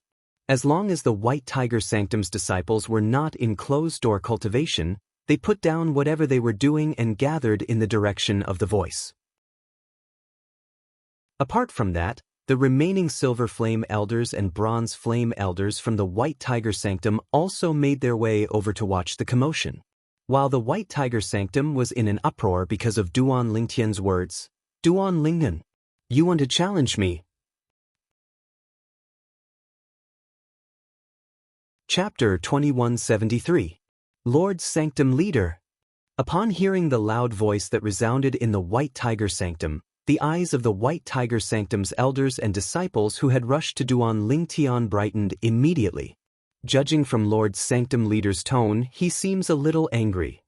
As long as the White Tiger Sanctum's disciples were not in closed-door cultivation, they put down whatever they were doing and gathered in the direction of the voice. Apart from that, the remaining Silver Flame Elders and Bronze Flame Elders from the White Tiger Sanctum also made their way over to watch the commotion. While the White Tiger Sanctum was in an uproar because of Duan Lingtian's words, Duan Lingnan, you want to challenge me? Chapter 2173. Lord Sanctum Leader. Upon hearing the loud voice that resounded in the White Tiger Sanctum, the eyes of the White Tiger Sanctum's elders and disciples who had rushed to Duan Lingtian brightened immediately. Judging from Lord Sanctum Leader's tone, he seems a little angry.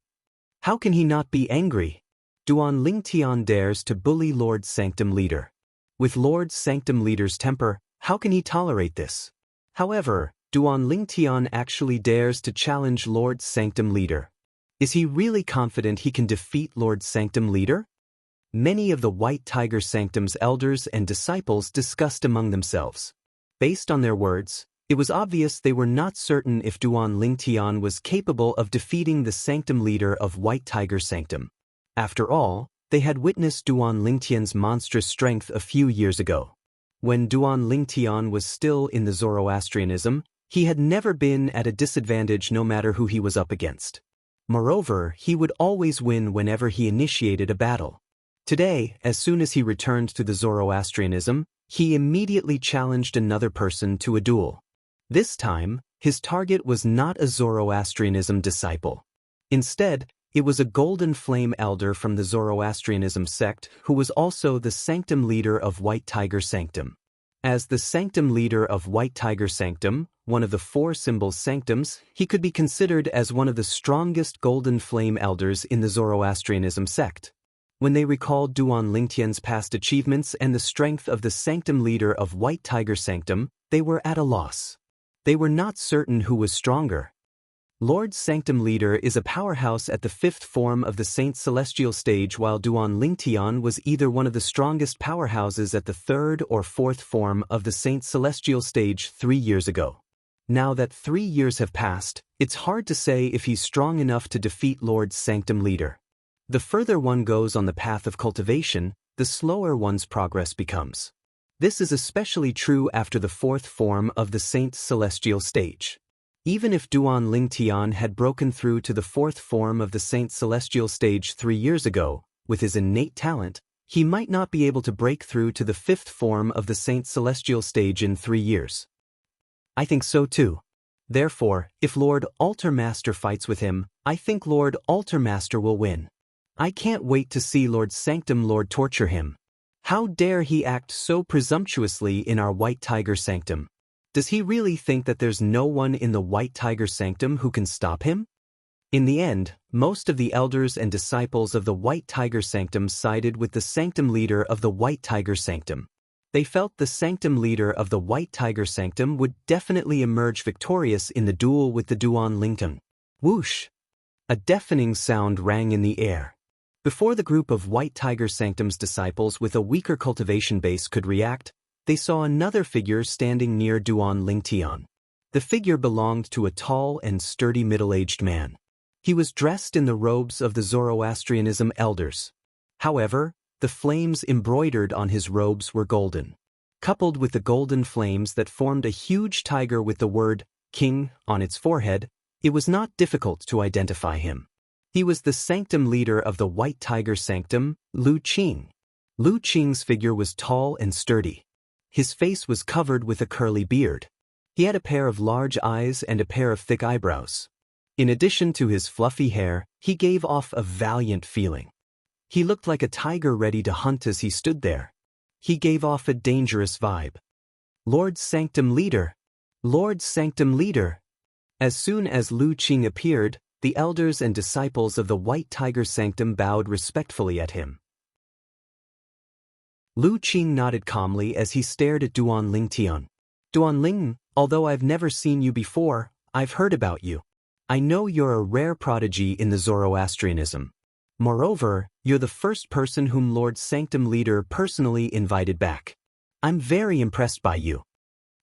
How can he not be angry? Duan Lingtian dares to bully Lord Sanctum Leader. With Lord Sanctum Leader's temper, how can he tolerate this? However, Duan Lingtian actually dares to challenge Lord Sanctum Leader. Is he really confident he can defeat Lord Sanctum Leader? Many of the White Tiger Sanctum's elders and disciples discussed among themselves. Based on their words, it was obvious they were not certain if Duan Lingtian was capable of defeating the Sanctum leader of White Tiger Sanctum. After all, they had witnessed Duan Lingtian's monstrous strength a few years ago. When Duan Lingtian was still in the Zoroastrianism, he had never been at a disadvantage no matter who he was up against. Moreover, he would always win whenever he initiated a battle. Today, as soon as he returned to the Zoroastrianism, he immediately challenged another person to a duel. This time, his target was not a Zoroastrianism disciple. Instead, it was a Golden Flame Elder from the Zoroastrianism sect who was also the Sanctum leader of White Tiger Sanctum. As the Sanctum leader of White Tiger Sanctum, one of the four symbols sanctums, he could be considered as one of the strongest Golden Flame Elders in the Zoroastrianism sect. When they recalled Duan Lingtian's past achievements and the strength of the Sanctum leader of White Tiger Sanctum, they were at a loss. They were not certain who was stronger. Lord Sanctum Leader is a powerhouse at the fifth form of the Saint Celestial stage, while Duan Lingtian was either one of the strongest powerhouses at the third or fourth form of the Saint Celestial stage 3 years ago. Now that 3 years have passed, it's hard to say if he's strong enough to defeat Lord Sanctum Leader. The further one goes on the path of cultivation, the slower one's progress becomes. This is especially true after the fourth form of the Saint Celestial stage. Even if Duan Lingtian had broken through to the fourth form of the Saint Celestial stage 3 years ago, with his innate talent, he might not be able to break through to the fifth form of the Saint Celestial stage in 3 years. I think so too. Therefore, if Lord Altar Master fights with him, I think Lord Altar Master will win. I can't wait to see Lord Sanctum Lord torture him. How dare he act so presumptuously in our White Tiger Sanctum? Does he really think that there's no one in the White Tiger Sanctum who can stop him? In the end, most of the elders and disciples of the White Tiger Sanctum sided with the Sanctum leader of the White Tiger Sanctum. They felt the Sanctum leader of the White Tiger Sanctum would definitely emerge victorious in the duel with the Duan Lingtian. Whoosh! A deafening sound rang in the air. Before the group of White Tiger Sanctum's disciples with a weaker cultivation base could react, they saw another figure standing near Duan Lingtian. The figure belonged to a tall and sturdy middle-aged man. He was dressed in the robes of the Zoroastrianism elders. However, the flames embroidered on his robes were golden. Coupled with the golden flames that formed a huge tiger with the word King on its forehead, it was not difficult to identify him. He was the Sanctum leader of the White Tiger Sanctum, Lu Qing. Lu Qing's figure was tall and sturdy. His face was covered with a curly beard. He had a pair of large eyes and a pair of thick eyebrows. In addition to his fluffy hair, he gave off a valiant feeling. He looked like a tiger ready to hunt as he stood there. He gave off a dangerous vibe. Lord Sanctum Leader! Lord Sanctum Leader! As soon as Lu Qing appeared, the elders and disciples of the White Tiger Sanctum bowed respectfully at him. Lu Qing nodded calmly as he stared at Duan Lingtian. Duan Ling, although I've never seen you before, I've heard about you. I know you're a rare prodigy in the Zoroastrianism. Moreover, you're the first person whom Lord Sanctum Leader personally invited back. I'm very impressed by you.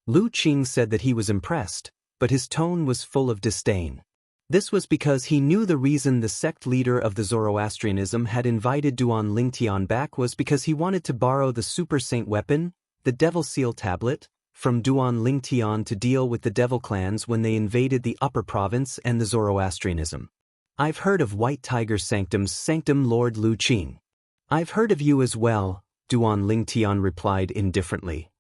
Lu Qing said that he was impressed, but his tone was full of disdain. This was because he knew the reason the sect leader of the Zoroastrianism had invited Duan Lingtian back was because he wanted to borrow the Super Saint weapon, the Devil Seal Tablet, from Duan Lingtian to deal with the Devil clans when they invaded the Upper Province and the Zoroastrianism. I've heard of White Tiger Sanctum's Sanctum Lord Lu Qing. I've heard of you as well, Duan Lingtian replied indifferently.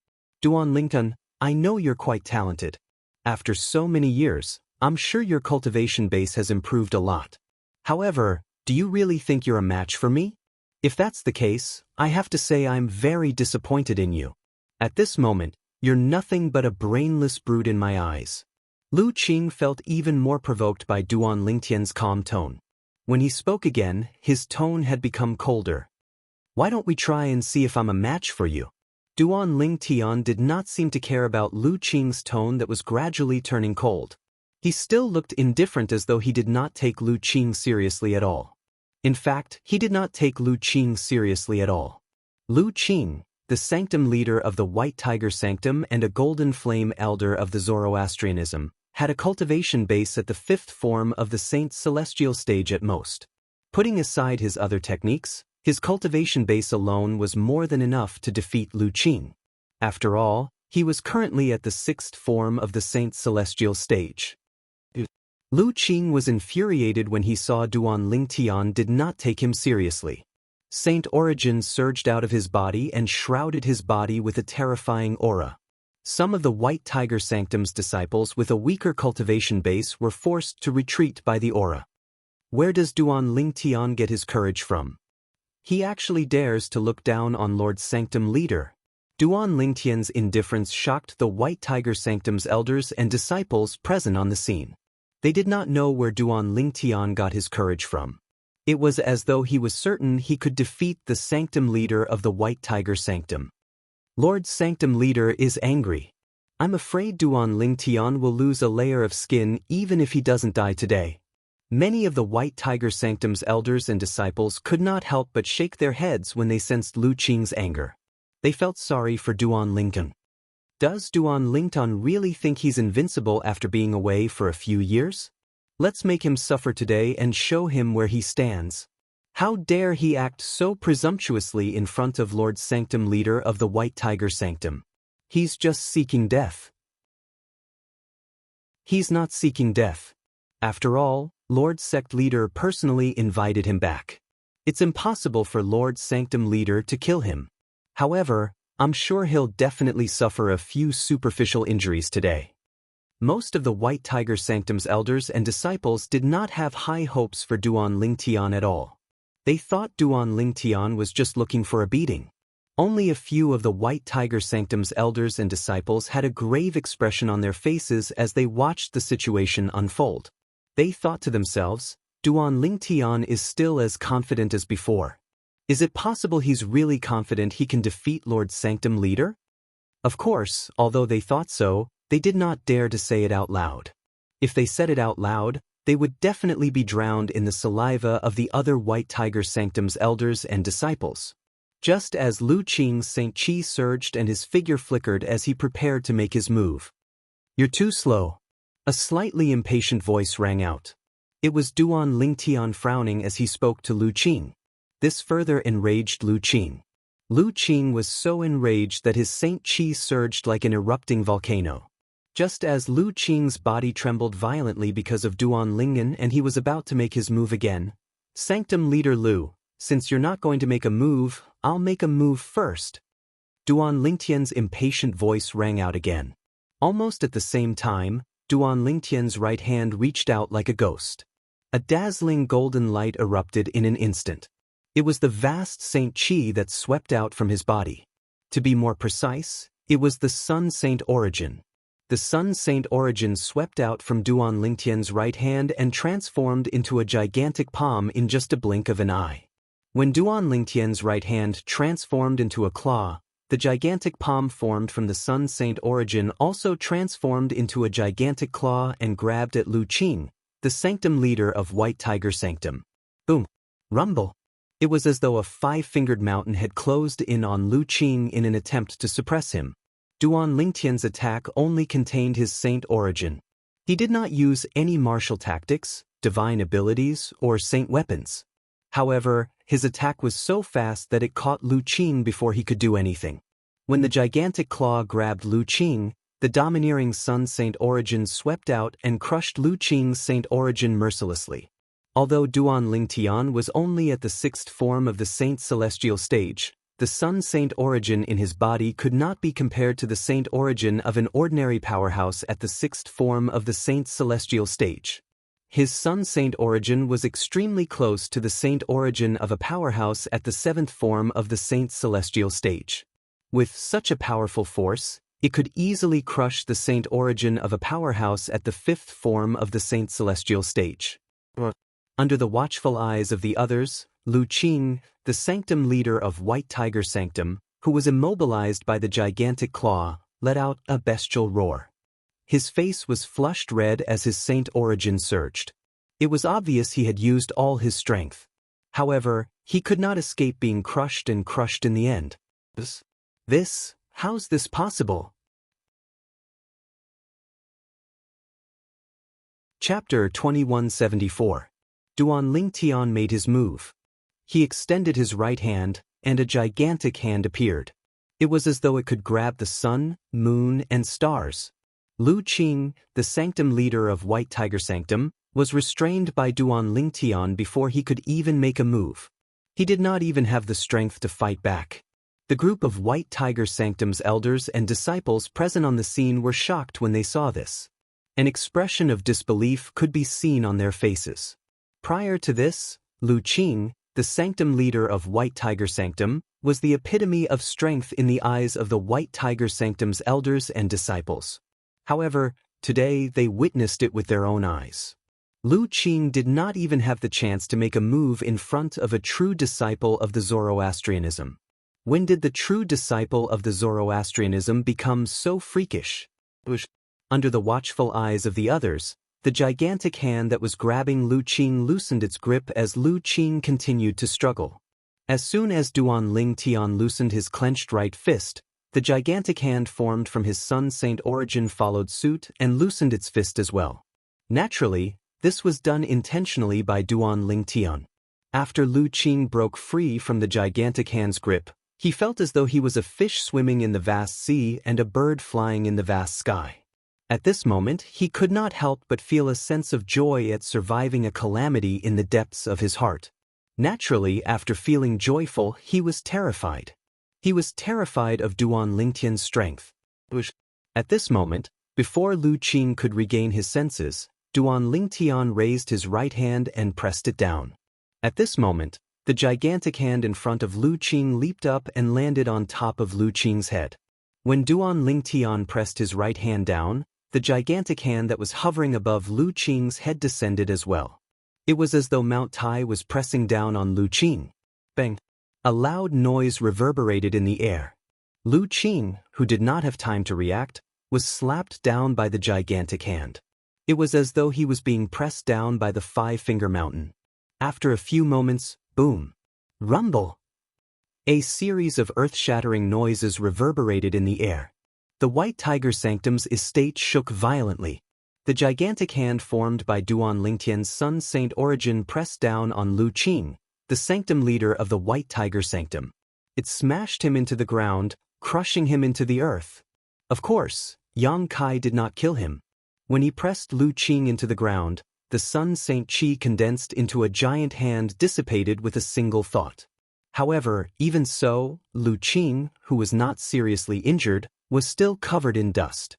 Duan Lingtian, I know you're quite talented. After so many years, I'm sure your cultivation base has improved a lot. However, do you really think you're a match for me? If that's the case, I have to say I'm very disappointed in you. At this moment, you're nothing but a brainless brute in my eyes. Lu Qing felt even more provoked by Duan Lingtian's calm tone. When he spoke again, his tone had become colder. Why don't we try and see if I'm a match for you? Duan Lingtian did not seem to care about Lu Qing's tone that was gradually turning cold. He still looked indifferent as though he did not take Lu Qing seriously at all. In fact, he did not take Lu Qing seriously at all. Lu Qing, the sanctum leader of the White Tiger Sanctum and a Golden Flame elder of the Zoroastrianism, had a cultivation base at the 5th form of the Saint's celestial stage at most. Putting aside his other techniques, his cultivation base alone was more than enough to defeat Lu Qing. After all, he was currently at the 6th form of the Saint's celestial stage. Lu Qing was infuriated when he saw Duan Lingtian did not take him seriously. Saint Origin surged out of his body and shrouded his body with a terrifying aura. Some of the White Tiger Sanctum's disciples with a weaker cultivation base were forced to retreat by the aura. Where does Duan Lingtian get his courage from? He actually dares to look down on Lord Sanctum Leader. Duan Lingtian's indifference shocked the White Tiger Sanctum's elders and disciples present on the scene. They did not know where Duan Lingtian got his courage from. It was as though he was certain he could defeat the Sanctum Leader of the White Tiger Sanctum. Lord Sanctum Leader is angry. I'm afraid Duan Lingtian will lose a layer of skin even if he doesn't die today. Many of the White Tiger Sanctum's elders and disciples could not help but shake their heads when they sensed Lu Qing's anger. They felt sorry for Duan Lingtian. Does Duan Lingtian really think he's invincible after being away for a few years? Let's make him suffer today and show him where he stands. How dare he act so presumptuously in front of Lord Sanctum Leader of the White Tiger Sanctum? He's just seeking death. He's not seeking death. After all, Lord Sect Leader personally invited him back. It's impossible for Lord Sanctum Leader to kill him. However, I'm sure he'll definitely suffer a few superficial injuries today. Most of the White Tiger Sanctum's elders and disciples did not have high hopes for Duan Lingtian at all. They thought Duan Lingtian was just looking for a beating. Only a few of the White Tiger Sanctum's elders and disciples had a grave expression on their faces as they watched the situation unfold. They thought to themselves, Duan Lingtian is still as confident as before. Is it possible he's really confident he can defeat Lord Sanctum Leader? Of course, although they thought so, they did not dare to say it out loud. If they said it out loud, they would definitely be drowned in the saliva of the other White Tiger Sanctum's elders and disciples. Just as Lu Qing's Saint Qi surged and his figure flickered as he prepared to make his move. You're too slow. A slightly impatient voice rang out. It was Duan Lingtian frowning as he spoke to Lu Qing. This further enraged Lu Qing. Lu Qing was so enraged that his Saint Qi surged like an erupting volcano. Just as Lu Qing's body trembled violently because of Duan Lingtian and he was about to make his move again, Sanctum Leader Lu, Since you're not going to make a move, I'll make a move first. Duan Lingtian's impatient voice rang out again. Almost at the same time, Duan Lingtian's right hand reached out like a ghost. A dazzling golden light erupted in an instant. It was the vast Saint Qi that swept out from his body. To be more precise, it was the Sun Saint Origin. The Sun Saint Origin swept out from Duan Lingtian's right hand and transformed into a gigantic palm in just a blink of an eye. When Duan Lingtian's right hand transformed into a claw, the gigantic palm formed from the Sun Saint Origin also transformed into a gigantic claw and grabbed at Lu Qing, the sanctum leader of White Tiger Sanctum. Boom! Rumble! It was as though a five-fingered mountain had closed in on Lu Qing in an attempt to suppress him. Duan Lingtian's attack only contained his saint origin. He did not use any martial tactics, divine abilities, or saint weapons. However, his attack was so fast that it caught Lu Qing before he could do anything. When the gigantic claw grabbed Lu Qing, the domineering Sun Saint Origin swept out and crushed Lu Qing's Saint Origin mercilessly. Although Duan Lingtian was only at the sixth form of the Saint Celestial stage, the Sun Saint Origin in his body could not be compared to the Saint Origin of an ordinary powerhouse at the sixth form of the Saint Celestial stage. His Sun Saint Origin was extremely close to the Saint Origin of a powerhouse at the seventh form of the Saint Celestial stage. With such a powerful force, it could easily crush the Saint Origin of a powerhouse at the fifth form of the Saint Celestial stage. Under the watchful eyes of the others, Lu Qing, the sanctum leader of White Tiger Sanctum, who was immobilized by the gigantic claw, let out a bestial roar. His face was flushed red as his saint origin surged. It was obvious he had used all his strength. However, he could not escape being crushed and crushed in the end. How's this possible? Chapter 2174. Duan Lingtian made his move. He extended his right hand, and a gigantic hand appeared. It was as though it could grab the sun, moon, and stars. Lu Qing, the sanctum leader of White Tiger Sanctum, was restrained by Duan Lingtian before he could even make a move. He did not even have the strength to fight back. The group of White Tiger Sanctum's elders and disciples present on the scene were shocked when they saw this. An expression of disbelief could be seen on their faces. Prior to this, Lu Qing, the sanctum leader of White Tiger Sanctum, was the epitome of strength in the eyes of the White Tiger Sanctum's elders and disciples. However, today they witnessed it with their own eyes. Lu Qing did not even have the chance to make a move in front of a true disciple of the Zoroastrianism. When did the true disciple of the Zoroastrianism become so freakish? Under the watchful eyes of the others, the gigantic hand that was grabbing Lu Qing loosened its grip as Lu Qing continued to struggle. As soon as Duan Lingtian loosened his clenched right fist, the gigantic hand formed from his Sun Saint Origin followed suit and loosened its fist as well. Naturally, this was done intentionally by Duan Lingtian. After Lu Qing broke free from the gigantic hand's grip, he felt as though he was a fish swimming in the vast sea and a bird flying in the vast sky. At this moment, he could not help but feel a sense of joy at surviving a calamity in the depths of his heart. Naturally, after feeling joyful, he was terrified. He was terrified of Duan Lingtian's strength. At this moment, before Lu Qing could regain his senses, Duan Lingtian raised his right hand and pressed it down. At this moment, the gigantic hand in front of Lu Qing leaped up and landed on top of Lu Qing's head. When Duan Lingtian pressed his right hand down, the gigantic hand that was hovering above Lu Qing's head descended as well. It was as though Mount Tai was pressing down on Lu Qing. Bang! A loud noise reverberated in the air. Lu Qing, who did not have time to react, was slapped down by the gigantic hand. It was as though he was being pressed down by the five-finger mountain. After a few moments, boom! Rumble! A series of earth-shattering noises reverberated in the air. The White Tiger Sanctum's estate shook violently. The gigantic hand formed by Duan Lingtian's Sun Saint Origin pressed down on Lu Qing, the sanctum leader of the White Tiger Sanctum. It smashed him into the ground, crushing him into the earth. Of course, Yang Kai did not kill him. When he pressed Lu Qing into the ground, the Sun Saint Chi condensed into a giant hand dissipated with a single thought. However, even so, Lu Qing, who was not seriously injured, was still covered in dust.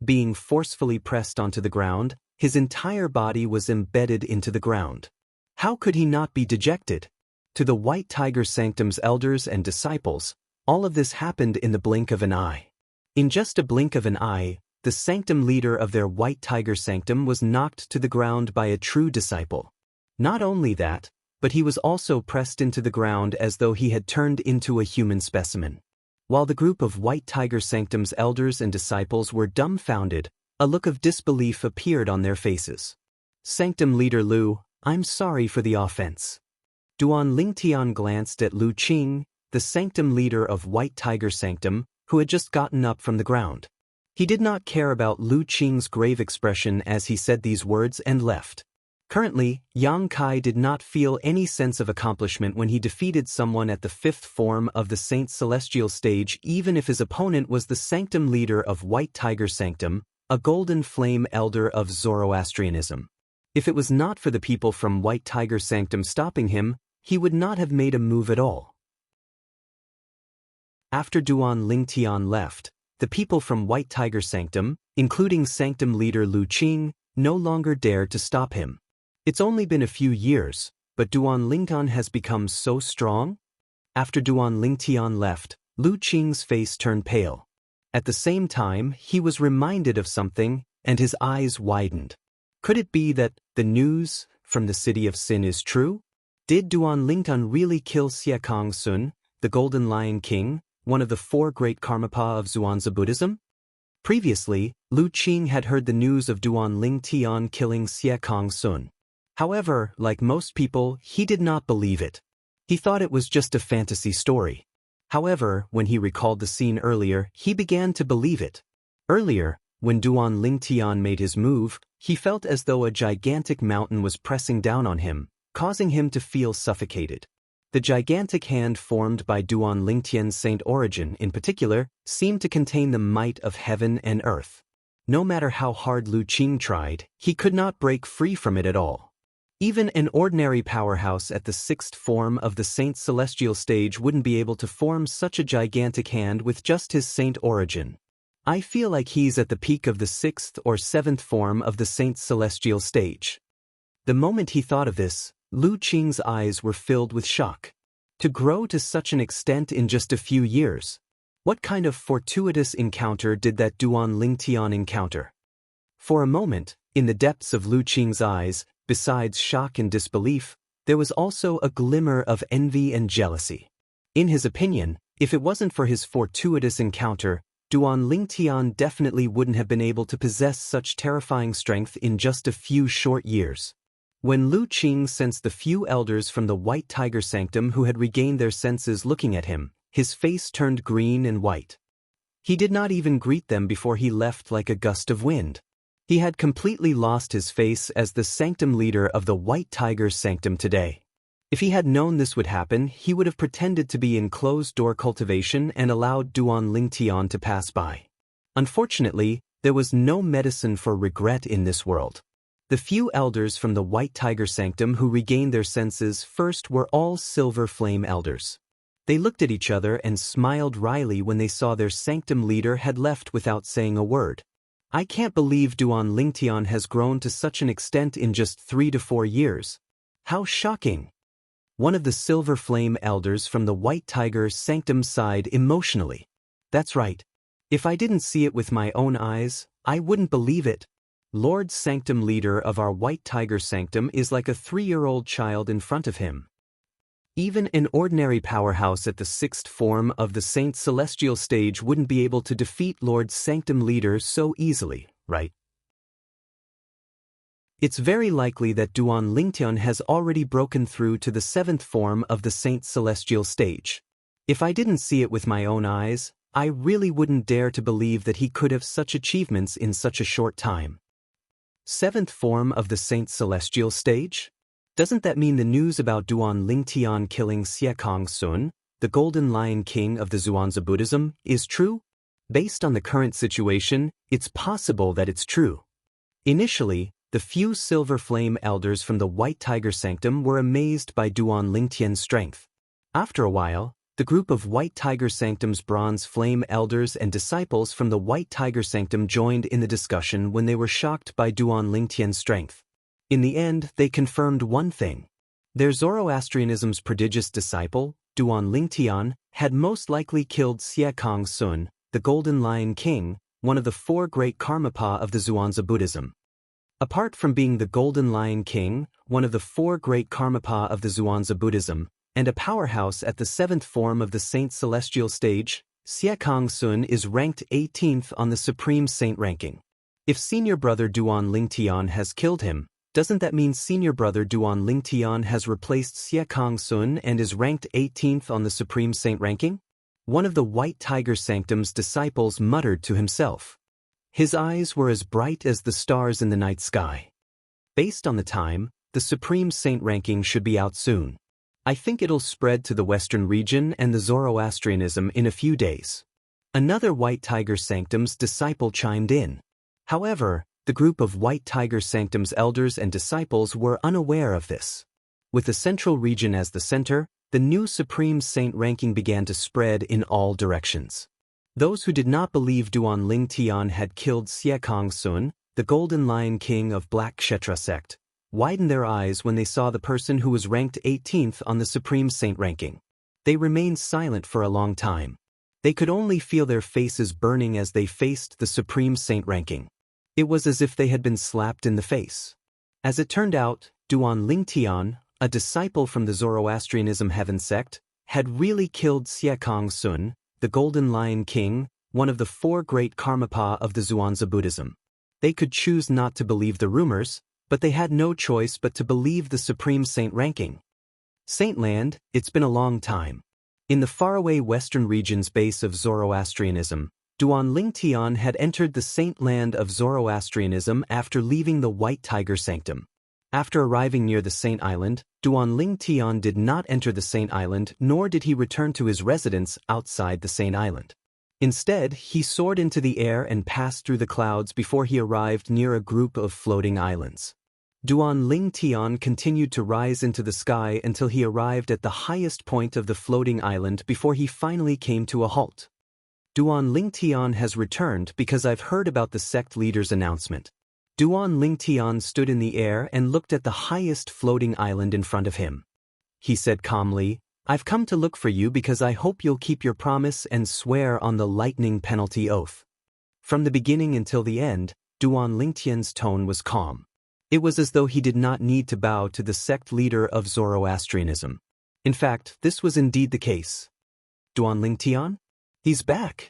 Being forcefully pressed onto the ground, his entire body was embedded into the ground. How could he not be dejected? To the White Tiger Sanctum's elders and disciples, all of this happened in the blink of an eye. In just a blink of an eye, the sanctum leader of their White Tiger Sanctum was knocked to the ground by a true disciple. Not only that, but he was also pressed into the ground as though he had turned into a human specimen. While the group of White Tiger Sanctum's elders and disciples were dumbfounded, a look of disbelief appeared on their faces. Sanctum leader Lu, I'm sorry for the offense. Duan Lingtian glanced at Lu Qing, the sanctum leader of White Tiger Sanctum, who had just gotten up from the ground. He did not care about Lu Qing's grave expression as he said these words and left. Currently, Yang Kai did not feel any sense of accomplishment when he defeated someone at the fifth form of the Saint's celestial stage, even if his opponent was the sanctum leader of White Tiger Sanctum, a golden flame elder of Zoroastrianism. If it was not for the people from White Tiger Sanctum stopping him, he would not have made a move at all. After Duan Lingtian left, the people from White Tiger Sanctum, including sanctum leader Lu Qing, no longer dared to stop him. It's only been a few years, but Duan Lingtian has become so strong? After Duan Lingtian left, Lu Qing's face turned pale. At the same time, he was reminded of something, and his eyes widened. Could it be that the news from the City of Sin is true? Did Duan Lingtian really kill Xie Kong Sun, the Golden Lion King, one of the four great Karmapa of Zhuangzi Buddhism? Previously, Lu Qing had heard the news of Duan Lingtian killing Xie Kong Sun. However, like most people, he did not believe it. He thought it was just a fantasy story. However, when he recalled the scene earlier, he began to believe it. Earlier, when Duan Lingtian made his move, he felt as though a gigantic mountain was pressing down on him, causing him to feel suffocated. The gigantic hand formed by Duan Lingtian's saint origin in particular seemed to contain the might of heaven and earth. No matter how hard Lu Qing tried, he could not break free from it at all. Even an ordinary powerhouse at the sixth form of the saint's celestial stage wouldn't be able to form such a gigantic hand with just his saint origin. I feel like he's at the peak of the sixth or seventh form of the saint's celestial stage. The moment he thought of this, Lu Qing's eyes were filled with shock. To grow to such an extent in just a few years. What kind of fortuitous encounter did that Duan Lingtian encounter? For a moment, in the depths of Lu Qing's eyes, besides shock and disbelief, there was also a glimmer of envy and jealousy. In his opinion, if it wasn't for his fortuitous encounter, Duan Lingtian definitely wouldn't have been able to possess such terrifying strength in just a few short years. When Lu Qing sensed the few elders from the White Tiger Sanctum who had regained their senses looking at him, his face turned green and white. He did not even greet them before he left like a gust of wind. He had completely lost his face as the sanctum leader of the White Tiger Sanctum today. If he had known this would happen, he would have pretended to be in closed-door cultivation and allowed Duan Lingtian to pass by. Unfortunately, there was no medicine for regret in this world. The few elders from the White Tiger Sanctum who regained their senses first were all Silver Flame elders. They looked at each other and smiled wryly when they saw their sanctum leader had left without saying a word. I can't believe Duan Lingtian has grown to such an extent in just 3 to 4 years. How shocking! One of the Silver Flame elders from the White Tiger Sanctum sighed emotionally. That's right. If I didn't see it with my own eyes, I wouldn't believe it. Lord Sanctum leader of our White Tiger Sanctum is like a 3-year-old child in front of him. Even an ordinary powerhouse at the sixth form of the Saint's celestial stage wouldn't be able to defeat Lord Sanctum leader so easily, right? It's very likely that Duan Lingtian has already broken through to the seventh form of the Saint's celestial stage. If I didn't see it with my own eyes, I really wouldn't dare to believe that he could have such achievements in such a short time. Seventh form of the Saint's celestial stage? Doesn't that mean the news about Duan Lingtian killing Xie Kong Sun, the Golden Lion King of the Zhuangzi Buddhism, is true? Based on the current situation, it's possible that it's true. Initially, the few silver flame elders from the White Tiger Sanctum were amazed by Duan Lingtian's strength. After a while, the group of White Tiger Sanctum's bronze flame elders and disciples from the White Tiger Sanctum joined in the discussion when they were shocked by Duan Lingtian's strength. In the end, they confirmed one thing. Their Zoroastrianism's prodigious disciple, Duan Lingtian, had most likely killed Xie Kong Sun, the Golden Lion King, one of the four great Karmapa of the Zhuangzi Buddhism. Apart from being the Golden Lion King, one of the four great Karmapa of the Zhuangzi Buddhism, and a powerhouse at the seventh form of the Saint Celestial stage, Xie Kong Sun is ranked 18th on the Supreme Saint ranking. If senior brother Duan Lingtian has killed him, doesn't that mean senior brother Duan Lingtian has replaced Xie Kong Sun and is ranked 18th on the Supreme Saint ranking? One of the White Tiger Sanctum's disciples muttered to himself. His eyes were as bright as the stars in the night sky. Based on the time, the Supreme Saint ranking should be out soon. I think it'll spread to the Western region and the Zoroastrianism in a few days. Another White Tiger Sanctum's disciple chimed in. However, the group of White Tiger Sanctum's elders and disciples were unaware of this. With the Central region as the center, the new Supreme Saint ranking began to spread in all directions. Those who did not believe Duan Lingtian had killed Xie Kong Sun, the Golden Lion King of Black Kshetra sect, widened their eyes when they saw the person who was ranked 18th on the Supreme Saint ranking. They remained silent for a long time. They could only feel their faces burning as they faced the Supreme Saint ranking. It was as if they had been slapped in the face. As it turned out, Duan Lingtian, a disciple from the Zoroastrianism Heaven sect, had really killed Xie Kong Sun, the Golden Lion King, one of the four great Karmapa of the Zhuangzi Buddhism. They could choose not to believe the rumors, but they had no choice but to believe the Supreme Saint ranking. Saintland, it's been a long time. In the faraway western region's base of Zoroastrianism, Duan Lingtian had entered the Saintland of Zoroastrianism after leaving the White Tiger Sanctum. After arriving near the Saint Island, Duan Lingtian did not enter the Saint Island nor did he return to his residence outside the Saint Island. Instead, he soared into the air and passed through the clouds before he arrived near a group of floating islands. Duan Lingtian continued to rise into the sky until he arrived at the highest point of the floating island before he finally came to a halt. Duan Lingtian has returned because I've heard about the sect leader's announcement. Duan Lingtian stood in the air and looked at the highest floating island in front of him. He said calmly, "I've come to look for you because I hope you'll keep your promise and swear on the lightning penalty oath." From the beginning until the end, Duan Lingtian's tone was calm. It was as though he did not need to bow to the sect leader of Zoroastrianism. In fact, this was indeed the case. Duan Lingtian? He's back.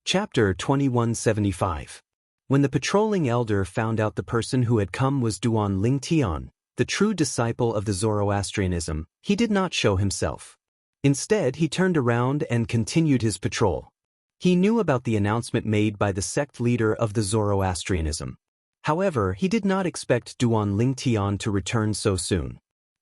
Chapter 2175. When the patrolling elder found out the person who had come was Duan Lingtian, the true disciple of the Zoroastrianism, he did not show himself. Instead, he turned around and continued his patrol. He knew about the announcement made by the sect leader of the Zoroastrianism. However, he did not expect Duan Lingtian to return so soon.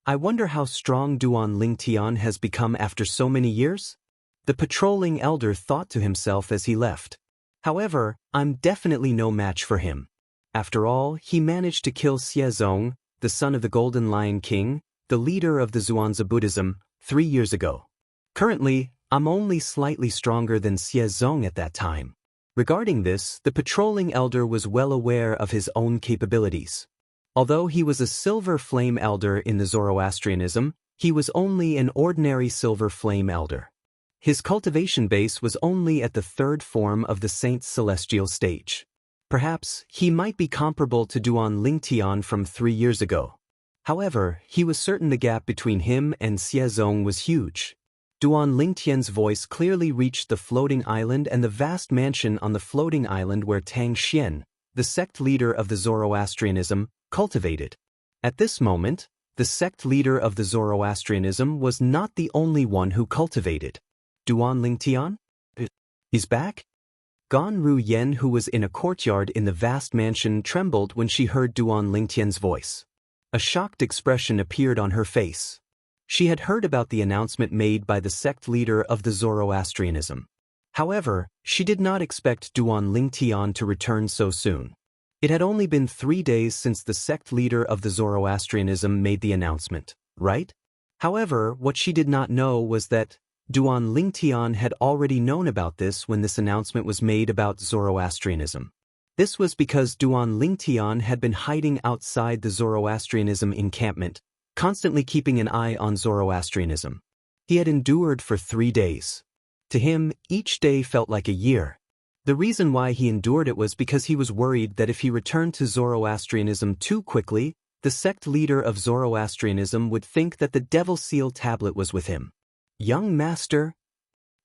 I wonder how strong Duan Lingtian has become after so many years? The patrolling elder thought to himself as he left. However, I'm definitely no match for him. After all, he managed to kill Xie Zong, the son of the Golden Lion King, the leader of the Zhuangzi Buddhism, 3 years ago. Currently, I'm only slightly stronger than Xie Zong at that time. Regarding this, the patrolling elder was well aware of his own capabilities. Although he was a silver flame elder in the Zoroastrianism, he was only an ordinary silver flame elder. His cultivation base was only at the third form of the Saint Celestial stage. Perhaps he might be comparable to Duan Lingtian from 3 years ago. However, he was certain the gap between him and Xie Zong was huge. Duan Lingtian's voice clearly reached the floating island and the vast mansion on the floating island where Tang Xian, the sect leader of the Zoroastrianism, cultivated. At this moment, the sect leader of the Zoroastrianism was not the only one who cultivated. Duan Lingtian? He's back? Gan Ru Yen, who was in a courtyard in the vast mansion, trembled when she heard Duan Lingtian's voice. A shocked expression appeared on her face. She had heard about the announcement made by the sect leader of the Zoroastrianism. However, she did not expect Duan Lingtian to return so soon. It had only been 3 days since the sect leader of the Zoroastrianism made the announcement, right? However, what she did not know was that Duan Lingtian had already known about this when this announcement was made about Zoroastrianism. This was because Duan Lingtian had been hiding outside the Zoroastrianism encampment, constantly keeping an eye on Zoroastrianism. He had endured for 3 days. To him, each day felt like a year. The reason why he endured it was because he was worried that if he returned to Zoroastrianism too quickly, the sect leader of Zoroastrianism would think that the Devil Seal tablet was with him. "Young master?"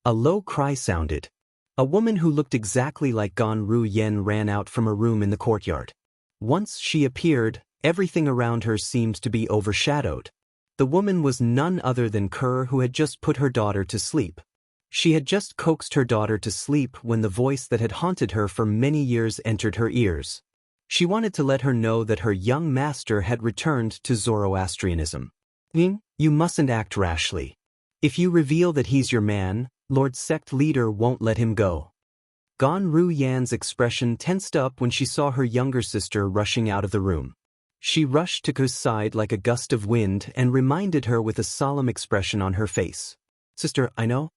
A low cry sounded. A woman who looked exactly like Gan Ru Yen ran out from a room in the courtyard. Once she appeared, everything around her seemed to be overshadowed. The woman was none other than Kerr, who had just put her daughter to sleep. She had just coaxed her daughter to sleep when the voice that had haunted her for many years entered her ears. She wanted to let her know that her young master had returned to Zoroastrianism. "You mustn't act rashly. If you reveal that he's your man, Lord Sect Leader won't let him go." Gan Ru Yan's expression tensed up when she saw her younger sister rushing out of the room. She rushed to Ker's side like a gust of wind and reminded her with a solemn expression on her face. "Sister, I know.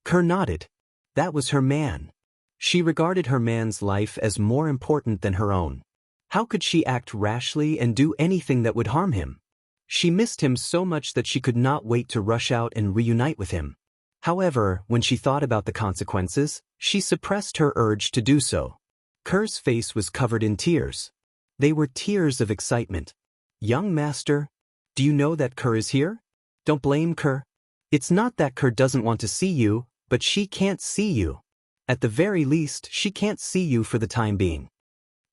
Kerr nodded. That was her man. She regarded her man's life as more important than her own. How could she act rashly and do anything that would harm him? She missed him so much that she could not wait to rush out and reunite with him. However, when she thought about the consequences, she suppressed her urge to do so. Kerr's face was covered in tears. They were tears of excitement. "Young master, do you know that Kerr is here? Don't blame Kerr. It's not that Kerr doesn't want to see you, but she can't see you. At the very least, she can't see you for the time being."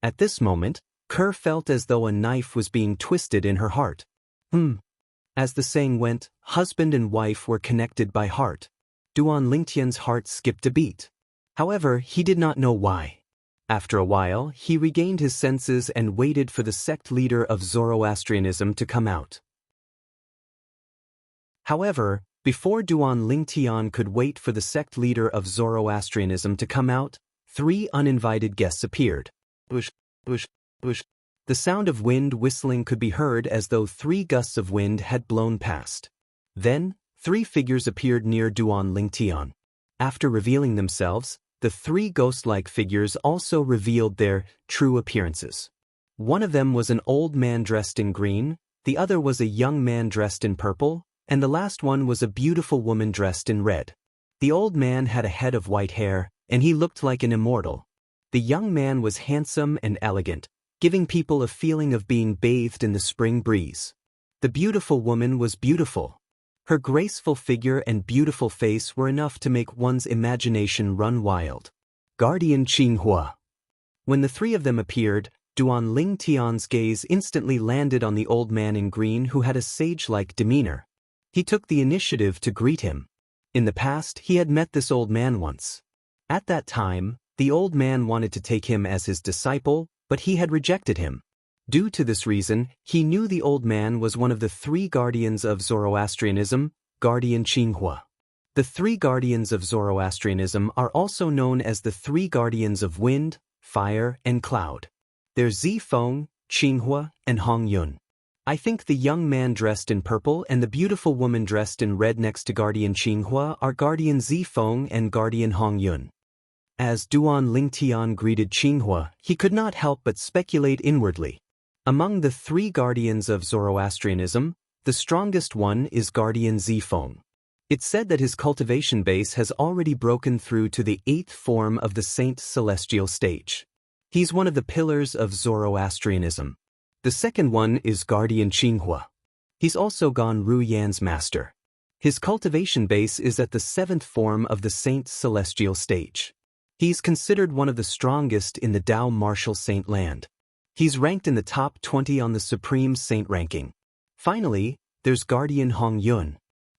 At this moment, Kerr felt as though a knife was being twisted in her heart. As the saying went, husband and wife were connected by heart. Duan Lingtian's heart skipped a beat. However, he did not know why. After a while, he regained his senses and waited for the sect leader of Zoroastrianism to come out. However, before Duan Lingtian could wait for the sect leader of Zoroastrianism to come out, 3 uninvited guests appeared. Bush, bush, bush. The sound of wind whistling could be heard as though 3 gusts of wind had blown past. Then, 3 figures appeared near Duan Lingtian. After revealing themselves, the 3 ghost-like figures also revealed their true appearances. One of them was an old man dressed in green, the other was a young man dressed in purple, and the last one was a beautiful woman dressed in red. The old man had a head of white hair, and he looked like an immortal. The young man was handsome and elegant, giving people a feeling of being bathed in the spring breeze. The beautiful woman was beautiful. Her graceful figure and beautiful face were enough to make one's imagination run wild. Guardian Qinghua. When the 3 of them appeared, Duan Lingtian's gaze instantly landed on the old man in green, who had a sage-like demeanor. He took the initiative to greet him. In the past, he had met this old man once. At that time, the old man wanted to take him as his disciple, but he had rejected him. Due to this reason, he knew the old man was one of the 3 guardians of Zoroastrianism, Guardian Qinghua. The 3 guardians of Zoroastrianism are also known as the 3 guardians of wind, fire, and cloud. They're Zifeng, Qinghua, and Hongyun. I think the young man dressed in purple and the beautiful woman dressed in red next to Guardian Qinghua are Guardian Zifeng and Guardian Hongyun. As Duan Lingtian greeted Qinghua, he could not help but speculate inwardly. Among the 3 guardians of Zoroastrianism, the strongest one is Guardian Zifeng. It's said that his cultivation base has already broken through to the 8th form of the Saint Celestial stage. He's one of the pillars of Zoroastrianism. The second one is Guardian Qinghua. He's also Gan Ru Yan's master. His cultivation base is at the 7th form of the Saint Celestial stage. He's considered one of the strongest in the Tao Martial Saint land. He's ranked in the top 20 on the Supreme Saint ranking. Finally, there's Guardian Hongyun.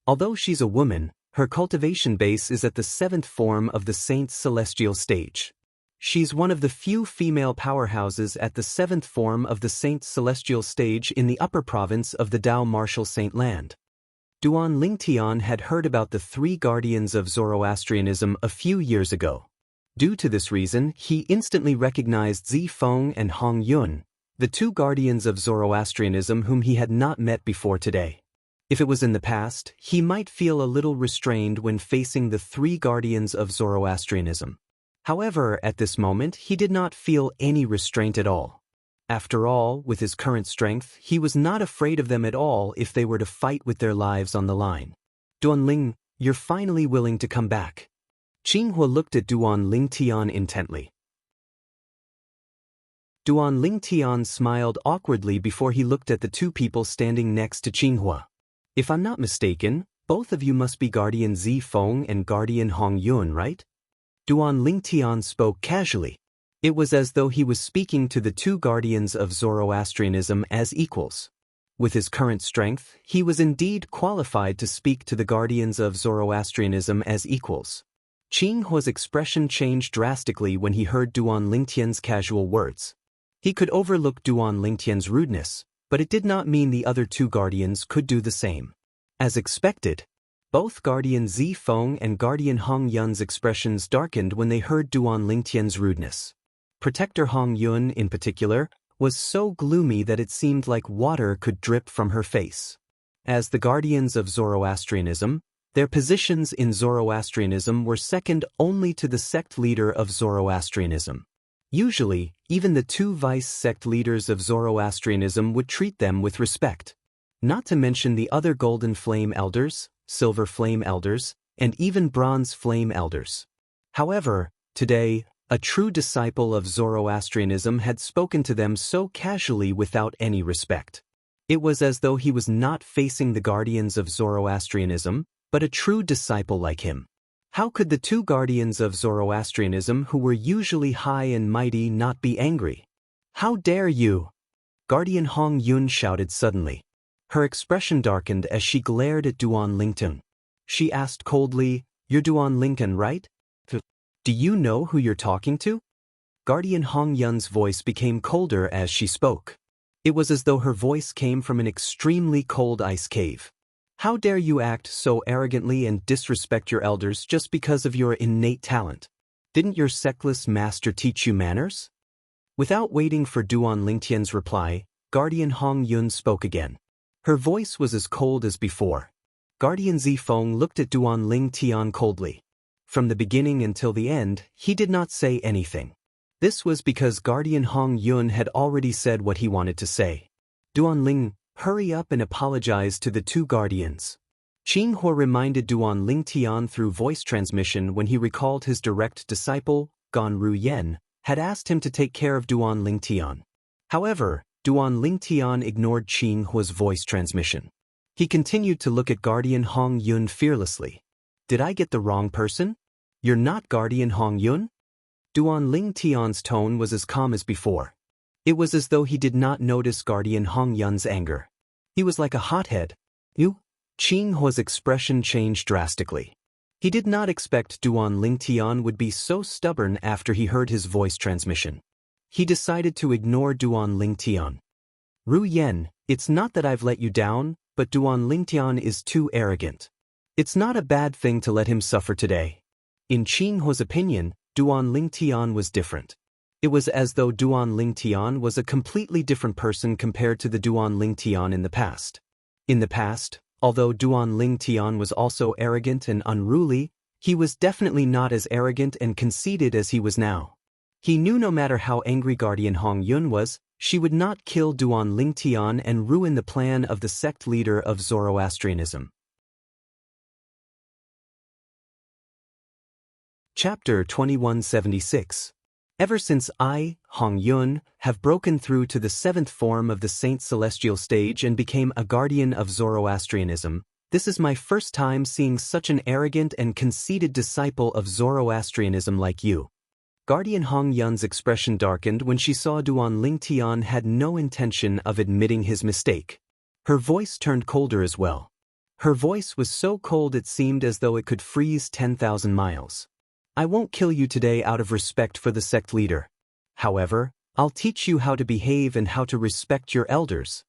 Although she's a woman, her cultivation base is at the 7th form of the Saint Celestial stage. She's one of the few female powerhouses at the 7th form of the Saint Celestial stage in the upper province of the Tao Martial Saint land. Duan Lingtian had heard about the three guardians of Zoroastrianism a few years ago. Due to this reason, he instantly recognized Zi Feng and Hong Yun, the two guardians of Zoroastrianism whom he had not met before today. If it was in the past, he might feel a little restrained when facing the three guardians of Zoroastrianism. However, at this moment, he did not feel any restraint at all. After all, with his current strength, he was not afraid of them at all if they were to fight with their lives on the line. Duan Ling, you're finally willing to come back. Qinghua looked at Duan Lingtian intently. Duan Lingtian smiled awkwardly before he looked at the two people standing next to Qinghua. If I'm not mistaken, both of you must be Guardian Zi Feng and Guardian Hong Yun, right? Duan Lingtian spoke casually. It was as though he was speaking to the two guardians of Zoroastrianism as equals. With his current strength, he was indeed qualified to speak to the guardians of Zoroastrianism as equals. Qinghua's expression changed drastically when he heard Duan Lingtian's casual words. He could overlook Duan Lingtian's rudeness, but it did not mean the other two guardians could do the same. As expected, both Guardian Zi Feng and Guardian Hong Yun's expressions darkened when they heard Duan Lingtian's rudeness. Protector Hong Yun, in particular, was so gloomy that it seemed like water could drip from her face. As the guardians of Zoroastrianism, their positions in Zoroastrianism were second only to the sect leader of Zoroastrianism. Usually, even the two vice sect leaders of Zoroastrianism would treat them with respect. Not to mention the other Golden Flame Elders, Silver Flame Elders, and even Bronze Flame Elders. However, today, a true disciple of Zoroastrianism had spoken to them so casually without any respect. It was as though he was not facing the guardians of Zoroastrianism, but a true disciple like him. How could the two guardians of Zoroastrianism who were usually high and mighty not be angry? How dare you? Guardian Hong Yun shouted suddenly. Her expression darkened as she glared at Duan Lingtian. She asked coldly, "You're Duan Lingtian, right? Do you know who you're talking to?" Guardian Hong Yun's voice became colder as she spoke. It was as though her voice came from an extremely cold ice cave. How dare you act so arrogantly and disrespect your elders just because of your innate talent? Didn't your sectless master teach you manners? Without waiting for Duan Lingtian's reply, Guardian Hong Yun spoke again. Her voice was as cold as before. Guardian Zi Feng looked at Duan Lingtian coldly. From the beginning until the end, he did not say anything. This was because Guardian Hong Yun had already said what he wanted to say. Duan Ling, hurry up and apologize to the two guardians. Qinghua reminded Duan Lingtian through voice transmission when he recalled his direct disciple, Gan Ruyen, had asked him to take care of Duan Lingtian. However, Duan Lingtian ignored Qinghua's voice transmission. He continued to look at Guardian Hong Yun fearlessly. Did I get the wrong person? You're not Guardian Hong Yun? Duan Lingtian's tone was as calm as before. It was as though he did not notice Guardian Hong Yun's anger. He was like a hothead. You? Qinghua's expression changed drastically. He did not expect Duan Lingtian would be so stubborn after he heard his voice transmission. He decided to ignore Duan Lingtian. Ru Yen, it's not that I've let you down, but Duan Lingtian is too arrogant. It's not a bad thing to let him suffer today. In Qinghua's opinion, Duan Lingtian was different. It was as though Duan Lingtian was a completely different person compared to the Duan Lingtian in the past. In the past, although Duan Lingtian was also arrogant and unruly, he was definitely not as arrogant and conceited as he was now. He knew no matter how angry Guardian Hong Yun was, she would not kill Duan Lingtian and ruin the plan of the sect leader of Zoroastrianism. Chapter 2176. Ever since I, Hong Yun, have broken through to the seventh form of the Saint Celestial stage and became a guardian of Zoroastrianism, this is my first time seeing such an arrogant and conceited disciple of Zoroastrianism like you. Guardian Hong Yun's expression darkened when she saw Duan Lingtian had no intention of admitting his mistake. Her voice turned colder as well. Her voice was so cold it seemed as though it could freeze 10,000 miles. I won't kill you today out of respect for the sect leader. However, I'll teach you how to behave and how to respect your elders.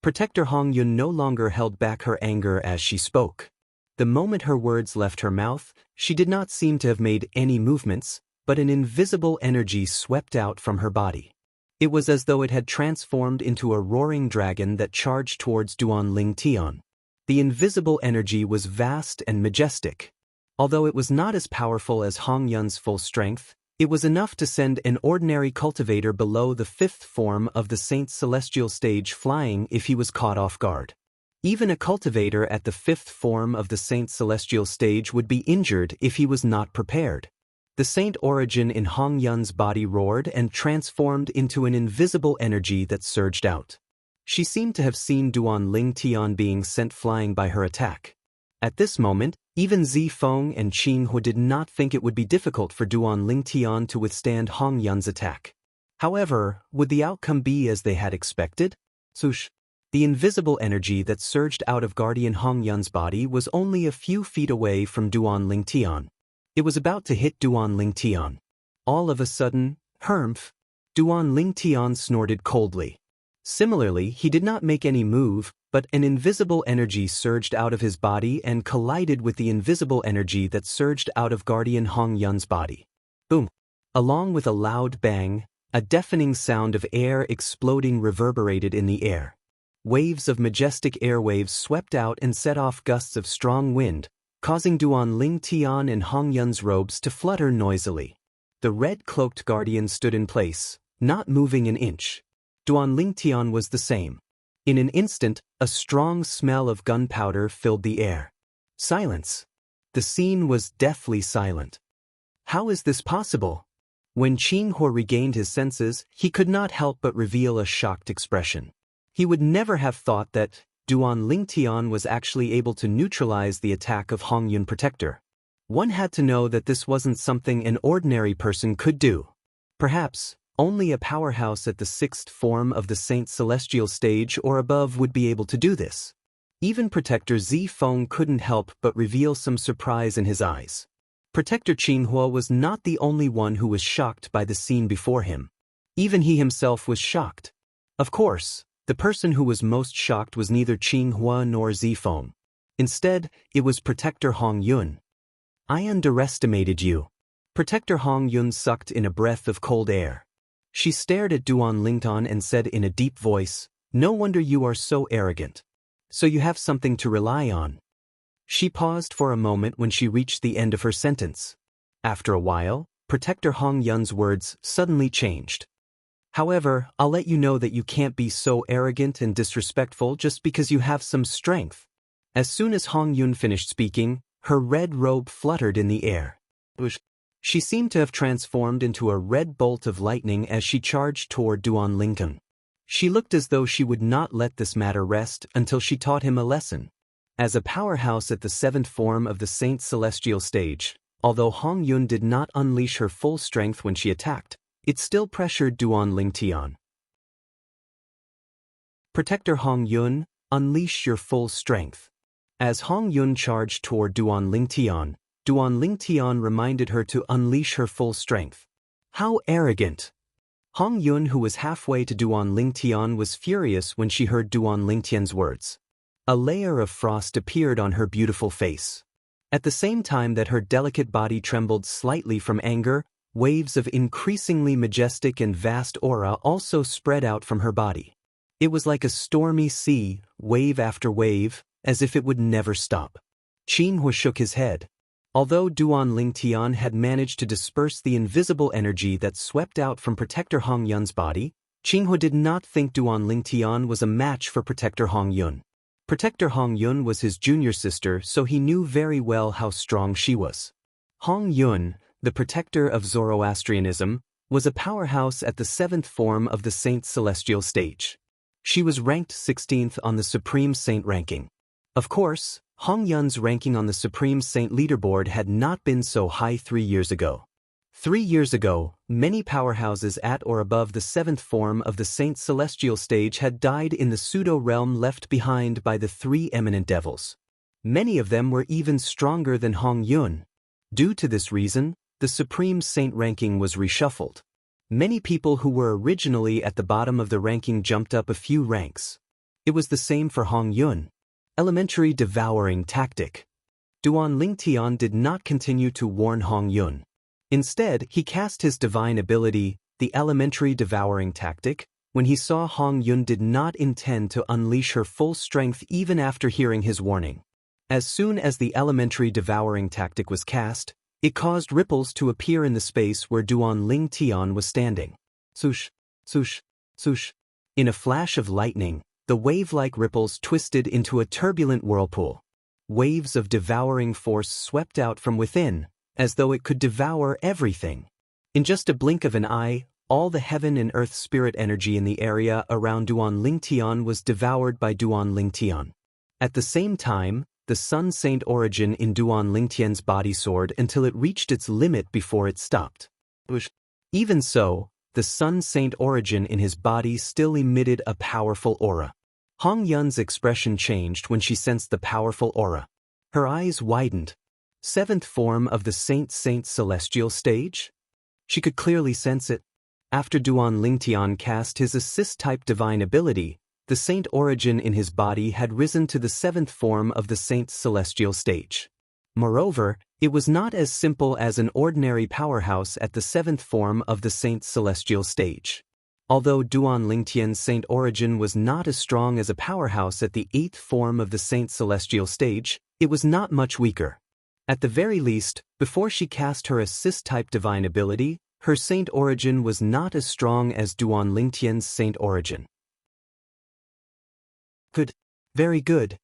Protector Hong Yun no longer held back her anger as she spoke. The moment her words left her mouth, she did not seem to have made any movements, but an invisible energy swept out from her body. It was as though it had transformed into a roaring dragon that charged towards Duan Ling Tian. The invisible energy was vast and majestic. Although it was not as powerful as Hong Yun's full strength, it was enough to send an ordinary cultivator below the fifth form of the Saint's celestial stage flying if he was caught off guard. Even a cultivator at the fifth form of the Saint's celestial stage would be injured if he was not prepared. The Saint origin in Hong Yun's body roared and transformed into an invisible energy that surged out. She seemed to have seen Duan Ling Tian being sent flying by her attack. At this moment, even Zi Feng and Qing Hu did not think it would be difficult for Duan Ling Tian to withstand Hong Yun's attack. However, would the outcome be as they had expected? Swoosh! The invisible energy that surged out of Guardian Hong Yun's body was only a few feet away from Duan Ling Tian. It was about to hit Duan Ling Tian. All of a sudden, Hermph! Duan Ling Tian snorted coldly. Similarly, he did not make any move, but an invisible energy surged out of his body and collided with the invisible energy that surged out of Guardian Hong Yun's body. Boom! Along with a loud bang, a deafening sound of air exploding reverberated in the air. Waves of majestic airwaves swept out and set off gusts of strong wind, causing Duan Ling Tian and Hong Yun's robes to flutter noisily. The red-cloaked guardian stood in place, not moving an inch. Duan Ling Tian was the same. In an instant, a strong smell of gunpowder filled the air. Silence. The scene was deathly silent. How is this possible? When Qing Hu regained his senses, he could not help but reveal a shocked expression. He would never have thought that Duan Ling Tian was actually able to neutralize the attack of Hong Yun Protector. One had to know that this wasn't something an ordinary person could do. Perhaps only a powerhouse at the sixth form of the Saint's celestial stage or above would be able to do this. Even Protector Zi Feng couldn't help but reveal some surprise in his eyes. Protector Qin Hua was not the only one who was shocked by the scene before him. Even he himself was shocked. Of course, the person who was most shocked was neither Qin Hua nor Zi Feng. Instead, it was Protector Hong Yun. I underestimated you. Protector Hong Yun sucked in a breath of cold air. She stared at Duan Ling Tian and said in a deep voice, "No wonder you are so arrogant. So you have something to rely on." She paused for a moment when she reached the end of her sentence. After a while, Protector Hong Yun's words suddenly changed. "However, I'll let you know that you can't be so arrogant and disrespectful just because you have some strength." As soon as Hong Yun finished speaking, her red robe fluttered in the air. She seemed to have transformed into a red bolt of lightning as she charged toward Duan Ling Tian. She looked as though she would not let this matter rest until she taught him a lesson. As a powerhouse at the seventh form of the Saint's celestial stage, although Hong Yun did not unleash her full strength when she attacked, it still pressured Duan Ling Tian. Protector Hong Yun, unleash your full strength. As Hong Yun charged toward Duan Ling Tian reminded her to unleash her full strength. How arrogant! Hong Yun, who was halfway to Duan Ling Tian, was furious when she heard Duan Ling Tian's words. A layer of frost appeared on her beautiful face. At the same time that her delicate body trembled slightly from anger, waves of increasingly majestic and vast aura also spread out from her body. It was like a stormy sea, wave after wave, as if it would never stop. Qin Hu shook his head. Although Duan Ling Tian had managed to disperse the invisible energy that swept out from Protector Hong Yun's body, Qin Hu did not think Duan Ling Tian was a match for Protector Hong Yun. Protector Hong Yun was his junior sister, so he knew very well how strong she was. Hong Yun, the protector of Zoroastrianism, was a powerhouse at the seventh form of the Saint's celestial stage. She was ranked 16th on the Supreme Saint ranking. Of course, Hong Yun's ranking on the Supreme Saint leaderboard had not been so high 3 years ago. 3 years ago, many powerhouses at or above the seventh form of the Saint's celestial stage had died in the pseudo-realm left behind by the 3 eminent devils. Many of them were even stronger than Hong Yun. Due to this reason, the Supreme Saint ranking was reshuffled. Many people who were originally at the bottom of the ranking jumped up a few ranks. It was the same for Hong Yun. Elementary devouring tactic. Duan Lingtian did not continue to warn Hong Yun. Instead, he cast his divine ability, the elementary devouring tactic, when he saw Hong Yun did not intend to unleash her full strength even after hearing his warning. As soon as the elementary devouring tactic was cast, it caused ripples to appear in the space where Duan Lingtian was standing. Swoosh, swoosh, swoosh. In a flash of lightning, the wave-like ripples twisted into a turbulent whirlpool. Waves of devouring force swept out from within, as though it could devour everything. In just a blink of an eye, all the heaven and earth spirit energy in the area around Duan Lingtian was devoured by Duan Lingtian. At the same time, the Sun Saint origin in Duan Lingtian's body soared until it reached its limit before it stopped. Even so, the Sun Saint origin in his body still emitted a powerful aura. Hong Yun's expression changed when she sensed the powerful aura. Her eyes widened. Seventh form of the Saint celestial stage? She could clearly sense it. After Duan Lingtian cast his assist-type divine ability, the Saint origin in his body had risen to the seventh form of the Saint celestial stage. Moreover, it was not as simple as an ordinary powerhouse at the seventh form of the Saint celestial stage. Although Duan Lingtian's Saint origin was not as strong as a powerhouse at the eighth form of the Saint celestial stage, it was not much weaker. At the very least, before she cast her assist-type divine ability, her Saint origin was not as strong as Duan Lingtian's Saint origin. Good. Very good.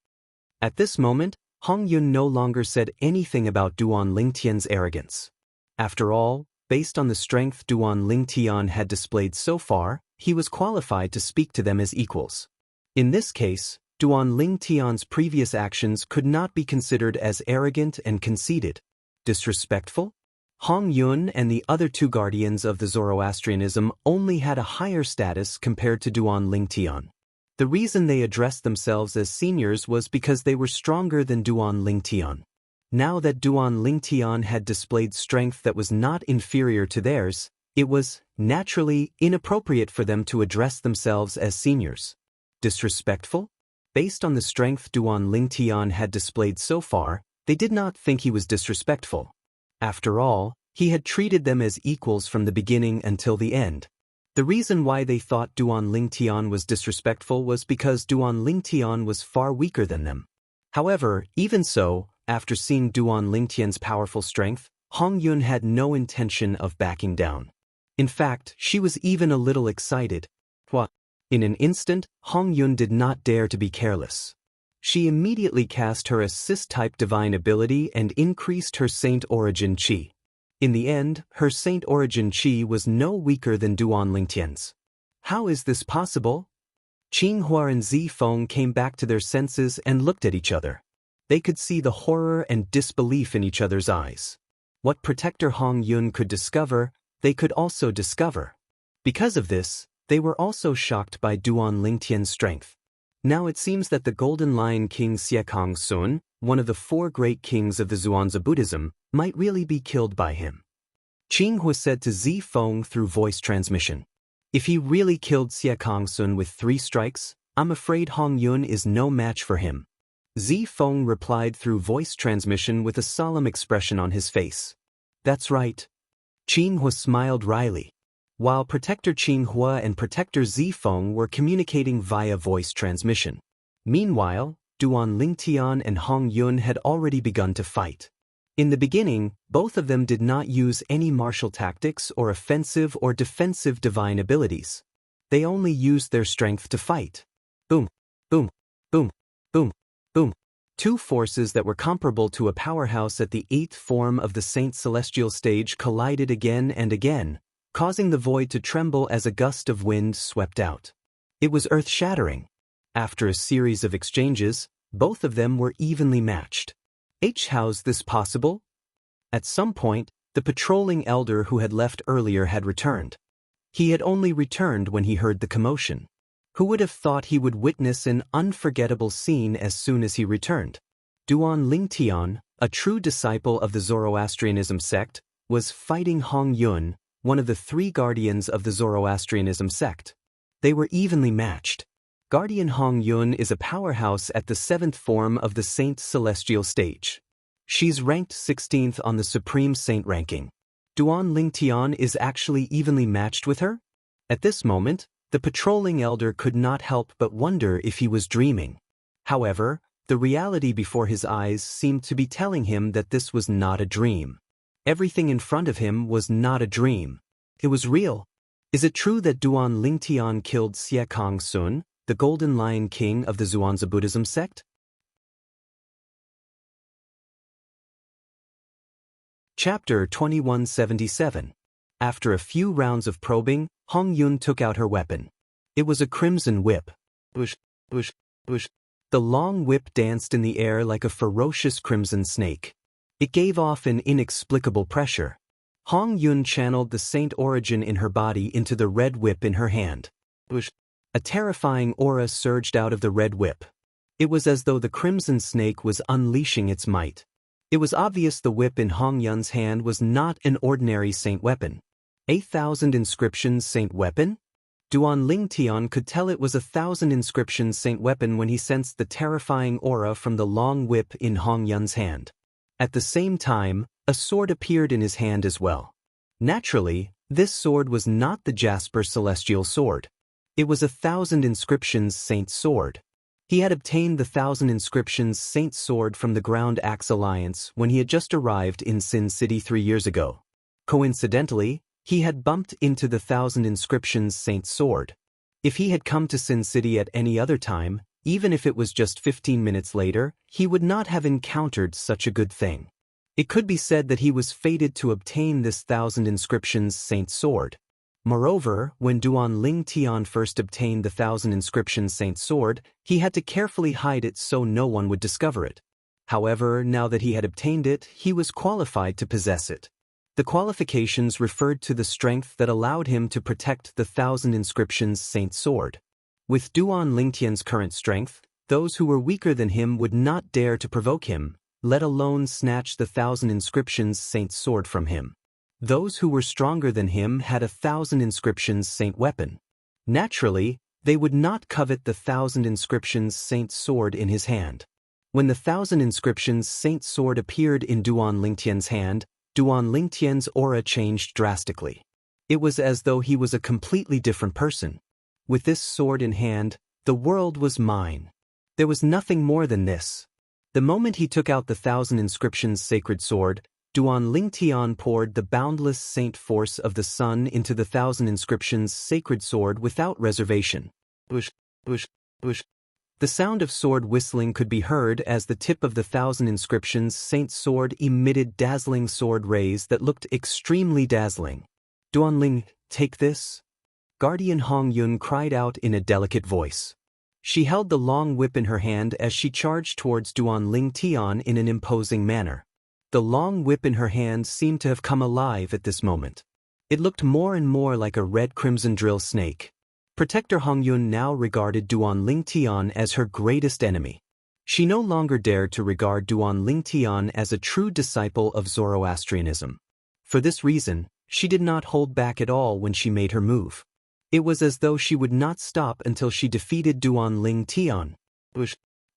At this moment, Hong Yun no longer said anything about Duan Lingtian's arrogance. After all, based on the strength Duan Lingtian had displayed so far, he was qualified to speak to them as equals. In this case, Duan Lingtian's previous actions could not be considered as arrogant and conceited. Disrespectful? Hong Yun and the other two guardians of the Zoroastrianism only had a higher status compared to Duan Lingtian. The reason they addressed themselves as seniors was because they were stronger than Duan Lingtian. Now that Duan Lingtian had displayed strength that was not inferior to theirs, it was, naturally, inappropriate for them to address themselves as seniors. Disrespectful? Based on the strength Duan Lingtian had displayed so far, they did not think he was disrespectful. After all, he had treated them as equals from the beginning until the end. The reason why they thought Duan Lingtian was disrespectful was because Duan Lingtian was far weaker than them. However, even so, after seeing Duan Lingtian's powerful strength, Hong Yun had no intention of backing down. In fact, she was even a little excited. In an instant, Hong Yun did not dare to be careless. She immediately cast her assist-type divine ability and increased her Saint origin chi. In the end, her Saint origin chi was no weaker than Duan Lingtian's. How is this possible? Qinghua and Zifeng came back to their senses and looked at each other. They could see the horror and disbelief in each other's eyes. What Protector Hong Yun could discover, they could also discover. Because of this, they were also shocked by Duan Lingtian's strength. Now it seems that the Golden Lion King Siekang Sun, one of the four great kings of the Zhuangzi Buddhism, might really be killed by him. Qinghua said to Zifeng through voice transmission. If he really killed Siekang Sun with 3 strikes, I'm afraid Hong Yun is no match for him. Zifeng replied through voice transmission with a solemn expression on his face. That's right. Qinghua smiled wryly. While Protector Qinghua and Protector Zifeng were communicating via voice transmission. Meanwhile, Duan Lingtian and Hong Yun had already begun to fight. In the beginning, both of them did not use any martial tactics or offensive or defensive divine abilities. They only used their strength to fight. Boom, boom, boom, boom, boom. 2 forces that were comparable to a powerhouse at the 8th form of the Saint Celestial stage collided again and again, causing the void to tremble as a gust of wind swept out. It was earth-shattering. After a series of exchanges, both of them were evenly matched. How's this possible? At some point, the patrolling elder who had left earlier had returned. He had only returned when he heard the commotion. Who would have thought he would witness an unforgettable scene as soon as he returned? Duan Lingtian, a true disciple of the Zoroastrianism sect, was fighting Hong Yun, one of the 3 guardians of the Zoroastrianism sect. They were evenly matched. Guardian Hong Yun is a powerhouse at the 7th form of the Saint Celestial stage. She's ranked 16th on the Supreme Saint ranking. Duan Lingtian is actually evenly matched with her? At this moment, the patrolling elder could not help but wonder if he was dreaming. However, the reality before his eyes seemed to be telling him that this was not a dream. Everything in front of him was not a dream. It was real. Is it true that Duan Lingtian killed Xie Kong Sun, the Golden Lion King of the Zhuangzi Buddhism sect? Chapter 2177. After a few rounds of probing, Hong Yun took out her weapon. It was a crimson whip. Bush, bush, bush. The long whip danced in the air like a ferocious crimson snake. It gave off an inexplicable pressure. Hong Yun channeled the saint origin in her body into the red whip in her hand. Bush. A terrifying aura surged out of the red whip. It was as though the crimson snake was unleashing its might. It was obvious the whip in Hong Yun's hand was not an ordinary saint weapon. 1,000 inscriptions saint weapon? Duan Lingtian could tell it was 1,000 inscriptions saint weapon when he sensed the terrifying aura from the long whip in Hong Yun's hand. At the same time, a sword appeared in his hand as well. Naturally, this sword was not the Jasper Celestial sword. It was 1,000 inscriptions saint sword. He had obtained the 1,000 inscriptions saint sword from the Ground Axe Alliance when he had just arrived in Sin City 3 years ago. Coincidentally, he had bumped into the 1,000 inscriptions saint sword. If he had come to Sin City at any other time, even if it was just 15 minutes later, he would not have encountered such a good thing. It could be said that he was fated to obtain this 1,000 inscriptions saint sword. Moreover, when Duan Lingtian first obtained the 1,000 inscriptions saint sword, he had to carefully hide it so no one would discover it. However, now that he had obtained it, he was qualified to possess it. The qualifications referred to the strength that allowed him to protect the 1,000 inscriptions saint sword. With Duan Lingtian's current strength, those who were weaker than him would not dare to provoke him, let alone snatch the 1,000 inscriptions saint sword from him. Those who were stronger than him had 1,000 inscriptions saint weapon. Naturally, they would not covet the 1,000 inscriptions saint sword in his hand. When the 1,000 inscriptions saint sword appeared in Duan Lingtian's hand, Duan Lingtian's aura changed drastically. It was as though he was a completely different person. With this sword in hand, the world was mine. There was nothing more than this. The moment he took out the 1,000 inscriptions sacred sword, Duan Lingtian poured the boundless saint force of the sun into the 1,000 inscriptions sacred sword without reservation. Bush, bush, bush. The sound of sword whistling could be heard as the tip of the 1,000 inscriptions saint sword emitted dazzling sword rays that looked extremely dazzling. Duan Ling, take this? Guardian Hong Yun cried out in a delicate voice. She held the long whip in her hand as she charged towards Duan Lingtian in an imposing manner. The long whip in her hand seemed to have come alive at this moment. It looked more and more like a red-crimson drill snake. Protector Hong Yun now regarded Duan Lingtian as her greatest enemy. She no longer dared to regard Duan Lingtian as a true disciple of Zoroastrianism. For this reason, she did not hold back at all when she made her move. It was as though she would not stop until she defeated Duan Lingtian.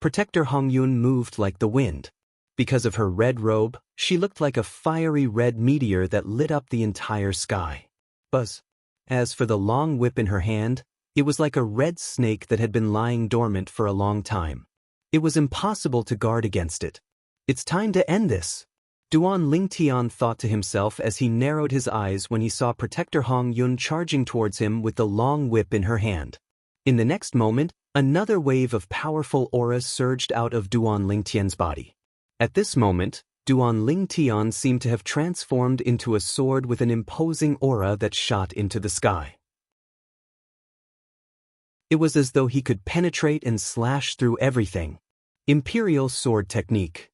Protector Hong Yun moved like the wind. Because of her red robe, she looked like a fiery red meteor that lit up the entire sky. Buzz. As for the long whip in her hand, it was like a red snake that had been lying dormant for a long time. It was impossible to guard against it. It's time to end this. Duan Lingtian thought to himself as he narrowed his eyes when he saw Protector Hong Yun charging towards him with the long whip in her hand. In the next moment, another wave of powerful auras surged out of Duan Lingtian's body. At this moment, Duan Lingtian seemed to have transformed into a sword with an imposing aura that shot into the sky. It was as though he could penetrate and slash through everything. Imperial sword technique.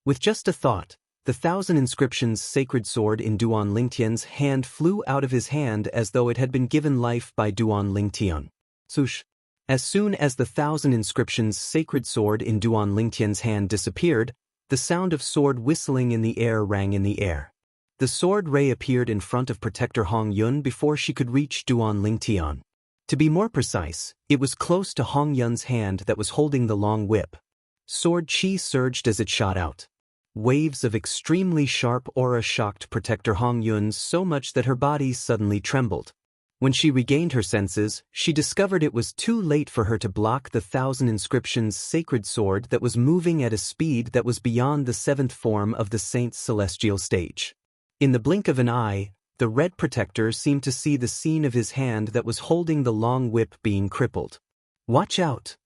With just a thought, the 1,000 inscriptions sacred sword in Duan Lingtian's hand flew out of his hand as though it had been given life by Duan Lingtian. Swoosh. As soon as the 1,000 inscriptions sacred sword in Duan Lingtian's hand disappeared, the sound of sword whistling in the air rang in the air. The sword ray appeared in front of Protector Hong Yun before she could reach Duan Lingtian. To be more precise, it was close to Hong Yun's hand that was holding the long whip. Sword chi surged as it shot out. Waves of extremely sharp aura shocked Protector Hong Yun so much that her body suddenly trembled. When she regained her senses, she discovered it was too late for her to block the Thousand Inscriptions sacred sword that was moving at a speed that was beyond the seventh form of the Saint's celestial stage. In the blink of an eye, the Red Protector seemed to see the scene of his hand that was holding the long whip being crippled. "Watch out!"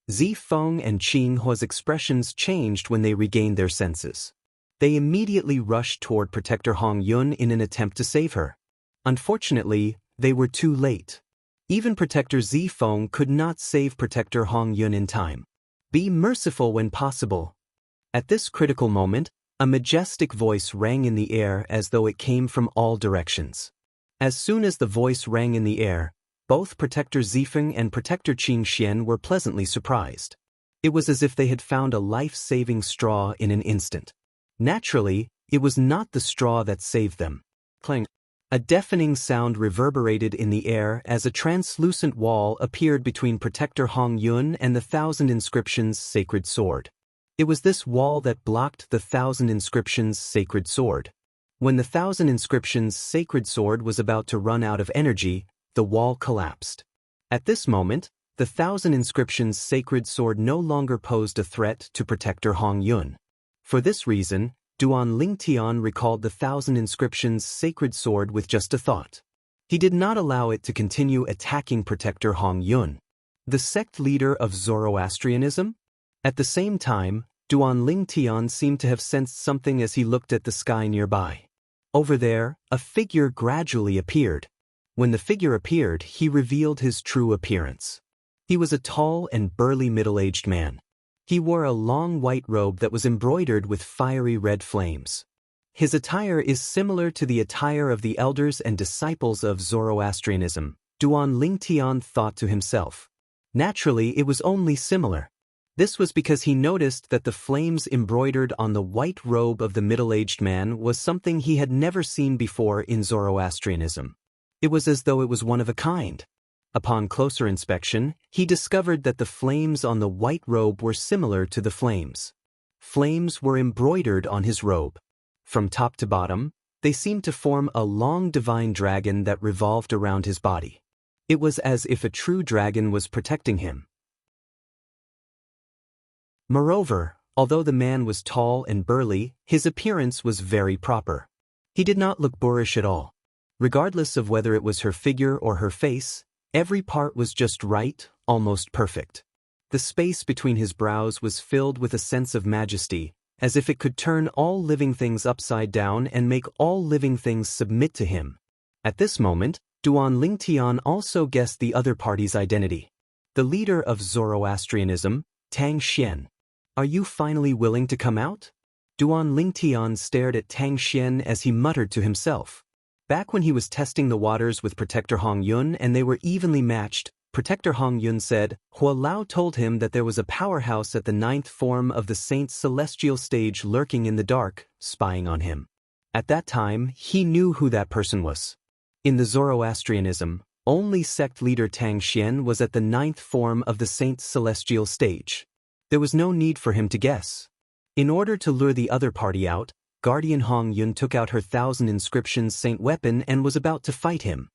Zi Feng and Qing Hua's expressions changed when they regained their senses. They immediately rushed toward Protector Hong Yun in an attempt to save her. Unfortunately, they were too late. Even Protector Zi Feng could not save Protector Hong Yun in time. Be merciful when possible. At this critical moment, a majestic voice rang in the air as though it came from all directions. As soon as the voice rang in the air, both Protector Zifeng and Protector Qing Xian were pleasantly surprised. It was as if they had found a life-saving straw in an instant. Naturally, it was not the straw that saved them. Clang. A deafening sound reverberated in the air as a translucent wall appeared between Protector Hong Yun and the Thousand Inscriptions sacred sword. It was this wall that blocked the Thousand Inscriptions sacred sword. When the Thousand Inscriptions sacred sword was about to run out of energy, the wall collapsed. At this moment, the Thousand Inscriptions sacred sword no longer posed a threat to Protector Hong Yun. For this reason, Duan Lingtian recalled the Thousand Inscriptions sacred sword with just a thought. He did not allow it to continue attacking Protector Hong Yun, the sect leader of Zoroastrianism. At the same time, Duan Lingtian seemed to have sensed something as he looked at the sky nearby. Over there, a figure gradually appeared. When the figure appeared, he revealed his true appearance. He was a tall and burly middle-aged man. He wore a long white robe that was embroidered with fiery red flames. His attire is similar to the attire of the elders and disciples of Zoroastrianism, Duan Lingtian thought to himself. Naturally, it was only similar. This was because he noticed that the flames embroidered on the white robe of the middle-aged man was something he had never seen before in Zoroastrianism. It was as though it was one of a kind. Upon closer inspection, he discovered that the flames on the white robe were similar to the flames. Flames were embroidered on his robe. From top to bottom, they seemed to form a long divine dragon that revolved around his body. It was as if a true dragon was protecting him. Moreover, although the man was tall and burly, his appearance was very proper. He did not look boorish at all. Regardless of whether it was her figure or her face, every part was just right, almost perfect. The space between his brows was filled with a sense of majesty, as if it could turn all living things upside down and make all living things submit to him. At this moment, Duan Lingtian also guessed the other party's identity. The leader of Zoroastrianism, Tang Xian. "Are you finally willing to come out?" Duan Lingtian stared at Tang Xian as he muttered to himself. Back when he was testing the waters with Protector Hong Yun and they were evenly matched, Protector Hong Yun said, Hua Lao told him that there was a powerhouse at the ninth form of the Saint's celestial stage lurking in the dark, spying on him. At that time, he knew who that person was. In the Zoroastrianism, only sect leader Tang Xian was at the ninth form of the Saint's celestial stage. There was no need for him to guess. In order to lure the other party out, Guardian Hong Yun took out her Thousand Inscriptions Saint weapon and was about to fight him.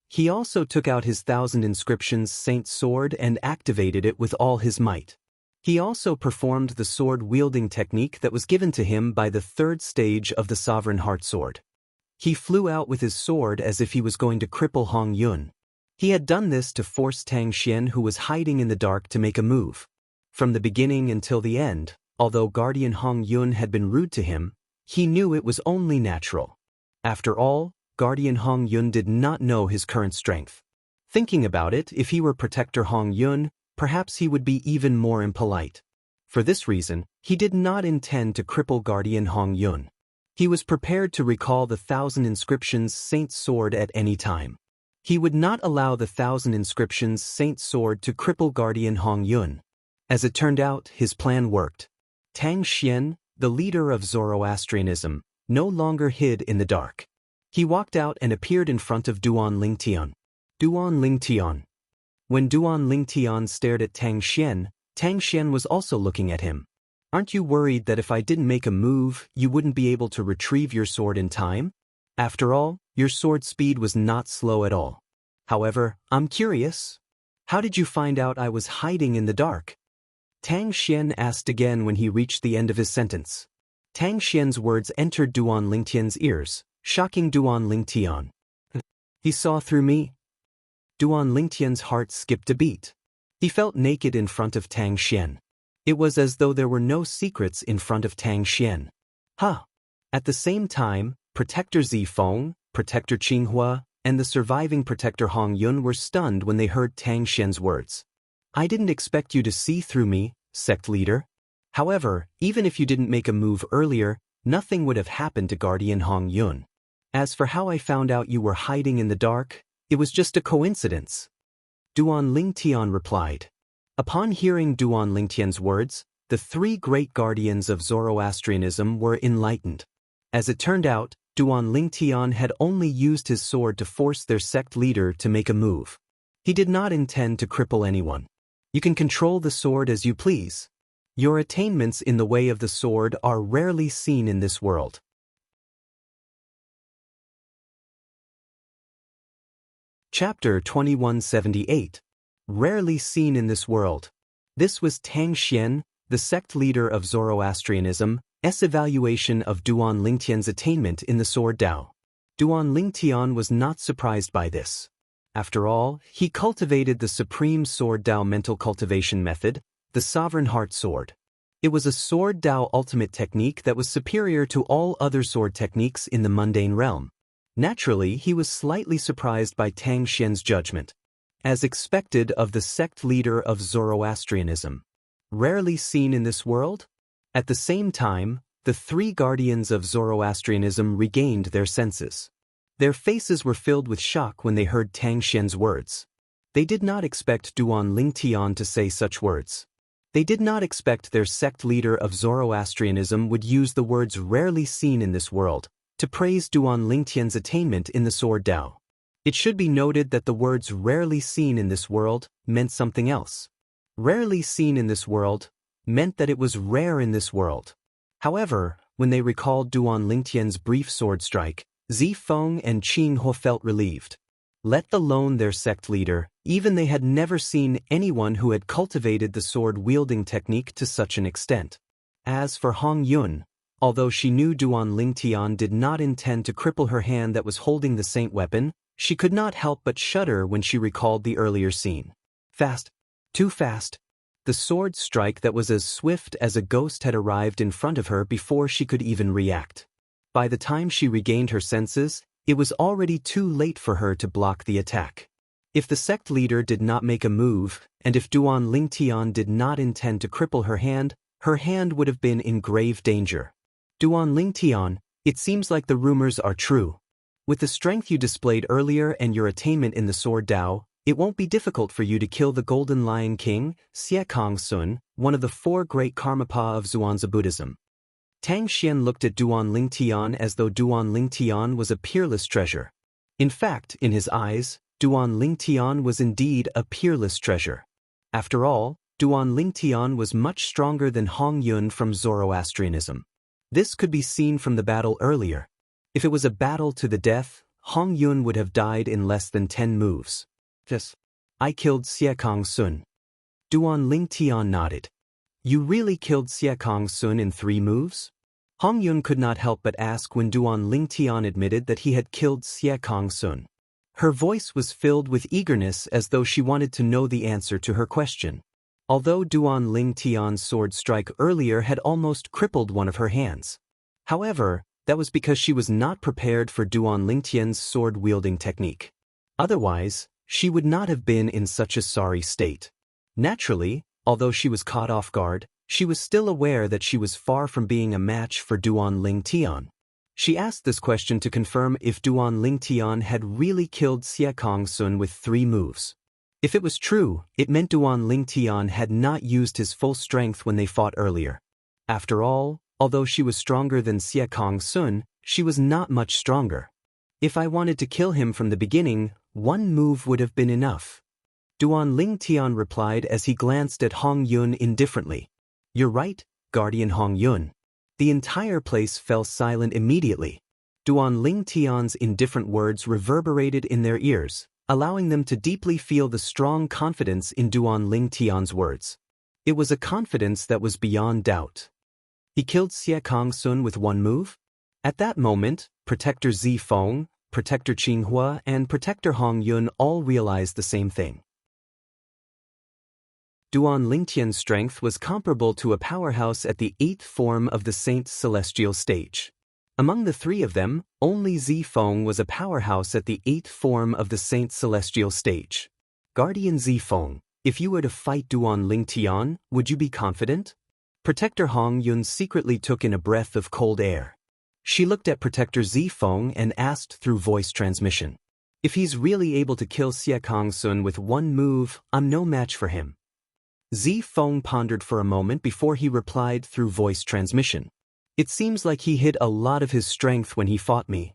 He also took out his Thousand Inscriptions Saint sword and activated it with all his might. He also performed the sword-wielding technique that was given to him by the third stage of the Sovereign Heart Sword. He flew out with his sword as if he was going to cripple Hong Yun. He had done this to force Tang Xian, who was hiding in the dark, to make a move. From the beginning until the end, although Guardian Hong Yun had been rude to him, he knew it was only natural. After all, Guardian Hong Yun did not know his current strength. Thinking about it, if he were Protector Hong Yun, perhaps he would be even more impolite. For this reason, he did not intend to cripple Guardian Hong Yun. He was prepared to recall the Thousand Inscriptions Saint sword at any time. He would not allow the Thousand Inscriptions Saint sword to cripple Guardian Hong Yun. As it turned out, his plan worked. Tang Xian, the leader of Zoroastrianism, no longer hid in the dark. He walked out and appeared in front of Duan Lingtian. "Duan Lingtian, When Duan Lingtian stared at Tang Xian was also looking at him. Aren't you worried that if I didn't make a move, you wouldn't be able to retrieve your sword in time? After all, your sword speed was not slow at all. However, I'm curious. How did you find out I was hiding in the dark? Tang Xian asked again when he reached the end of his sentence. Tang Xian's words entered Duan Lingtian's ears, shocking Duan Lingtian. He saw through me? Duan Lingtian's heart skipped a beat. He felt naked in front of Tang Xian. It was as though there were no secrets in front of Tang Xian. At the same time, Protector Zifeng, Protector Qinghua, and the surviving Protector Hong Yun were stunned when they heard Tang Xian's words. I didn't expect you to see through me, sect leader. However, even if you didn't make a move earlier, nothing would have happened to Guardian Hong Yun. As for how I found out you were hiding in the dark, it was just a coincidence. Duan Lingtian replied. Upon hearing Duan Lingtian's words, the three great guardians of Zoroastrianism were enlightened. As it turned out, Duan Lingtian had only used his sword to force their sect leader to make a move. He did not intend to cripple anyone. You can control the sword as you please. Your attainments in the way of the sword are rarely seen in this world. Chapter 2178. Rarely seen in this world. This was Tang Xian, the sect leader of Zoroastrianism, evaluation of Duan Lingtian's attainment in the sword Dao. Duan Lingtian was not surprised by this. After all, he cultivated the supreme sword Dao mental cultivation method, the Sovereign Heart Sword. It was a sword Dao ultimate technique that was superior to all other sword techniques in the mundane realm. Naturally, he was slightly surprised by Tang Xian's judgment. As expected of the sect leader of Zoroastrianism. Rarely seen in this world? At the same time, the three guardians of Zoroastrianism regained their senses. Their faces were filled with shock when they heard Tang Xian's words. They did not expect Duan Lingtian to say such words. They did not expect their sect leader of Zoroastrianism would use the words rarely seen in this world to praise Duan Lingtian's attainment in the sword Dao. It should be noted that the words rarely seen in this world meant something else. Rarely seen in this world meant that it was rare in this world. However, when they recalled Duan Lingtian's brief sword strike, Zifeng and Qinghua felt relieved. Let alone their sect leader, even they had never seen anyone who had cultivated the sword-wielding technique to such an extent. As for Hong Yun, although she knew Duan Lingtian did not intend to cripple her hand that was holding the saint weapon, she could not help but shudder when she recalled the earlier scene. Fast. Too fast. The sword strike that was as swift as a ghost had arrived in front of her before she could even react. By the time she regained her senses, it was already too late for her to block the attack. If the sect leader did not make a move, and if Duan Lingtian did not intend to cripple her hand would have been in grave danger. Duan Lingtian, it seems like the rumors are true. With the strength you displayed earlier and your attainment in the sword Dao, it won't be difficult for you to kill the Golden Lion King, Siekong Sun, one of the four great Karmapa of Zhuangzi Buddhism. Tang Xian looked at Duan Lingtian as though Duan Lingtian was a peerless treasure. In fact, in his eyes, Duan Lingtian was indeed a peerless treasure. After all, Duan Lingtian was much stronger than Hong Yun from Zoroastrianism. This could be seen from the battle earlier. If it was a battle to the death, Hong Yun would have died in less than 10 moves. Yes. I killed Siekong Sun. Duan Lingtian nodded. You really killed Siekong Sun in 3 moves? Hong Yun could not help but ask when Duan Lingtian admitted that he had killed Siekong Sun. Her voice was filled with eagerness as though she wanted to know the answer to her question. Although Duan Lingtian's sword strike earlier had almost crippled one of her hands. However, that was because she was not prepared for Duan Lingtian's sword-wielding technique. Otherwise, she would not have been in such a sorry state. Naturally, although she was caught off guard, she was still aware that she was far from being a match for Duan Lingtian. She asked this question to confirm if Duan Lingtian had really killed Siekong Sun with 3 moves. If it was true, it meant Duan Lingtian had not used his full strength when they fought earlier. After all, although she was stronger than Siekong Sun, she was not much stronger. If I wanted to kill him from the beginning, 1 move would have been enough. Duan Lingtian replied as he glanced at Hong Yun indifferently. You're right, Guardian Hong Yun. The entire place fell silent immediately. Duan Lingtian's indifferent words reverberated in their ears, allowing them to deeply feel the strong confidence in Duan Lingtian's words. It was a confidence that was beyond doubt. He killed Xie Kongsun with one move? At that moment, Protector Zi Feng, Protector Qinghua, and Protector Hong Yun all realized the same thing. Duan Lingtian's strength was comparable to a powerhouse at the 8th form of the Saint Celestial stage. Among the three of them, only Zi Feng was a powerhouse at the 8th form of the Saint Celestial stage. Guardian Zi Feng, if you were to fight Duan Lingtian, would you be confident? Protector Hong Yun secretly took in a breath of cold air. She looked at Protector Zi Feng and asked through voice transmission. If he's really able to kill Xie Kongsun with one move, I'm no match for him. Zi Feng pondered for a moment before he replied through voice transmission. It seems like he hid a lot of his strength when he fought me.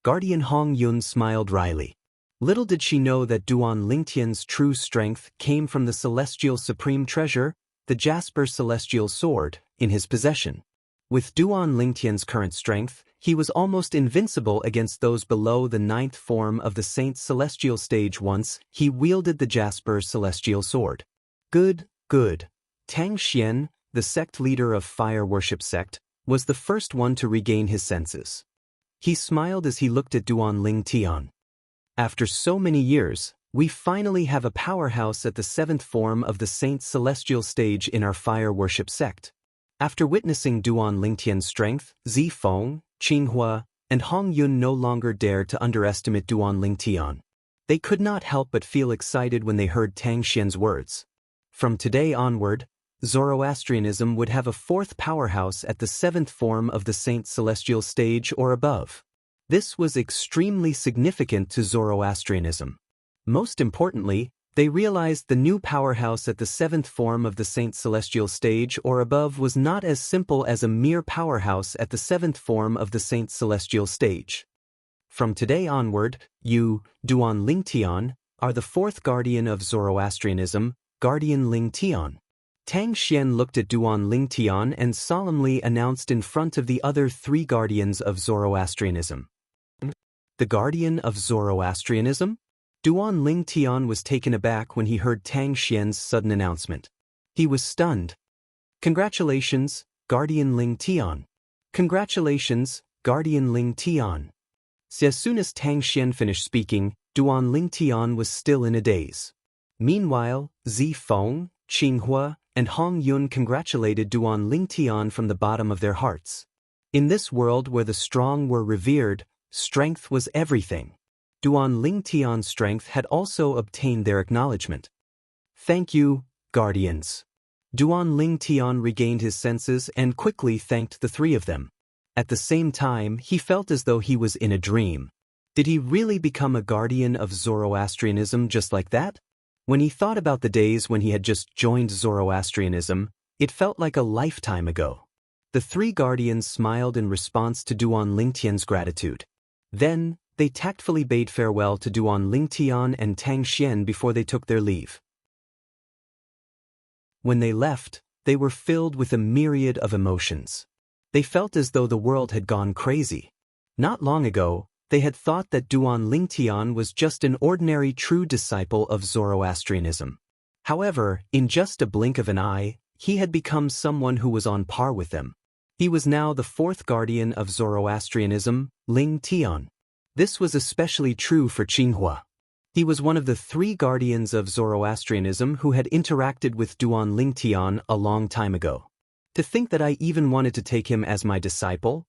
Guardian Hong Yun smiled wryly. Little did she know that Duan Lingtian's true strength came from the Celestial Supreme Treasure, the Jasper Celestial Sword, in his possession. With Duan Lingtian's current strength, he was almost invincible against those below the 9th form of the Saint Celestial stage once he wielded the Jasper Celestial Sword. Good, good. Tang Xian, the sect leader of Fire Worship Sect, was the first one to regain his senses. He smiled as he looked at Duan Lingtian. After so many years, we finally have a powerhouse at the 7th form of the Saint Celestial stage in our Fire Worship Sect. After witnessing Duan Lingtian's strength, Zi Feng, Qinghua, and Hong Yun no longer dared to underestimate Duan Lingtian. They could not help but feel excited when they heard Tang Xian's words. From today onward, Zoroastrianism would have a 4th powerhouse at the 7th form of the Saint Celestial stage or above. This was extremely significant to Zoroastrianism. Most importantly, they realized the new powerhouse at the 7th form of the Saint Celestial stage or above was not as simple as a mere powerhouse at the 7th form of the Saint Celestial stage. From today onward, you, Duan Lingtian, are the 4th guardian of Zoroastrianism, Guardian Lingtian. Tang Xian looked at Duan Lingtian and solemnly announced in front of the other 3 guardians of Zoroastrianism. The guardian of Zoroastrianism? Duan Lingtian was taken aback when he heard Tang Xian's sudden announcement. He was stunned. Congratulations, Guardian Lingtian. Congratulations, Guardian Lingtian. As soon as Tang Xian finished speaking, Duan Lingtian was still in a daze. Meanwhile, Zi Feng, Qinghua, and Hong Yun congratulated Duan Lingtian from the bottom of their hearts. In this world where the strong were revered, strength was everything. Duan Lingtian's strength had also obtained their acknowledgement. Thank you, guardians. Duan Lingtian regained his senses and quickly thanked the 3 of them. At the same time, he felt as though he was in a dream. Did he really become a guardian of Zoroastrianism just like that? When he thought about the days when he had just joined Zoroastrianism, it felt like a lifetime ago. The 3 guardians smiled in response to Duan Lingtian's gratitude. Then, they tactfully bade farewell to Duan Lingtian and Tang Xian before they took their leave. When they left, they were filled with a myriad of emotions. They felt as though the world had gone crazy. Not long ago, they had thought that Duan Lingtian was just an ordinary true disciple of Zoroastrianism. However, in just a blink of an eye, he had become someone who was on par with them. He was now the 4th guardian of Zoroastrianism, Lingtian. This was especially true for Qinghua. He was one of the 3 guardians of Zoroastrianism who had interacted with Duan Lingtian a long time ago. To think that I even wanted to take him as my disciple?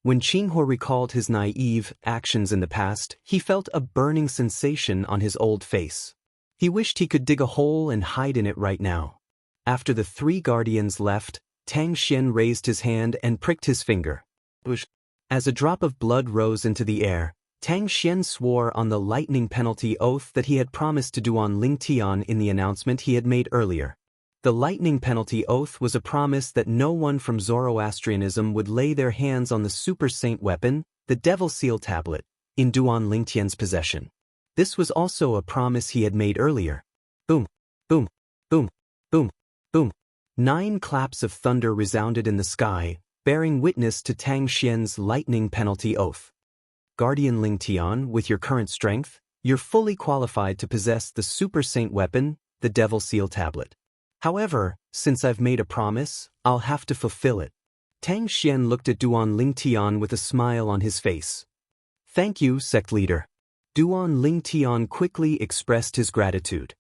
When Qinghua recalled his naive actions in the past, he felt a burning sensation on his old face. He wished he could dig a hole and hide in it right now. After the 3 guardians left, Tang Xian raised his hand and pricked his finger. As a drop of blood rose into the air, Tang Xian swore on the lightning penalty oath that he had promised to Duan Lingtian in the announcement he had made earlier. The lightning penalty oath was a promise that no one from Zoroastrianism would lay their hands on the super saint weapon, the Devil Seal tablet, in Duan Lingtian's possession. This was also a promise he had made earlier. Boom, boom, boom, boom, boom. 9 claps of thunder resounded in the sky, bearing witness to Tang Xian's lightning penalty oath. Guardian Ling Tian, with your current strength, you're fully qualified to possess the Super Saint weapon, the Devil Seal Tablet. However, since I've made a promise, I'll have to fulfill it. Tang Xian looked at Duan Ling Tian with a smile on his face. Thank you, sect leader. Duan Ling Tian quickly expressed his gratitude.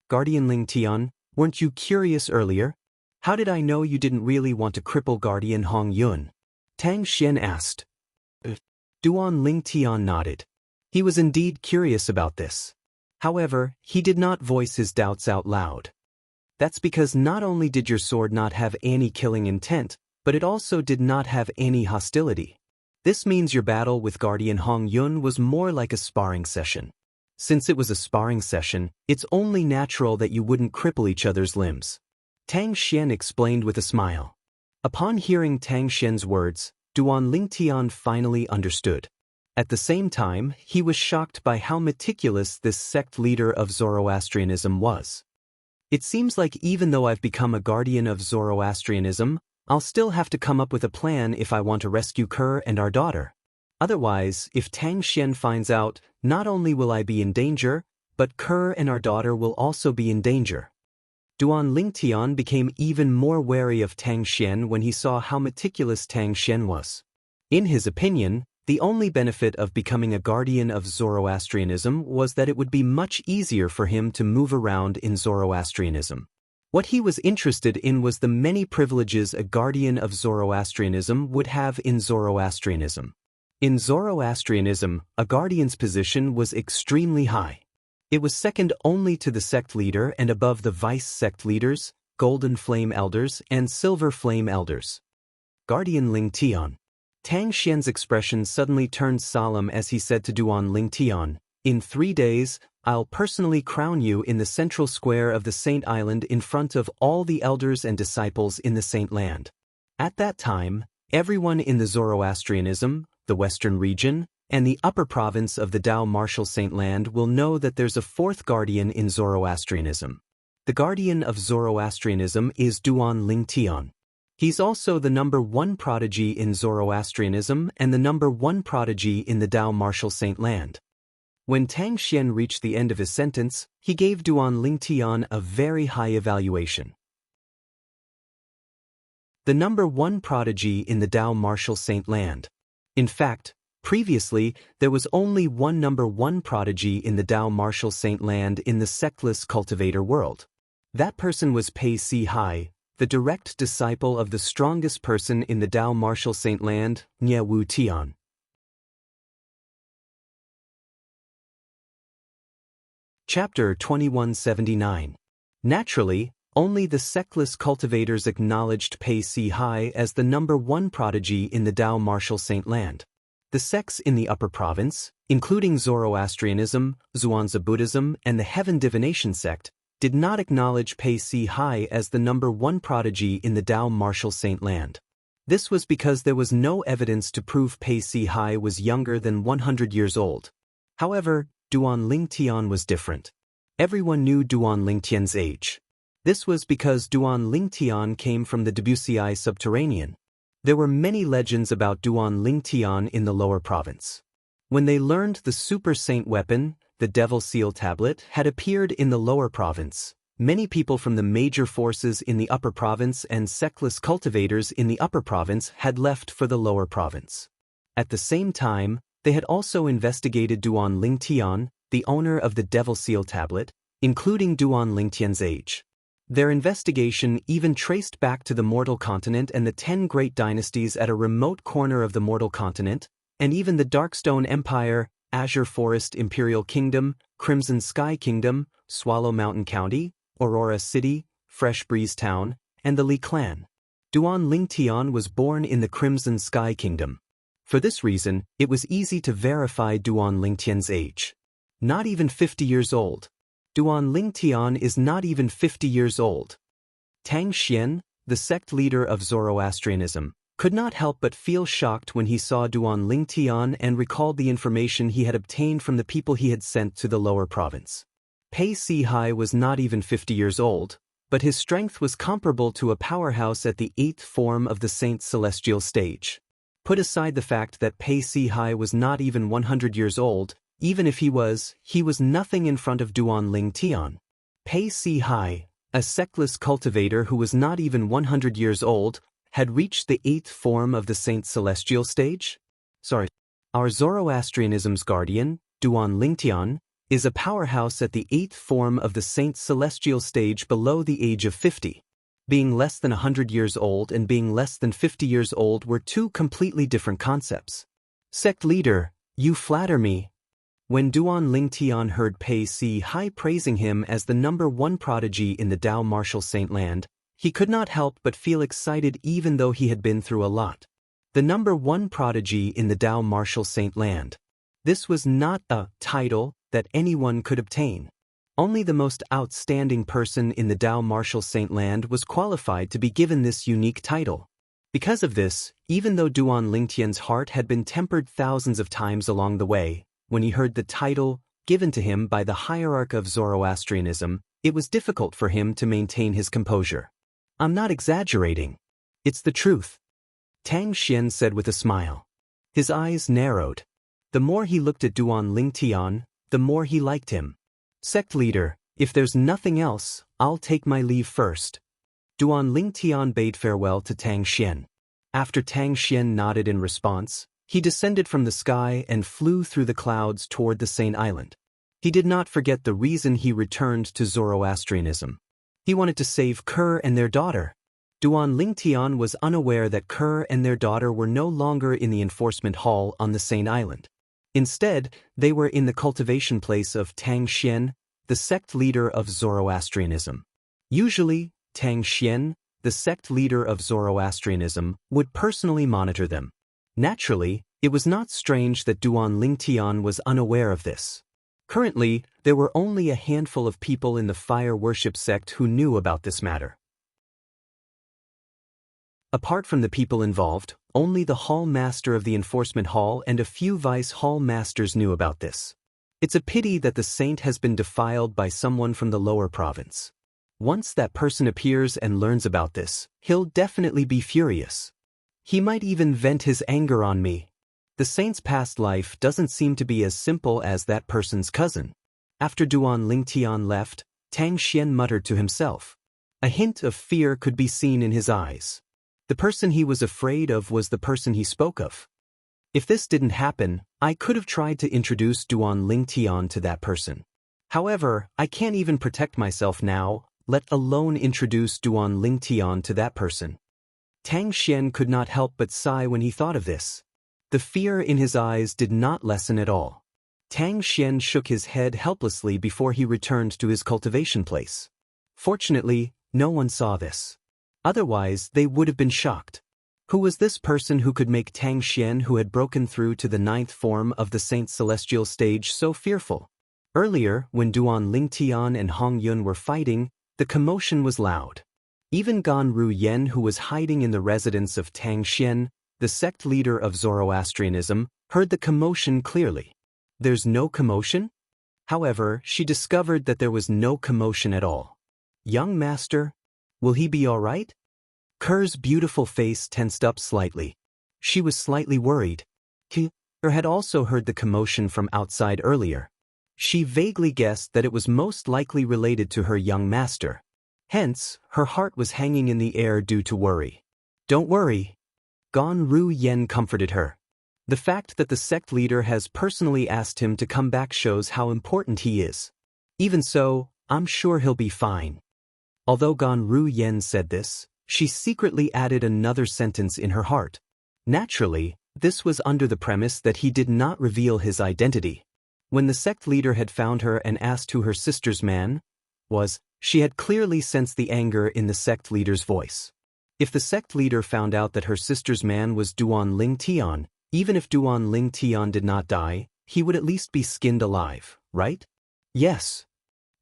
Guardian Ling Tian, weren't you curious earlier? How did I know you didn't really want to cripple Guardian Hong Yun? Tang Xian asked. Duan Ling Tian nodded. He was indeed curious about this. However, he did not voice his doubts out loud. That's because not only did your sword not have any killing intent, but it also did not have any hostility. This means your battle with Guardian Hong Yun was more like a sparring session. Since it was a sparring session, it's only natural that you wouldn't cripple each other's limbs. Tang Xian explained with a smile. Upon hearing Tang Xian's words, Duan Ling Tian finally understood. At the same time, he was shocked by how meticulous this sect leader of Zoroastrianism was. It seems like even though I've become a guardian of Zoroastrianism, I'll still have to come up with a plan if I want to rescue Kerr and our daughter. Otherwise, if Tang Xian finds out, not only will I be in danger, but Kerr and our daughter will also be in danger. Duan Ling Tian became even more wary of Tang Xian when he saw how meticulous Tang Xian was. In his opinion, the only benefit of becoming a guardian of Zoroastrianism was that it would be much easier for him to move around in Zoroastrianism. What he was interested in was the many privileges a guardian of Zoroastrianism would have in Zoroastrianism. In Zoroastrianism, a guardian's position was extremely high. It was second only to the sect leader and above the vice sect leaders, Golden Flame Elders, and Silver Flame Elders. Guardian Ling Tian. Tang Xian's expression suddenly turned solemn as he said to Duan Ling Tian, "In 3 days, I'll personally crown you in the central square of the Saint Island in front of all the elders and disciples in the Saint Land. At that time, everyone in the Zoroastrianism, the Western region, and the upper province of the Dao Martial Saint Land will know that there's a 4th guardian in Zoroastrianism. The guardian of Zoroastrianism is Duan Ling Tian. He's also the number 1 prodigy in Zoroastrianism and the number 1 prodigy in the Dao Martial Saint Land." When Tang Xian reached the end of his sentence, he gave Duan Ling Tian a very high evaluation. The number 1 prodigy in the Dao Martial Saint Land. In fact, previously, there was only one number 1 prodigy in the Dao Martial Saint Land in the sectless cultivator world. That person was Pei Si Hai, the direct disciple of the strongest person in the Dao Martial Saint Land, Nye Wu Tian. Chapter 2179. Naturally, only the sectless cultivators acknowledged Pei Si Hai as the number 1 prodigy in the Dao Martial Saint Land. The sects in the upper province, including Zoroastrianism, Zhuangzi Buddhism, and the Heaven Divination sect, did not acknowledge Pei Si Hai as the number 1 prodigy in the Dao Martial Saint Land. This was because there was no evidence to prove Pei Si Hai was younger than 100 years old. However, Duan Ling Tian was different. Everyone knew Duan Ling Tian's age. This was because Duan Ling Tian came from the Debussy subterranean. There were many legends about Duan Ling Tian in the lower province. When they learned the Super Saint weapon, the Devil Seal Tablet, had appeared in the lower province, many people from the major forces in the upper province and sectless cultivators in the upper province had left for the lower province. At the same time, they had also investigated Duan Ling Tian, the owner of the Devil Seal Tablet, including Duan Ling Tian's age. Their investigation even traced back to the Mortal Continent and the 10 great dynasties at a remote corner of the Mortal Continent, and even the Darkstone Empire, Azure Forest Imperial Kingdom, Crimson Sky Kingdom, Swallow Mountain County, Aurora City, Fresh Breeze Town, and the Li Clan. Duan Ling Tian was born in the Crimson Sky Kingdom. For this reason, it was easy to verify Duan Ling Tian's age. Not even 50 years old. Duan Ling Tian is not even 50 years old. Tang Xian, the sect leader of Zoroastrianism, could not help but feel shocked when he saw Duan Ling Tian and recalled the information he had obtained from the people he had sent to the lower province. Pei Si-hai was not even 50 years old, but his strength was comparable to a powerhouse at the 8th form of the Saint's celestial stage. Put aside the fact that Pei Si-hai was not even 100 years old, even if he was nothing in front of Duan Ling Tian. Pei Si-hai, a sectless cultivator who was not even 100 years old, had reached the 8th form of the Saint's celestial stage? Our Zoroastrianism's guardian, Duan Ling Tian, is a powerhouse at the 8th form of the Saint's celestial stage below the age of 50. Being less than 100 years old and being less than 50 years old were two completely different concepts. Sect leader, you flatter me. When Duan Ling Tian heard Pei Si-hai praising him as the #1 prodigy in the Tao Martial Saint land, he could not help but feel excited even though he had been through a lot. The #1 prodigy in the Tao Martial Saint land. This was not a title that anyone could obtain. Only the most outstanding person in the Tao Martial Saint land was qualified to be given this unique title. Because of this, even though Duan Ling Tian's heart had been tempered thousands of times along the way, when he heard the title given to him by the hierarch of Zoroastrianism, it was difficult for him to maintain his composure. I'm not exaggerating. It's the truth, Tang Xian said with a smile. His eyes narrowed. The more he looked at Duan Ling Tian, the more he liked him. Sect leader, if there's nothing else, I'll take my leave first. Duan Ling Tian bade farewell to Tang Xian. After Tang Xian nodded in response, he descended from the sky and flew through the clouds toward the Saint Island. He did not forget the reason he returned to Zoroastrianism. He wanted to save Kerr and their daughter. Duan Ling Tian was unaware that Kerr and their daughter were no longer in the enforcement hall on the Saint Island. Instead, they were in the cultivation place of Tang Xian, the sect leader of Zoroastrianism. Usually, Tang Xian, the sect leader of Zoroastrianism, would personally monitor them. Naturally, it was not strange that Duan Ling Tian was unaware of this. Currently, there were only a handful of people in the fire worship sect who knew about this matter. Apart from the people involved, only the hall master of the enforcement hall and a few vice hall masters knew about this. It's a pity that the saint has been defiled by someone from the lower province. Once that person appears and learns about this, he'll definitely be furious. He might even vent his anger on me. The saint's past life doesn't seem to be as simple as that person's cousin. After Duan Ling Tian left, Tang Xian muttered to himself. A hint of fear could be seen in his eyes. The person he was afraid of was the person he spoke of. If this didn't happen, I could have tried to introduce Duan Ling Tian to that person. However, I can't even protect myself now, let alone introduce Duan Ling Tian to that person. Tang Xian could not help but sigh when he thought of this. The fear in his eyes did not lessen at all. Tang Xian shook his head helplessly before he returned to his cultivation place. Fortunately, no one saw this. Otherwise, they would have been shocked. Who was this person who could make Tang Xian, who had broken through to the 9th form of the Saint's celestial stage, so fearful? Earlier, when Duan Ling Tian and Hong Yun were fighting, the commotion was loud. Even Gan Ru Yen, who was hiding in the residence of Tang Xian, the sect leader of Zoroastrianism, heard the commotion clearly. There's no commotion? However, she discovered that there was no commotion at all. Young master, will he be all right? Kerr's beautiful face tensed up slightly. She was slightly worried. Kerr had also heard the commotion from outside earlier. She vaguely guessed that it was most likely related to her young master. Hence, her heart was hanging in the air due to worry. Don't worry. Gan Ru Yen comforted her. The fact that the sect leader has personally asked him to come back shows how important he is. Even so, I'm sure he'll be fine. Although Gan Ru Yen said this, she secretly added another sentence in her heart. Naturally, this was under the premise that he did not reveal his identity. When the sect leader had found her and asked who her sister's man was, she had clearly sensed the anger in the sect leader's voice. If the sect leader found out that her sister's man was Duan Ling Tian, even if Duan Ling Tian did not die, he would at least be skinned alive, right? Yes.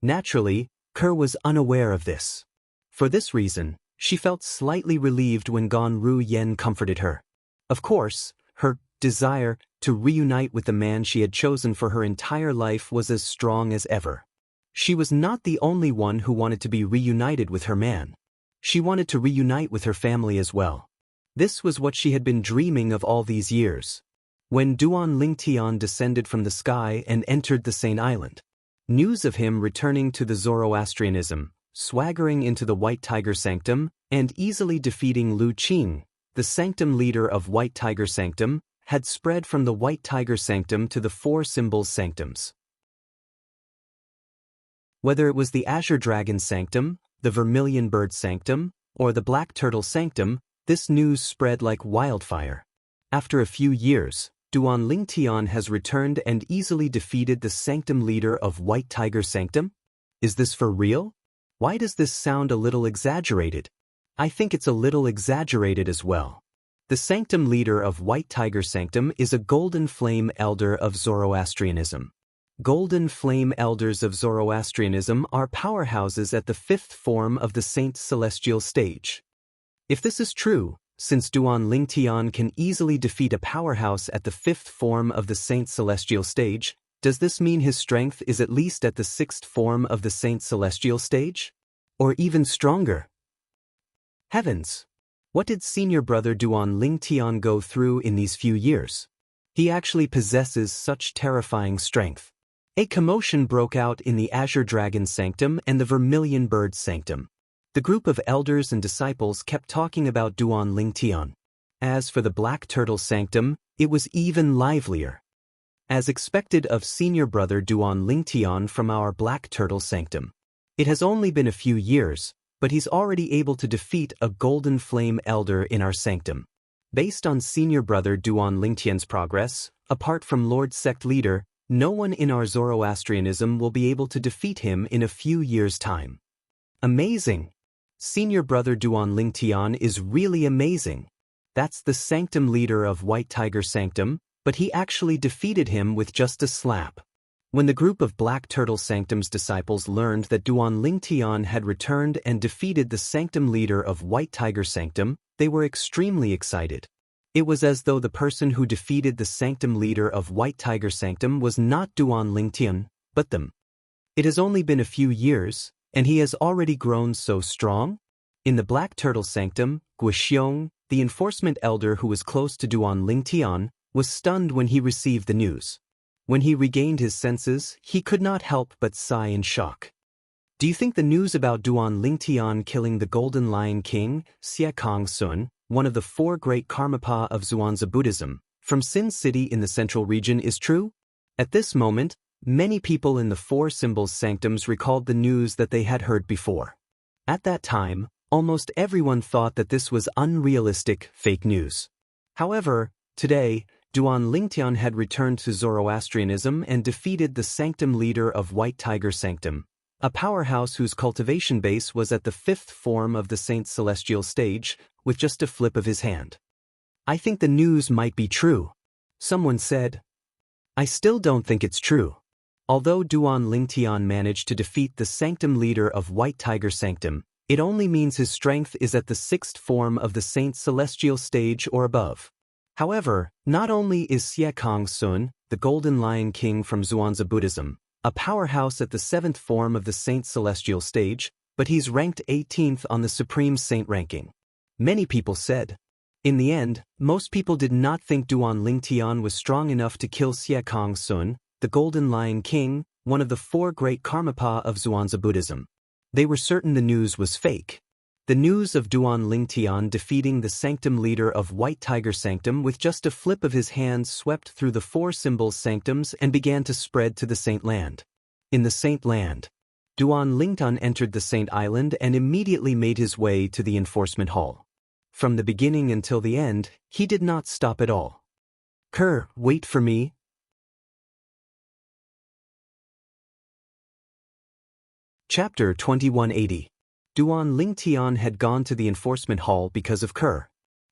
Naturally, Kerr was unaware of this. For this reason, she felt slightly relieved when Gan Ru Yen comforted her. Of course, her desire to reunite with the man she had chosen for her entire life was as strong as ever. She was not the only one who wanted to be reunited with her man. She wanted to reunite with her family as well. This was what she had been dreaming of all these years. When Duan Lingtian descended from the sky and entered the Saint Island, news of him returning to the Zoroastrianism, swaggering into the White Tiger Sanctum, and easily defeating Lu Qing, the sanctum leader of White Tiger Sanctum, had spread from the White Tiger Sanctum to the Four Symbols Sanctums. Whether it was the Azure Dragon Sanctum, the Vermilion Bird Sanctum, or the Black Turtle Sanctum, this news spread like wildfire. After a few years, Duan Lingtian has returned and easily defeated the sanctum leader of White Tiger Sanctum? Is this for real? Why does this sound a little exaggerated? I think it's a little exaggerated as well. The sanctum leader of White Tiger Sanctum is a Golden Flame Elder of Zoroastrianism. Golden Flame Elders of Zoroastrianism are powerhouses at the fifth form of the Saint Celestial stage. If this is true, since Duan Lingtian can easily defeat a powerhouse at the fifth form of the Saint Celestial stage, does this mean his strength is at least at the sixth form of the Saint Celestial stage? Or even stronger? Heavens! What did senior brother Duan Lingtian go through in these few years? He actually possesses such terrifying strength. A commotion broke out in the Azure Dragon Sanctum and the Vermilion Bird Sanctum. The group of elders and disciples kept talking about Duan Lingtian. As for the Black Turtle Sanctum, it was even livelier. As expected of senior brother Duan Lingtian from our Black Turtle Sanctum. It has only been a few years, but he's already able to defeat a Golden Flame Elder in our sanctum. Based on senior brother Duan Lingtian's progress, apart from Lord Sect Leader, no one in our Zoroastrianism will be able to defeat him in a few years' time. Amazing! Senior brother Duan Lingtian is really amazing. That's the sanctum leader of White Tiger Sanctum, but he actually defeated him with just a slap. When the group of Black Turtle Sanctum's disciples learned that Duan Lingtian had returned and defeated the sanctum leader of White Tiger Sanctum, they were extremely excited. It was as though the person who defeated the sanctum leader of White Tiger Sanctum was not Duan Lingtian, but them. It has only been a few years, and he has already grown so strong? In the Black Turtle Sanctum, Guixiong, the enforcement elder who was close to Duan Lingtian, was stunned when he received the news. When he regained his senses, he could not help but sigh in shock. Do you think the news about Duan Lingtian killing the Golden Lion King, Xie Kong Sun, one of the four great Karmapa of Zhuangzi Buddhism, from Sin City in the central region is true? At this moment, many people in the Four Symbols Sanctums recalled the news that they had heard before. At that time, almost everyone thought that this was unrealistic, fake news. However, today, Duan Lingtian had returned to Zoroastrianism and defeated the sanctum leader of White Tiger Sanctum, a powerhouse whose cultivation base was at the fifth form of the Saint Celestial stage, with just a flip of his hand. I think the news might be true. Someone said. I still don't think it's true. Although Duan Lingtian managed to defeat the sanctum leader of White Tiger Sanctum, it only means his strength is at the sixth form of the Saint Celestial stage or above. However, not only is Xie Kong Sun, the Golden Lion King from Zhuangzi Buddhism, a powerhouse at the seventh form of the Saint Celestial stage, but he's ranked 18th on the Supreme Saint ranking. Many people said. In the end, most people did not think Duan Lingtian was strong enough to kill Xie Kong Sun, the Golden Lion King, one of the four great Karmapa of Zhuangzi Buddhism. They were certain the news was fake. The news of Duan Lingtian defeating the sanctum leader of White Tiger Sanctum with just a flip of his hand swept through the Four Symbols Sanctums and began to spread to the Saint Land. In the Saint Land, Duan Lingtian entered the Saint Island and immediately made his way to the enforcement hall. From the beginning until the end, he did not stop at all. Kerr, wait for me. Chapter 2180. Duan Lingtian had gone to the enforcement hall because of Kerr.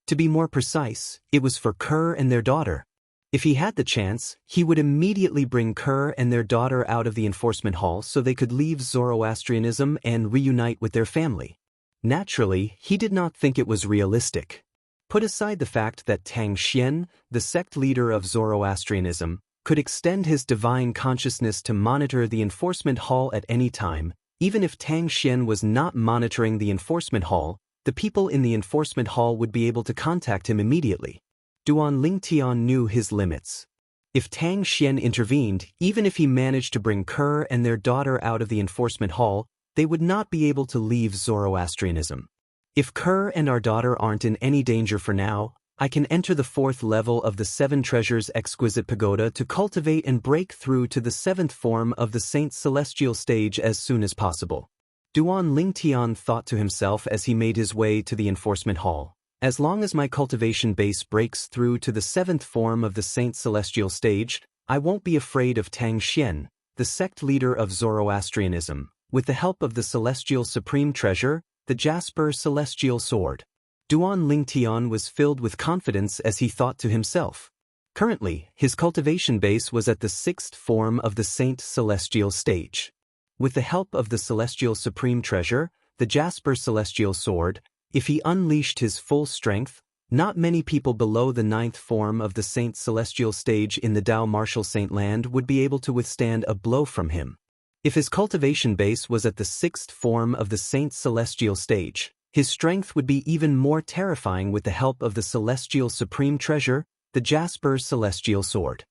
To be more precise, it was for Kerr and their daughter. If he had the chance, he would immediately bring Kerr and their daughter out of the enforcement hall so they could leave Zoroastrianism and reunite with their family. Naturally, he did not think it was realistic. Put aside the fact that Tang Xian, the sect leader of Zoroastrianism, could extend his divine consciousness to monitor the enforcement hall at any time. Even if Tang Xian was not monitoring the enforcement hall, the people in the enforcement hall would be able to contact him immediately. Duan Lingtian knew his limits. If Tang Xian intervened, even if he managed to bring Kerr and their daughter out of the enforcement hall, they would not be able to leave Zoroastrianism. If Kerr and our daughter aren't in any danger for now, I can enter the 4th level of the 7 Treasures Exquisite Pagoda to cultivate and break through to the 7th form of the Saint's Celestial Stage as soon as possible. Duan Lingtian thought to himself as he made his way to the enforcement hall. As long as my cultivation base breaks through to the 7th form of the Saint's Celestial Stage, I won't be afraid of Tang Xian, the sect leader of Zoroastrianism, with the help of the Celestial Supreme Treasure, the Jasper Celestial Sword. Duan Lingtian was filled with confidence as he thought to himself. Currently, his cultivation base was at the 6th form of the Saint Celestial Stage. With the help of the Celestial Supreme Treasure, the Jasper Celestial Sword, if he unleashed his full strength, not many people below the 9th form of the Saint Celestial Stage in the Dao Martial Saint Land would be able to withstand a blow from him. If his cultivation base was at the 6th form of the Saint Celestial Stage, his strength would be even more terrifying with the help of the Celestial Supreme Treasure, the Jasper Celestial Sword.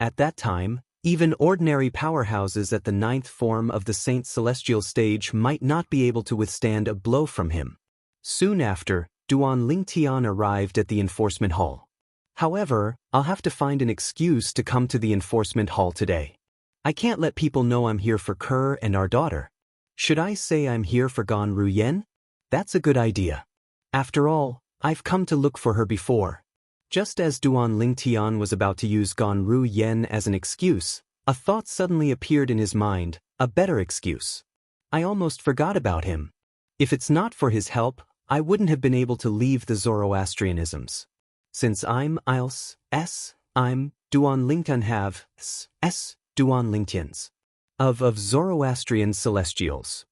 At that time, even ordinary powerhouses at the 9th form of the Saint Celestial Stage might not be able to withstand a blow from him. Soon after, Duan Lingtian arrived at the enforcement hall. However, I'll have to find an excuse to come to the enforcement hall today. I can't let people know I'm here for Kerr and our daughter. Should I say I'm here for Gan Ruyen? That's a good idea. After all, I've come to look for her before. Just as Duan Lingtian was about to use Gan Ruyen as an excuse, a thought suddenly appeared in his mind, a better excuse. I almost forgot about him. If it's not for his help, I wouldn't have been able to leave the Zoroastrianisms. Since I'm I'm Duan Lingtian have Duan Lingtians. Of Zoroastrian Celestials.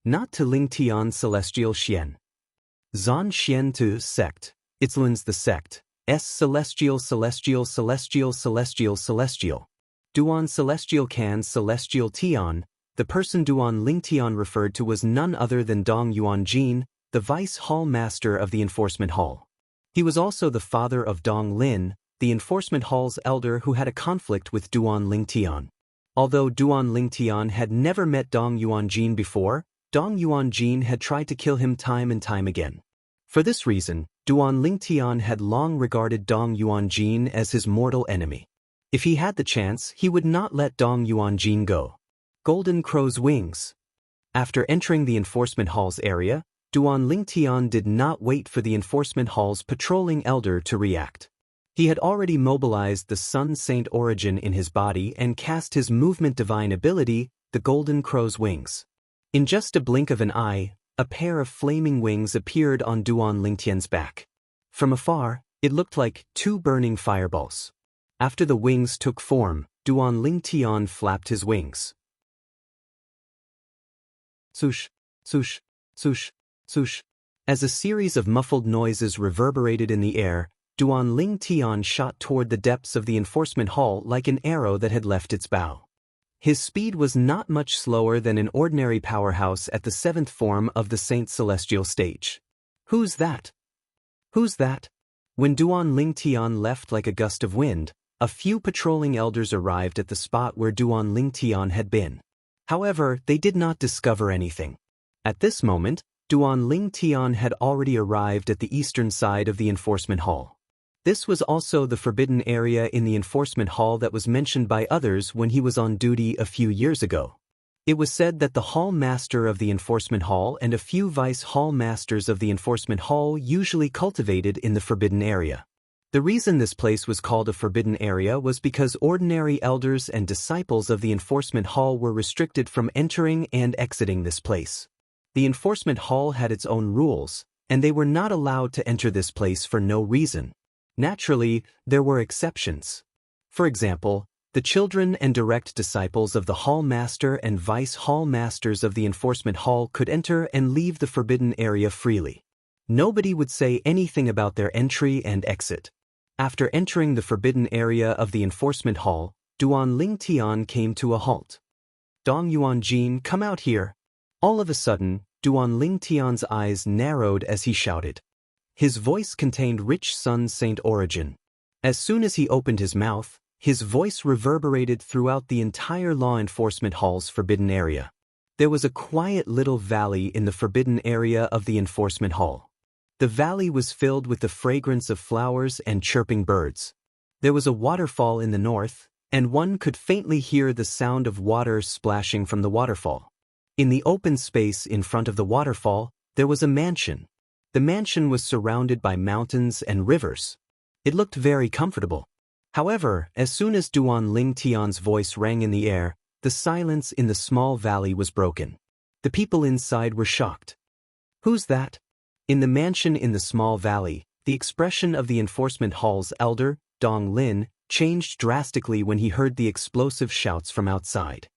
Not to Lingtian Celestial Xian. Zan Xian to sect, Itzlun's the sect, Celestial Celestial Celestial Celestial Celestial. Duan Celestial Can Celestial Tian, the person Duan Lingtian referred to was none other than Dong Yuanjin, the Vice Hall Master of the Enforcement Hall. He was also the father of Dong Lin, the Enforcement Hall's elder who had a conflict with Duan Lingtian. Although Duan Lingtian had never met Dong Yuanjin before, Dong Yuanjin had tried to kill him time and time again. For this reason, Duan Lingtian had long regarded Dong Yuanjin as his mortal enemy. If he had the chance, he would not let Dong Yuanjin go. Golden Crow's Wings. After entering the enforcement hall's area, Duan Lingtian did not wait for the enforcement hall's patrolling elder to react. He had already mobilized the Sun Saint origin in his body and cast his movement divine ability, the Golden Crow's Wings. In just a blink of an eye, a pair of flaming wings appeared on Duan Lingtian's back. From afar, it looked like 2 burning fireballs. After the wings took form, Duan Lingtian flapped his wings. Swoosh, swoosh, swoosh, swoosh. As a series of muffled noises reverberated in the air, Duan Lingtian shot toward the depths of the enforcement hall like an arrow that had left its bow. His speed was not much slower than an ordinary powerhouse at the 7th form of the Saint Celestial Stage. Who's that? Who's that? When Duan Lingtian left like a gust of wind, a few patrolling elders arrived at the spot where Duan Lingtian had been. However, they did not discover anything. At this moment, Duan Lingtian had already arrived at the eastern side of the enforcement hall. This was also the forbidden area in the enforcement hall that was mentioned by others when he was on duty a few years ago. It was said that the hall master of the enforcement hall and a few vice hall masters of the enforcement hall usually cultivated in the forbidden area. The reason this place was called a forbidden area was because ordinary elders and disciples of the enforcement hall were restricted from entering and exiting this place. The enforcement hall had its own rules, and they were not allowed to enter this place for no reason. Naturally, there were exceptions. For example, the children and direct disciples of the hall master and vice hall masters of the enforcement hall could enter and leave the forbidden area freely. Nobody would say anything about their entry and exit. After entering the forbidden area of the enforcement hall, Duan Ling Tian came to a halt. Dong Yuan Jin, come out here. All of a sudden, Duan Ling Tian's eyes narrowed as he shouted. His voice contained rich Sun Saint origin. As soon as he opened his mouth, his voice reverberated throughout the entire law enforcement hall's forbidden area. There was a quiet little valley in the forbidden area of the enforcement hall. The valley was filled with the fragrance of flowers and chirping birds. There was a waterfall in the north, and one could faintly hear the sound of water splashing from the waterfall. In the open space in front of the waterfall, there was a mansion. The mansion was surrounded by mountains and rivers. It looked very comfortable. However, as soon as Duan Ling Tian's voice rang in the air, the silence in the small valley was broken. The people inside were shocked. Who's that? In the mansion in the small valley, the expression of the enforcement hall's elder, Dong Lin, changed drastically when he heard the explosive shouts from outside.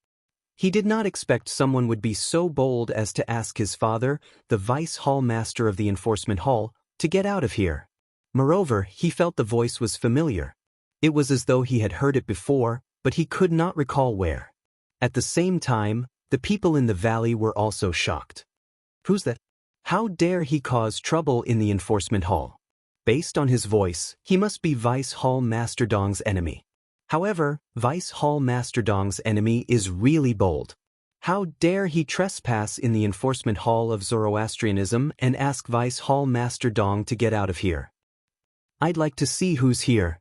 He did not expect someone would be so bold as to ask his father, the vice hall master of the enforcement hall, to get out of here. Moreover, he felt the voice was familiar. It was as though he had heard it before, but he could not recall where. At the same time, the people in the valley were also shocked. Who's that? How dare he cause trouble in the enforcement hall? Based on his voice, he must be Vice Hall Master Dong's enemy. However, Vice Hall Master Dong's enemy is really bold. How dare he trespass in the enforcement hall of Zoroastrianism and ask Vice Hall Master Dong to get out of here? I'd like to see who's here.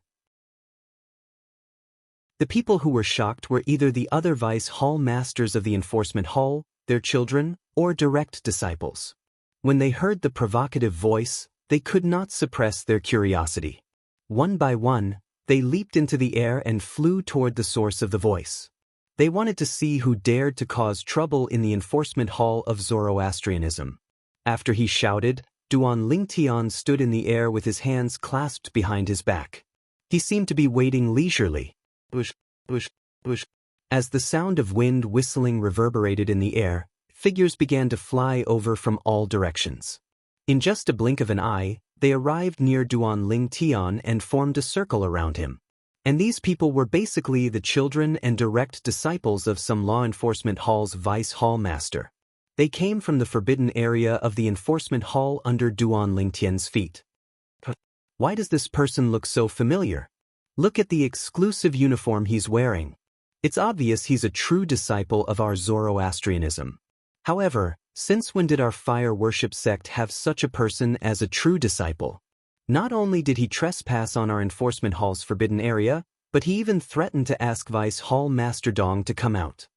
The people who were shocked were either the other Vice Hall Masters of the enforcement hall, their children, or direct disciples. When they heard the provocative voice, they could not suppress their curiosity. One by one, they leaped into the air and flew toward the source of the voice. They wanted to see who dared to cause trouble in the enforcement hall of Zoroastrianism. After he shouted, Duan Ling Tian stood in the air with his hands clasped behind his back. He seemed to be waiting leisurely. Bush, bush, bush. As the sound of wind whistling reverberated in the air, figures began to fly over from all directions. In just a blink of an eye, they arrived near Duan Ling Tian and formed a circle around him. And these people were basically the children and direct disciples of some law enforcement hall's vice hall master. They came from the forbidden area of the enforcement hall under Duan Ling Tian's feet. Why does this person look so familiar? Look at the exclusive uniform he's wearing. It's obvious he's a true disciple of our Zoroastrianism. However, since when did our fire worship sect have such a person as a true disciple? Not only did he trespass on our enforcement hall's forbidden area, but he even threatened to ask Vice Hall Master Dong to come out.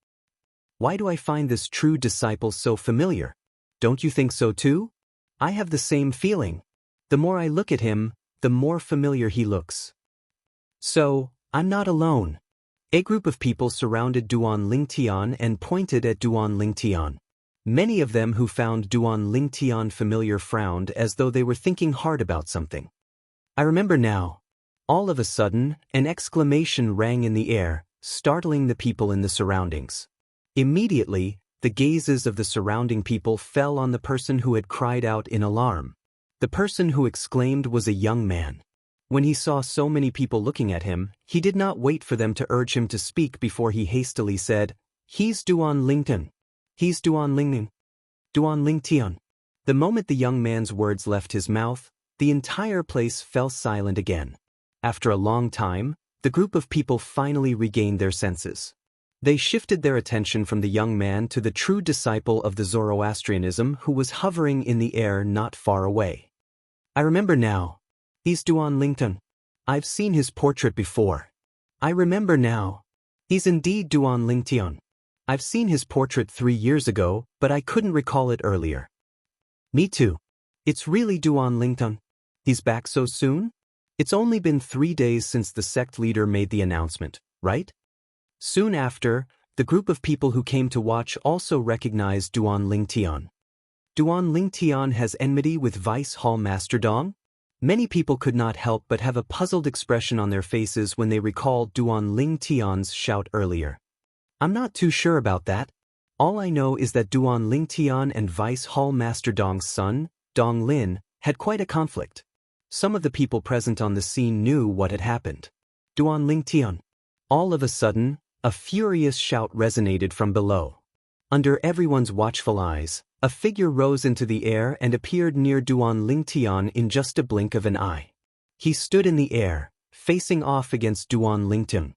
Why do I find this true disciple so familiar? Don't you think so too? I have the same feeling. The more I look at him, the more familiar he looks. So, I'm not alone. A group of people surrounded Duan Ling Tian and pointed at Duan Ling Tian. Many of them who found Duan Ling Tian familiar frowned as though they were thinking hard about something. I remember now. All of a sudden, an exclamation rang in the air, startling the people in the surroundings. Immediately, the gazes of the surrounding people fell on the person who had cried out in alarm. The person who exclaimed was a young man. When he saw so many people looking at him, he did not wait for them to urge him to speak before he hastily said, "He's Duan Lingtian. He's Duan Lingning. Duan Ling Tian." The moment the young man's words left his mouth, the entire place fell silent again. After a long time, the group of people finally regained their senses. They shifted their attention from the young man to the true disciple of the Zoroastrianism who was hovering in the air not far away. I remember now. He's Duan Lingtian. I've seen his portrait before. I remember now. He's indeed Duan Lingtian. I've seen his portrait 3 years ago, but I couldn't recall it earlier. Me too. It's really Duan Lingtian. He's back so soon? It's only been 3 days since the sect leader made the announcement, right? Soon after, the group of people who came to watch also recognized Duan Ling Tian. Duan Ling Tian has enmity with Vice Hall Master Dong? Many people could not help but have a puzzled expression on their faces when they recalled Duan Ling Tian's shout earlier. I'm not too sure about that. All I know is that Duan Ling Tian and Vice Hall Master Dong's son, Dong Lin, had quite a conflict. Some of the people present on the scene knew what had happened. Duan Ling Tian. All of a sudden, a furious shout resonated from below. Under everyone's watchful eyes, a figure rose into the air and appeared near Duan Lingtian in just a blink of an eye. He stood in the air, facing off against Duan Lingtian.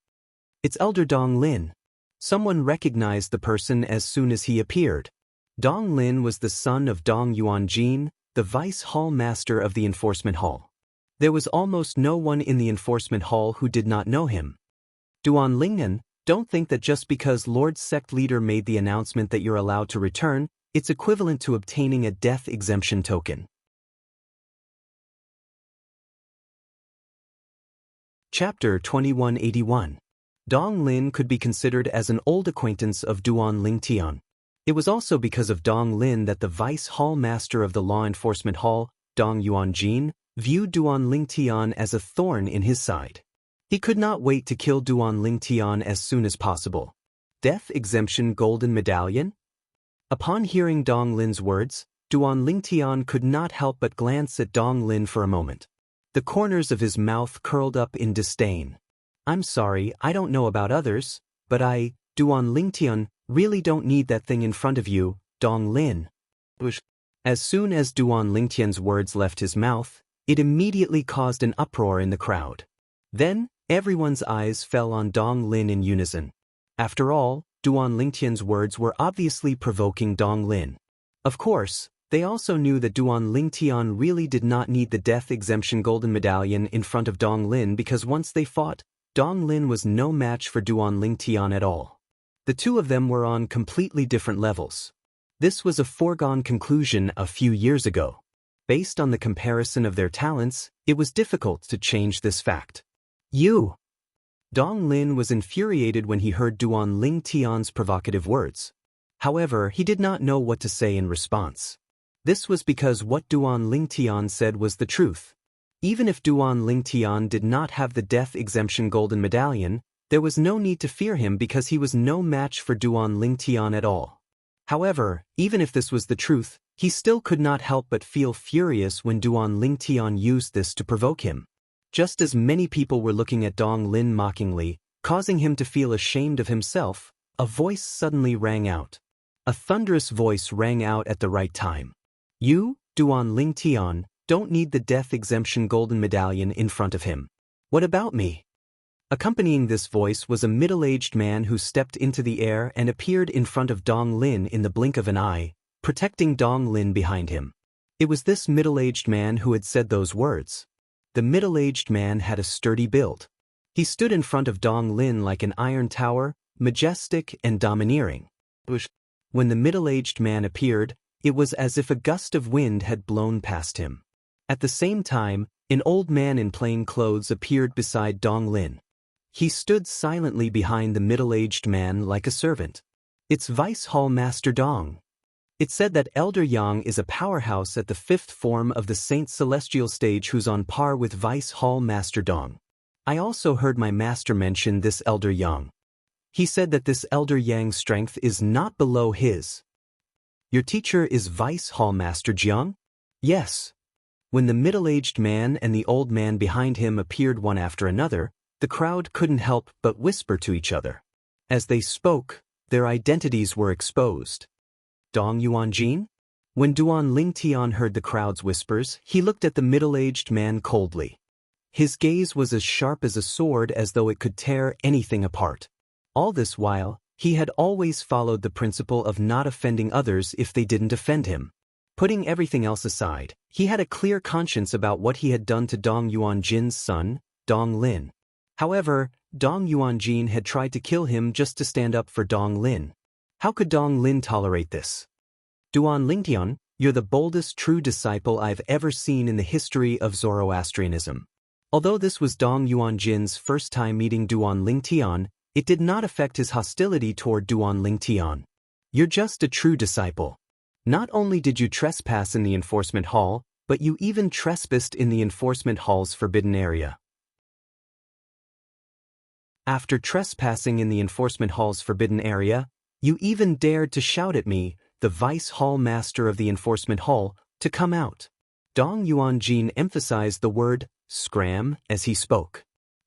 It's Elder Dong Lin. Someone recognized the person as soon as he appeared. Dong Lin was the son of Dong Yuanjin, the vice hall master of the enforcement hall. There was almost no one in the enforcement hall who did not know him. Duan Lingnan, don't think that just because Lord Sect Leader made the announcement that you're allowed to return, it's equivalent to obtaining a death exemption token. Chapter 2181. Dong Lin could be considered as an old acquaintance of Duan Lingtian. It was also because of Dong Lin that the vice hall master of the law enforcement hall, Dong Yuanjin, viewed Duan Lingtian as a thorn in his side. He could not wait to kill Duan Lingtian as soon as possible. Death exemption golden medallion? Upon hearing Dong Lin's words, Duan Lingtian could not help but glance at Dong Lin for a moment. The corners of his mouth curled up in disdain. I'm sorry, I don't know about others, but I, Duan Lingtian, really don't need that thing in front of you, Dong Lin. As soon as Duan Lingtian's words left his mouth, it immediately caused an uproar in the crowd. Then, everyone's eyes fell on Dong Lin in unison. After all, Duan Lingtian's words were obviously provoking Dong Lin. Of course, they also knew that Duan Lingtian really did not need the death exemption golden medallion in front of Dong Lin because once they fought, Dong Lin was no match for Duan Lingtian at all. The two of them were on completely different levels. This was a foregone conclusion a few years ago. Based on the comparison of their talents, it was difficult to change this fact. You! Dong Lin was infuriated when he heard Duan Lingtian's provocative words. However, he did not know what to say in response. This was because what Duan Lingtian said was the truth. Even if Duan Lingtian did not have the death exemption golden medallion, there was no need to fear him because he was no match for Duan Lingtian at all. However, even if this was the truth, he still could not help but feel furious when Duan Lingtian used this to provoke him. Just as many people were looking at Dong Lin mockingly, causing him to feel ashamed of himself, a voice suddenly rang out. A thunderous voice rang out at the right time. You, Duan Lingtian, don't need the death exemption golden medallion in front of him. What about me? Accompanying this voice was a middle-aged man who stepped into the air and appeared in front of Dong Lin in the blink of an eye, protecting Dong Lin behind him. It was this middle-aged man who had said those words. The middle-aged man had a sturdy build. He stood in front of Dong Lin like an iron tower, majestic and domineering. When the middle-aged man appeared, it was as if a gust of wind had blown past him. At the same time, an old man in plain clothes appeared beside Dong Lin. He stood silently behind the middle-aged man like a servant. It's Vice Hall Master Dong. It said that Elder Yang is a powerhouse at the 5th form of the Saint Celestial stage who's on par with Vice Hall Master Dong. I also heard my master mention this Elder Yang. He said that this Elder Yang's strength is not below his. Your teacher is Vice Hall Master Jiang? Yes. When the middle-aged man and the old man behind him appeared one after another, the crowd couldn't help but whisper to each other. As they spoke, their identities were exposed. Dong Yuanjin? When Duan Lingtian heard the crowd's whispers, he looked at the middle-aged man coldly. His gaze was as sharp as a sword as though it could tear anything apart. All this while, he had always followed the principle of not offending others if they didn't offend him. Putting everything else aside, he had a clear conscience about what he had done to Dong Yuanjin's son, Dong Lin. However, Dong Yuanjin had tried to kill him just to stand up for Dong Lin. How could Dong Lin tolerate this? Duan Lingtian, you're the boldest true disciple I've ever seen in the history of Zoroastrianism. Although this was Dong Yuanjin's first time meeting Duan Lingtian, it did not affect his hostility toward Duan Lingtian. You're just a true disciple. Not only did you trespass in the enforcement hall, but you even trespassed in the enforcement hall's forbidden area. After trespassing in the enforcement hall's forbidden area, you even dared to shout at me, the vice hall master of the enforcement hall, to come out. Dong Yuanjin emphasized the word, scram, as he spoke.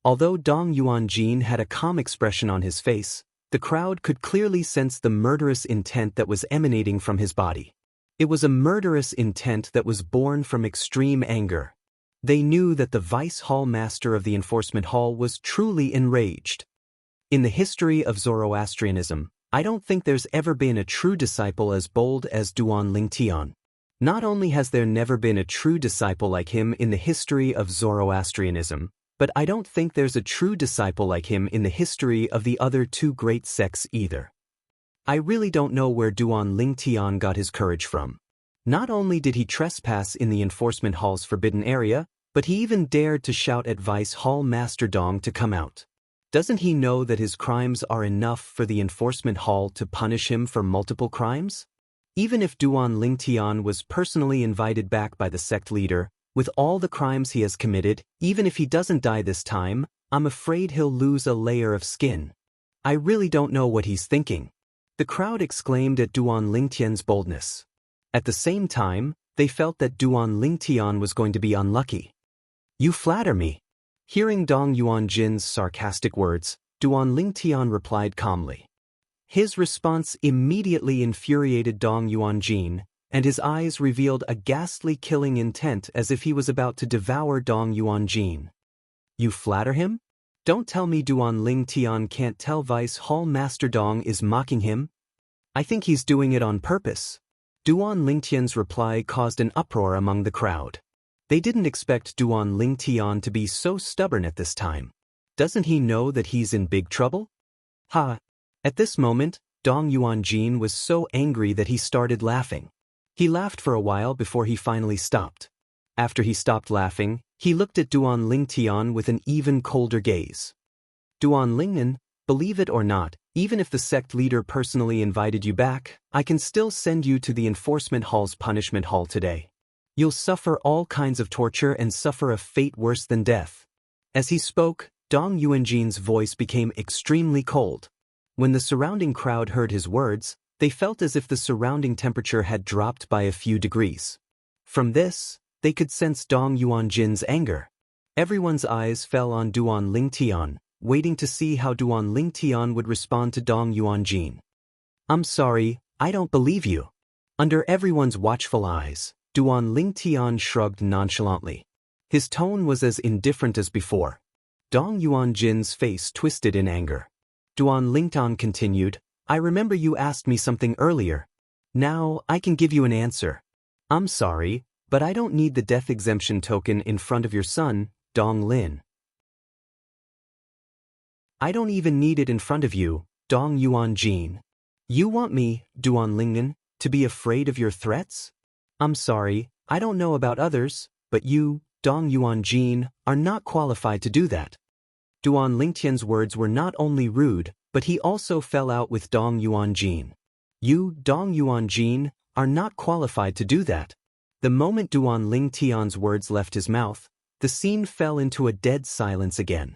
Although Dong Yuanjin had a calm expression on his face, the crowd could clearly sense the murderous intent that was emanating from his body. It was a murderous intent that was born from extreme anger. They knew that the Vice Hall Master of the Enforcement Hall was truly enraged. In the history of Zoroastrianism, I don't think there's ever been a true disciple as bold as Duan Lingtian. Not only has there never been a true disciple like him in the history of Zoroastrianism, but I don't think there's a true disciple like him in the history of the other two great sects either. I really don't know where Duan Lingtian got his courage from. Not only did he trespass in the enforcement hall's forbidden area, but he even dared to shout at Vice Hall Master Dong to come out. Doesn't he know that his crimes are enough for the enforcement hall to punish him for multiple crimes? Even if Duan Lingtian was personally invited back by the sect leader, with all the crimes he has committed, even if he doesn't die this time, I'm afraid he'll lose a layer of skin. I really don't know what he's thinking. The crowd exclaimed at Duan Lingtian's boldness. At the same time, they felt that Duan Lingtian was going to be unlucky. You flatter me. Hearing Dong Yuanjin's sarcastic words, Duan Lingtian replied calmly. His response immediately infuriated Dong Yuanjin, and his eyes revealed a ghastly killing intent as if he was about to devour Dong Yuanjin. You flatter him? Don't tell me Duan Lingtian can't tell Vice Hall Master Dong is mocking him. I think he's doing it on purpose. Duan Lingtian's reply caused an uproar among the crowd. They didn't expect Duan Lingtian to be so stubborn at this time. Doesn't he know that he's in big trouble? Ha! At this moment, Dong Yuanjin was so angry that he started laughing. He laughed for a while before he finally stopped. After he stopped laughing, he looked at Duan Lingtian with an even colder gaze. Duan Lingnan, believe it or not, even if the sect leader personally invited you back, I can still send you to the enforcement hall's punishment hall today. You'll suffer all kinds of torture and suffer a fate worse than death. As he spoke, Dong Yuanjin's voice became extremely cold. When the surrounding crowd heard his words, they felt as if the surrounding temperature had dropped by a few degrees. From this, they could sense Dong Yuanjin's anger. Everyone's eyes fell on Duan Lingtian, waiting to see how Duan Lingtian would respond to Dong Yuanjin. I'm sorry, I don't believe you. Under everyone's watchful eyes, Duan Lingtian shrugged nonchalantly. His tone was as indifferent as before. Dong Yuanjin's face twisted in anger. Duan Lingtian continued, I remember you asked me something earlier. Now, I can give you an answer. I'm sorry, but I don't need the death exemption token in front of your son, Dong Lin. I don't even need it in front of you, Dong Yuanjin. You want me, Duan Lingnan, to be afraid of your threats? I'm sorry, I don't know about others, but you, Dong Yuanjin, are not qualified to do that. Duan Lingtian's words were not only rude, but he also fell out with Dong Yuanjin. You, Dong Yuanjin, are not qualified to do that. The moment Duan Lingtian's words left his mouth, the scene fell into a dead silence again.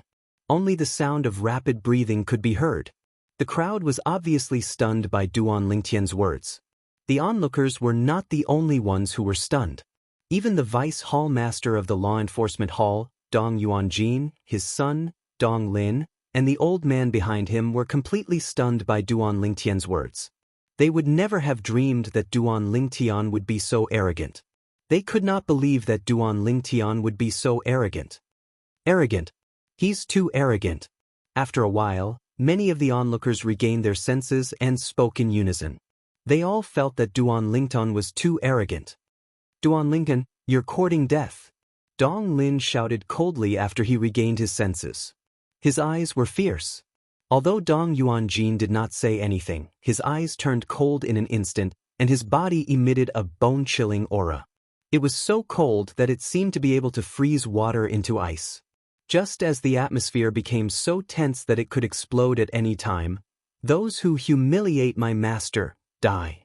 Only the sound of rapid breathing could be heard. The crowd was obviously stunned by Duan Lingtian's words. The onlookers were not the only ones who were stunned. Even the Vice Hall Master of the Law Enforcement Hall, Dong Yuanjin, his son, Dong Lin, and the old man behind him were completely stunned by Duan Lingtian's words. They would never have dreamed that Duan Lingtian would be so arrogant. They could not believe that Duan Lingtian would be so arrogant. Arrogant. He's too arrogant. After a while, many of the onlookers regained their senses and spoke in unison. They all felt that Duan Lingtian was too arrogant. Duan Lingtian, you're courting death. Dong Lin shouted coldly after he regained his senses. His eyes were fierce. Although Dong Yuanjin did not say anything, his eyes turned cold in an instant, and his body emitted a bone-chilling aura. It was so cold that it seemed to be able to freeze water into ice. Just as the atmosphere became so tense that it could explode at any time, those who humiliate my master, die.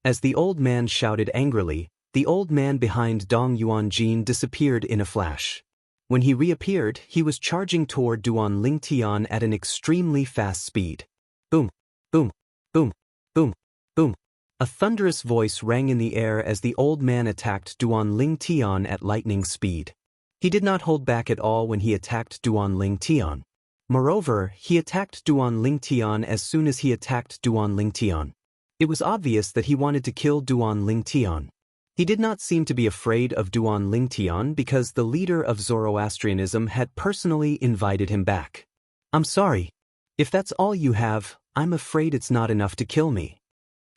As the old man shouted angrily, the old man behind Dong Yuanjin disappeared in a flash. When he reappeared, he was charging toward Duan Lingtian at an extremely fast speed. Boom, boom, boom, boom, boom. A thunderous voice rang in the air as the old man attacked Duan Lingtian at lightning speed. He did not hold back at all when he attacked Duan Ling Tian. Moreover, he attacked Duan Ling Tian as soon as he attacked Duan Ling Tian. It was obvious that he wanted to kill Duan Ling Tian. He did not seem to be afraid of Duan Ling Tian because the leader of Zoroastrianism had personally invited him back. "I'm sorry. If that's all you have, I'm afraid it's not enough to kill me."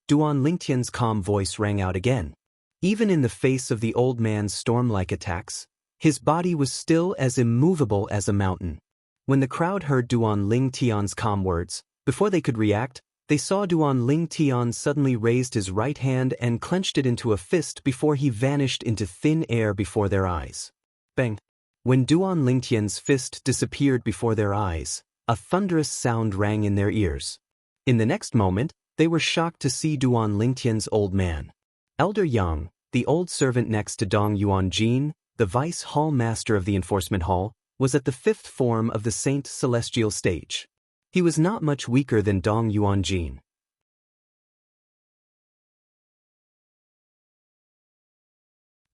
Duan Ling Tian's calm voice rang out again. Even in the face of the old man's storm-like attacks, his body was still as immovable as a mountain. When the crowd heard Duan Ling Tian's calm words, before they could react, they saw Duan Ling Tian suddenly raised his right hand and clenched it into a fist before he vanished into thin air before their eyes. Bang! When Duan Ling Tian's fist disappeared before their eyes, a thunderous sound rang in their ears. In the next moment, they were shocked to see Duan Ling Tian's old man. Elder Yang, the old servant next to Dong Yuanjin, the vice hall master of the enforcement hall, was at the fifth form of the Saint Celestial stage. He was not much weaker than Dong Yuanjin.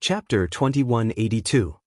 Chapter 2182.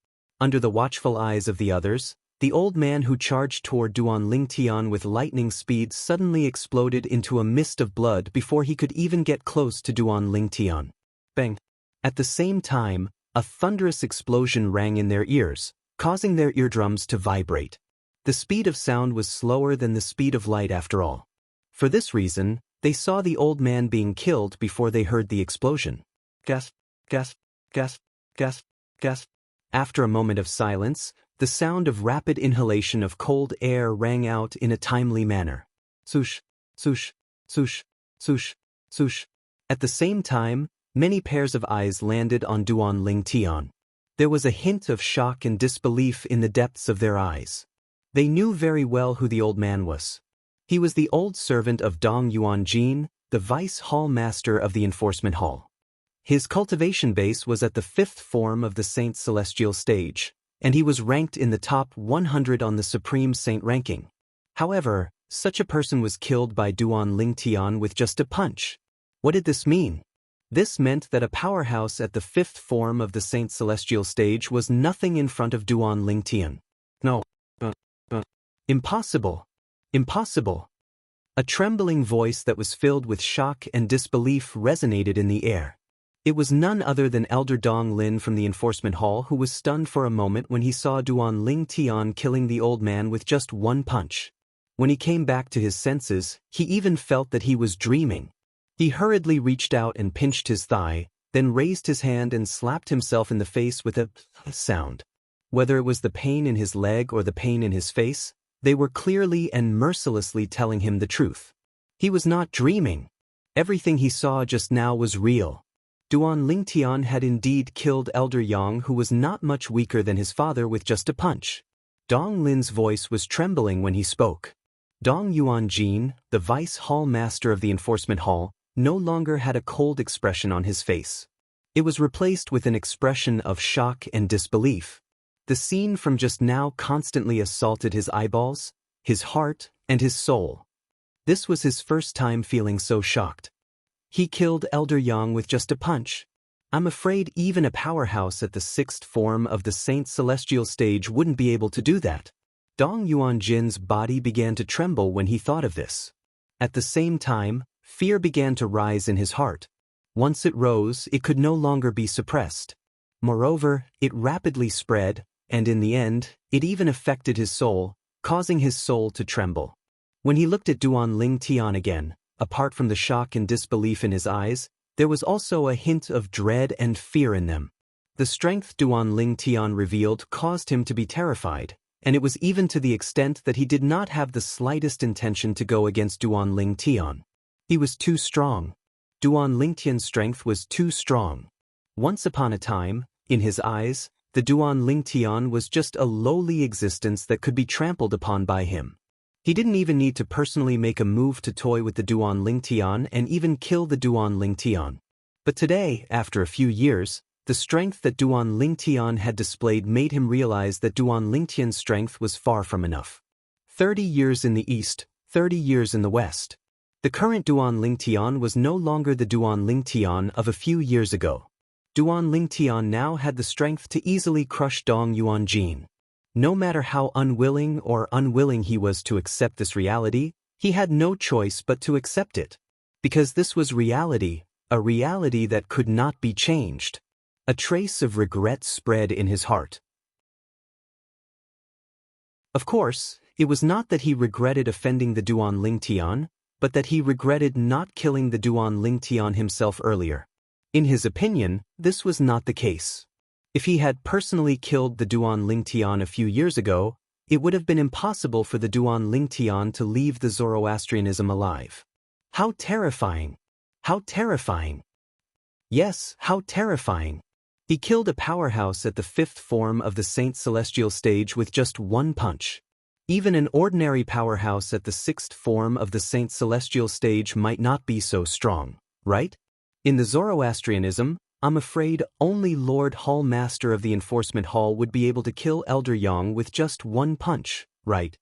Under the watchful eyes of the others, the old man who charged toward Duan Ling Tian with lightning speed suddenly exploded into a mist of blood before he could even get close to Duan Ling Tian. Bang! At the same time, a thunderous explosion rang in their ears, causing their eardrums to vibrate. The speed of sound was slower than the speed of light after all. For this reason, they saw the old man being killed before they heard the explosion. Gasp, gasp, gasp, gasp, gasp. After a moment of silence, the sound of rapid inhalation of cold air rang out in a timely manner. Swoosh, swoosh, swoosh, swoosh, swoosh. At the same time, many pairs of eyes landed on Duan Ling Tian. There was a hint of shock and disbelief in the depths of their eyes. They knew very well who the old man was. He was the old servant of Dong Yuanjin, the vice hall master of the enforcement hall. His cultivation base was at the fifth form of the Saint Celestial stage, and he was ranked in the top 100 on the Supreme Saint ranking. However, such a person was killed by Duan Ling Tian with just a punch. What did this mean? This meant that a powerhouse at the fifth form of the Saint Celestial stage was nothing in front of Duan Ling Tian. No. Impossible. Impossible. A trembling voice that was filled with shock and disbelief resonated in the air. It was none other than Elder Dong Lin from the enforcement hall who was stunned for a moment when he saw Duan Ling Tian killing the old man with just one punch. When he came back to his senses, he even felt that he was dreaming. He hurriedly reached out and pinched his thigh, then raised his hand and slapped himself in the face with a sound. Whether it was the pain in his leg or the pain in his face, they were clearly and mercilessly telling him the truth. He was not dreaming. Everything he saw just now was real. Duan Ling Tian had indeed killed Elder Yang, who was not much weaker than his father, with just a punch. Dong Lin's voice was trembling when he spoke. Dong Yuanjin, the vice hall master of the enforcement hall, no longer had a cold expression on his face. It was replaced with an expression of shock and disbelief. The scene from just now constantly assaulted his eyeballs, his heart, and his soul. This was his first time feeling so shocked. He killed Elder Yang with just a punch. I'm afraid even a powerhouse at the sixth form of the Saint Celestial stage wouldn't be able to do that. Dong Yuanjin's body began to tremble when he thought of this. At the same time, fear began to rise in his heart. Once it rose, it could no longer be suppressed. Moreover, it rapidly spread, and in the end, it even affected his soul, causing his soul to tremble. When he looked at Duan Ling Tian again, apart from the shock and disbelief in his eyes, there was also a hint of dread and fear in them. The strength Duan Ling Tian revealed caused him to be terrified, and it was even to the extent that he did not have the slightest intention to go against Duan Ling Tian. He was too strong. Duan Ling Tian's strength was too strong. Once upon a time, in his eyes, the Duan Ling Tian was just a lowly existence that could be trampled upon by him. He didn't even need to personally make a move to toy with the Duan Ling Tian and even kill the Duan Ling Tian. But today, after a few years, the strength that Duan Ling Tian had displayed made him realize that Duan Ling Tian's strength was far from enough. 30 years in the east, 30 years in the west. The current Duan Ling Tian was no longer the Duan Ling Tian of a few years ago. Duan Lingtian now had the strength to easily crush Dong Yuanjin. No matter how unwilling he was to accept this reality, he had no choice but to accept it. Because this was reality, a reality that could not be changed. A trace of regret spread in his heart. Of course, it was not that he regretted offending the Duan Lingtian, but that he regretted not killing the Duan Lingtian himself earlier. In his opinion, this was not the case. If he had personally killed the Duan Lingtian a few years ago, it would have been impossible for the Duan Lingtian to leave the Zoroastrianism alive. How terrifying! How terrifying! Yes, how terrifying! He killed a powerhouse at the fifth form of the Saint Celestial stage with just one punch. Even an ordinary powerhouse at the sixth form of the Saint Celestial stage might not be so strong, right? In the Zoroastrianism, I'm afraid only Lord Hall Master of the Enforcement Hall would be able to kill Elder Yang with just one punch, right?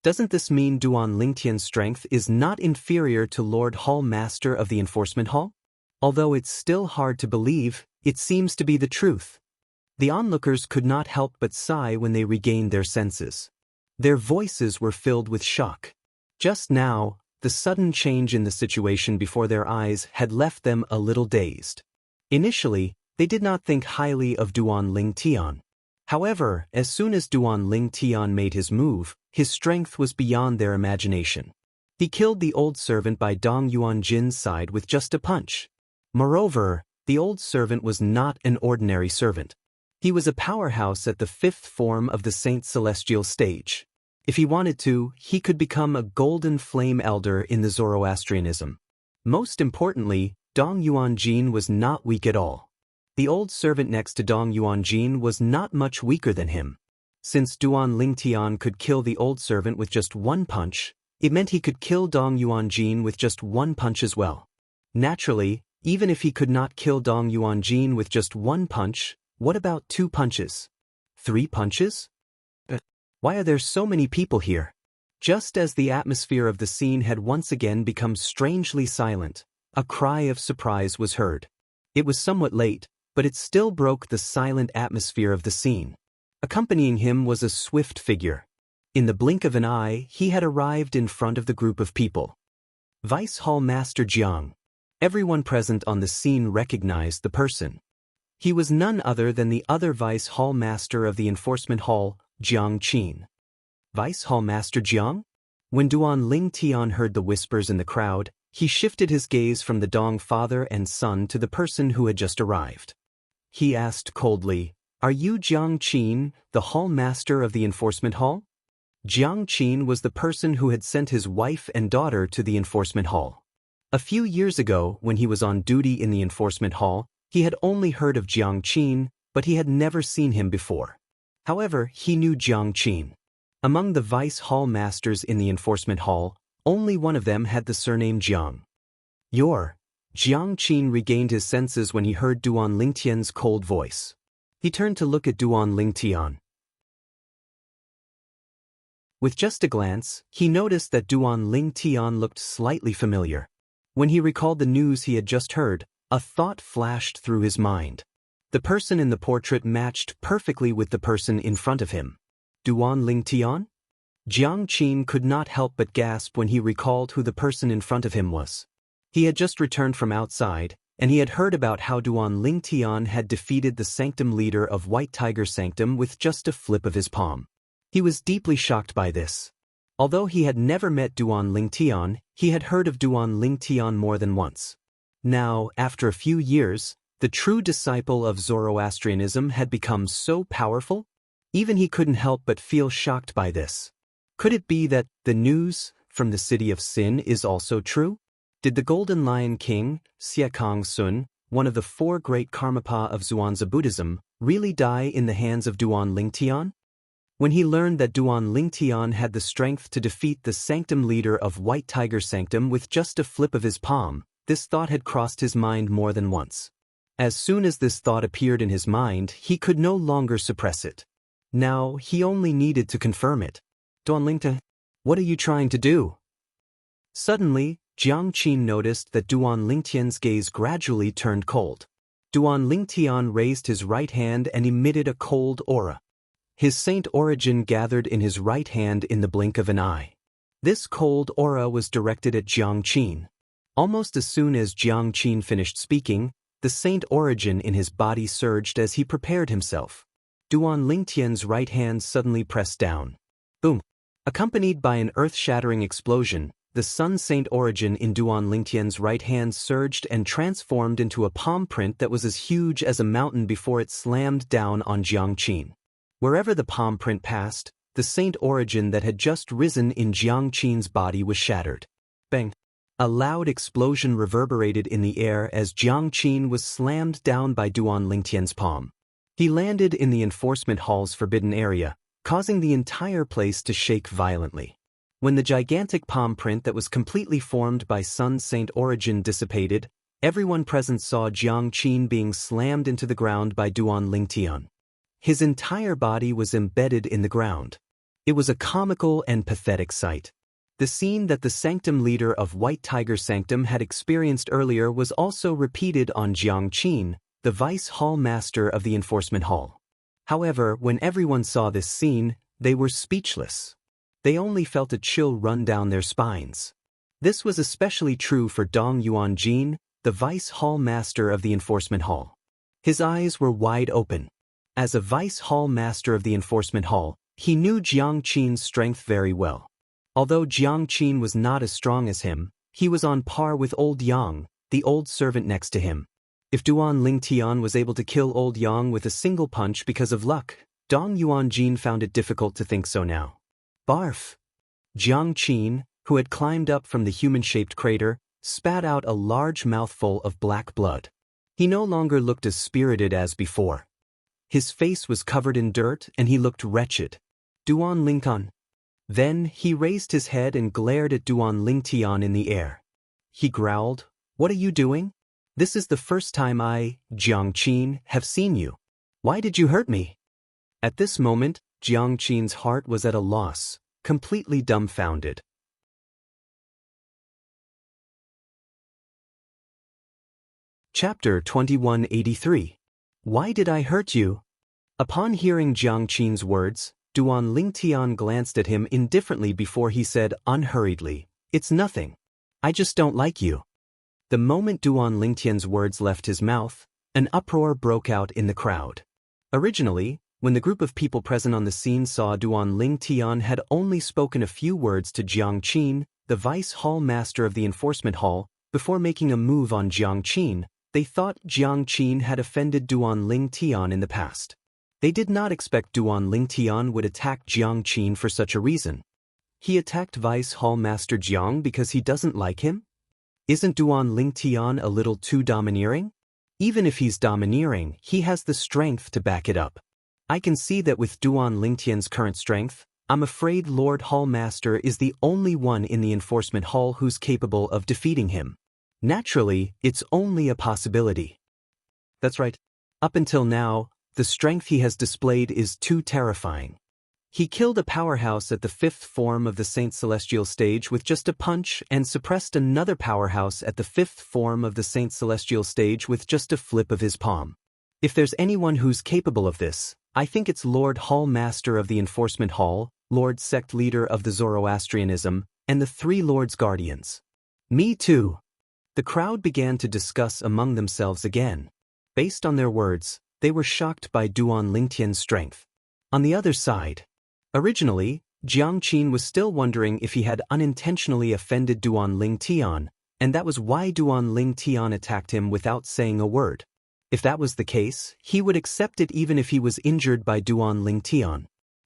Doesn't this mean Duan Lingtian's strength is not inferior to Lord Hall Master of the Enforcement Hall? Although it's still hard to believe, it seems to be the truth. The onlookers could not help but sigh when they regained their senses. Their voices were filled with shock. Just now, the sudden change in the situation before their eyes had left them a little dazed. Initially, they did not think highly of Duan Lingtian. However, as soon as Duan Lingtian made his move, his strength was beyond their imagination. He killed the old servant by Dong Yuanjin's side with just a punch. Moreover, the old servant was not an ordinary servant. He was a powerhouse at the fifth form of the Saint Celestial stage. If he wanted to, he could become a golden flame elder in the Zoroastrianism. Most importantly, Dong Yuanjin was not weak at all. The old servant next to Dong Yuanjin was not much weaker than him. Since Duan Lingtian could kill the old servant with just one punch, it meant he could kill Dong Yuanjin with just one punch as well. Naturally, even if he could not kill Dong Yuanjin with just one punch, what about 2 punches? 3 punches? Why are there so many people here? Just as the atmosphere of the scene had once again become strangely silent, a cry of surprise was heard. It was somewhat late, but it still broke the silent atmosphere of the scene. Accompanying him was a swift figure. In the blink of an eye, he had arrived in front of the group of people. Vice Hall Master Jiang. Everyone present on the scene recognized the person. He was none other than the other Vice Hall Master of the Enforcement Hall, Jiang Qin. Vice Hall Master Jiang? When Duan Lingtian heard the whispers in the crowd, he shifted his gaze from the Dong father and son to the person who had just arrived. He asked coldly, "Are you Jiang Qin, the Hall Master of the Enforcement Hall?" Jiang Qin was the person who had sent his wife and daughter to the Enforcement Hall. A few years ago, when he was on duty in the Enforcement Hall, he had only heard of Jiang Qin, but he had never seen him before. However, he knew Jiang Qin. Among the Vice Hall Masters in the Enforcement Hall, only one of them had the surname Jiang. Jiang Qin regained his senses when he heard Duan Lingtian's cold voice. He turned to look at Duan Lingtian. With just a glance, he noticed that Duan Lingtian looked slightly familiar. When he recalled the news he had just heard, a thought flashed through his mind. The person in the portrait matched perfectly with the person in front of him. Duan Lingtian? Jiang Qin could not help but gasp when he recalled who the person in front of him was. He had just returned from outside, and he had heard about how Duan Lingtian had defeated the sanctum leader of White Tiger Sanctum with just a flip of his palm. He was deeply shocked by this. Although he had never met Duan Lingtian, he had heard of Duan Lingtian more than once. Now, after a few years, the true disciple of Zoroastrianism had become so powerful, even he couldn't help but feel shocked by this. Could it be that the news from the city of Sin is also true? Did the Golden Lion King, Siekang Sun, one of the 4 great Karmapa of Zhuangzi Buddhism, really die in the hands of Duan Lingtian? When he learned that Duan Lingtian had the strength to defeat the sanctum leader of White Tiger Sanctum with just a flip of his palm, this thought had crossed his mind more than once. As soon as this thought appeared in his mind, he could no longer suppress it. Now, he only needed to confirm it. Duan Lingtian, what are you trying to do? Suddenly, Jiang Qin noticed that Duan Lingtian's gaze gradually turned cold. Duan Lingtian raised his right hand and emitted a cold aura. His saint origin gathered in his right hand in the blink of an eye. This cold aura was directed at Jiang Qin. Almost as soon as Jiang Qin finished speaking, the saint origin in his body surged as he prepared himself. Duan Lingtian's right hand suddenly pressed down. Boom! Accompanied by an earth-shattering explosion, the Sun Saint origin in Duan Lingtian's right hand surged and transformed into a palm print that was as huge as a mountain before it slammed down on Jiang Qin. Wherever the palm print passed, the saint origin that had just risen in Jiang Qin's body was shattered. Bang! A loud explosion reverberated in the air as Jiang Qin was slammed down by Duan Lingtian's palm. He landed in the enforcement hall's forbidden area, causing the entire place to shake violently. When the gigantic palm print that was completely formed by Sun Saint origin dissipated, everyone present saw Jiang Qin being slammed into the ground by Duan Lingtian. His entire body was embedded in the ground. It was a comical and pathetic sight. The scene that the Sanctum leader of White Tiger Sanctum had experienced earlier was also repeated on Jiang Qin, the Vice Hall Master of the Enforcement Hall. However, when everyone saw this scene, they were speechless. They only felt a chill run down their spines. This was especially true for Dong Yuanjin, the Vice Hall Master of the Enforcement Hall. His eyes were wide open. As a Vice Hall Master of the Enforcement Hall, he knew Jiang Qin's strength very well. Although Jiang Qin was not as strong as him, he was on par with Old Yang, the old servant next to him. If Duan Lingtian was able to kill Old Yang with a single punch because of luck, Dong Yuanjin found it difficult to think so now. Barf! Jiang Qin, who had climbed up from the human-shaped crater, spat out a large mouthful of black blood. He no longer looked as spirited as before. His face was covered in dirt and he looked wretched. Duan Lingtian. Then he raised his head and glared at Duan Lingtian in the air. He growled, "What are you doing? This is the first time I, Jiang Qin, have seen you. Why did you hurt me?" At this moment, Jiang Qin's heart was at a loss, completely dumbfounded. Chapter 2183. Why did I hurt you? Upon hearing Jiang Qin's words, Duan Lingtian glanced at him indifferently before he said unhurriedly, "It's nothing. I just don't like you." The moment Duan Lingtian's words left his mouth, an uproar broke out in the crowd. Originally, when the group of people present on the scene saw Duan Lingtian had only spoken a few words to Jiang Qin, the Vice Hall Master of the Enforcement Hall, before making a move on Jiang Qin, they thought Jiang Qin had offended Duan Lingtian in the past. They did not expect Duan Lingtian would attack Jiang Qin for such a reason. He attacked Vice Hall Master Jiang because he doesn't like him? Isn't Duan Lingtian a little too domineering? Even if he's domineering, he has the strength to back it up. I can see that with Duan Lingtian's current strength, I'm afraid Lord Hall Master is the only one in the Enforcement Hall who's capable of defeating him. Naturally, it's only a possibility. That's right. Up until now, the strength he has displayed is too terrifying. He killed a powerhouse at the 5th form of the Saint Celestial stage with just a punch and suppressed another powerhouse at the 5th form of the Saint Celestial stage with just a flip of his palm. If there's anyone who's capable of this, I think it's Lord Hall Master of the Enforcement Hall, Lord Sect Leader of the Zoroastrianism, and the 3 Lords Guardians. Me too. The crowd began to discuss among themselves again. Based on their words, they were shocked by Duan Lingtian's strength. On the other side, originally, Jiang Qin was still wondering if he had unintentionally offended Duan Lingtian, and that was why Duan Lingtian attacked him without saying a word. If that was the case, he would accept it even if he was injured by Duan Lingtian.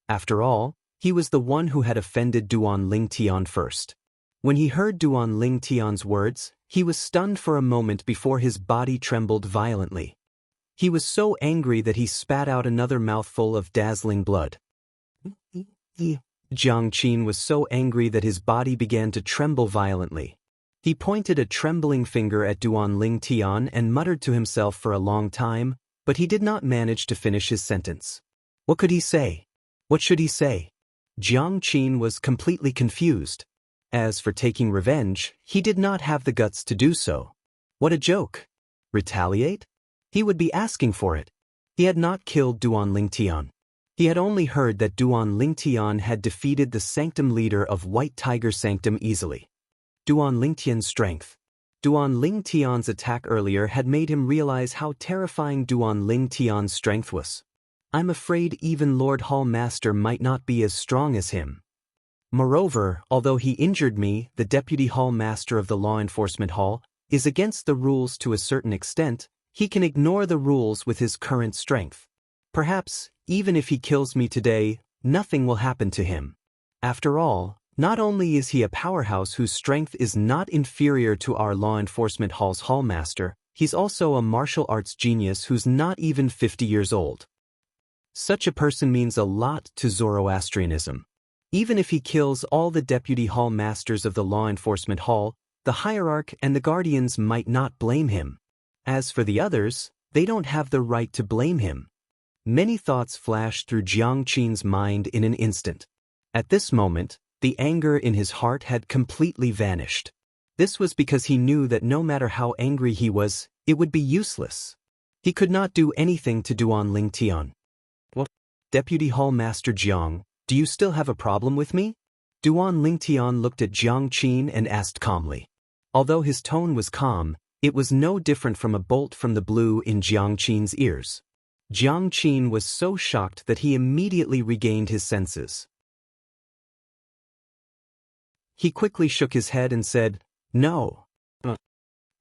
After all, he was the one who had offended Duan Lingtian first. When he heard Duan Lingtian's words, he was stunned for a moment before his body trembled violently. He was so angry that he spat out another mouthful of dazzling blood. Jiang Qin was so angry that his body began to tremble violently. He pointed a trembling finger at Duan Lingtian and muttered to himself for a long time, but he did not manage to finish his sentence. What could he say? What should he say? Jiang Qin was completely confused. As for taking revenge, he did not have the guts to do so. What a joke! Retaliate? He would be asking for it. He had not killed Duan Lingtian. He had only heard that Duan Lingtian had defeated the sanctum leader of White Tiger Sanctum easily. Duan Lingtian's strength. Duan Lingtian's attack earlier had made him realize how terrifying Duan Lingtian's strength was. I'm afraid even Lord Hall Master might not be as strong as him. Moreover, although he injured me, the Deputy Hall Master of the Law Enforcement Hall is against the rules to a certain extent. He can ignore the rules with his current strength. Perhaps, even if he kills me today, nothing will happen to him. After all, not only is he a powerhouse whose strength is not inferior to our Law Enforcement Hall's Hallmaster, he's also a martial arts genius who's not even 50 years old. Such a person means a lot to Zoroastrianism. Even if he kills all the Deputy Hall Masters of the Law Enforcement Hall, the Hierarch and the Guardians might not blame him. As for the others, they don't have the right to blame him. Many thoughts flashed through Jiang Qin's mind in an instant. At this moment, the anger in his heart had completely vanished. This was because he knew that no matter how angry he was, it would be useless. He could not do anything to Duan Lingtian. Well, Deputy Hall Master Jiang, do you still have a problem with me? Duan Lingtian looked at Jiang Qin and asked calmly. Although his tone was calm, it was no different from a bolt from the blue in Jiang Qin's ears. Jiang Qin was so shocked that he immediately regained his senses. He quickly shook his head and said, "No."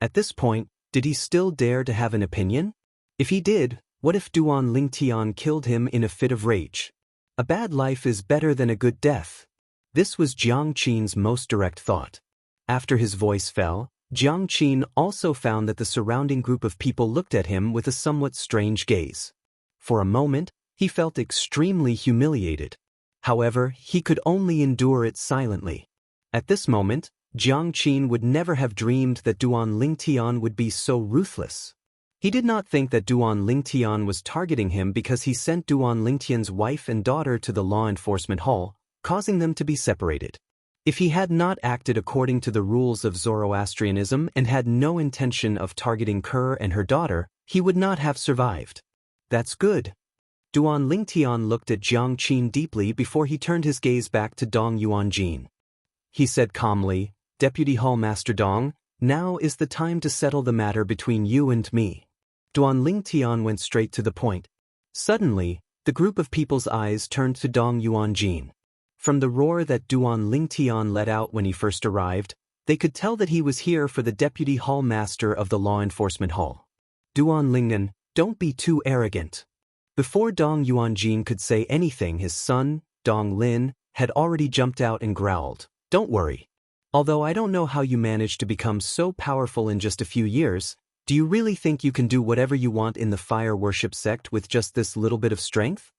At this point, did he still dare to have an opinion? If he did, what if Duan Lingtian killed him in a fit of rage? A bad life is better than a good death. This was Jiang Qin's most direct thought. After his voice fell, Jiang Qin also found that the surrounding group of people looked at him with a somewhat strange gaze. For a moment, he felt extremely humiliated. However, he could only endure it silently. At this moment, Jiang Qin would never have dreamed that Duan Lingtian would be so ruthless. He did not think that Duan Lingtian was targeting him because he sent Duan Lingtian's wife and daughter to the Law Enforcement Hall, causing them to be separated. If he had not acted according to the rules of Zoroastrianism and had no intention of targeting Kerr and her daughter, he would not have survived. That's good. Duan Lingtian looked at Jiang Qin deeply before he turned his gaze back to Dong Yuanjin. He said calmly, "Deputy Hall Master Dong, now is the time to settle the matter between you and me." Duan Lingtian went straight to the point. Suddenly, the group of people's eyes turned to Dong Yuanjin. From the roar that Duan Lingtian let out when he first arrived, they could tell that he was here for the Deputy Hall Master of the Law Enforcement Hall. "Duan Lingnan, don't be too arrogant." Before Dong Yuanjin could say anything, his son, Dong Lin, had already jumped out and growled, "Don't worry. Although I don't know how you managed to become so powerful in just a few years, do you really think you can do whatever you want in the fire worship sect with just this little bit of strength?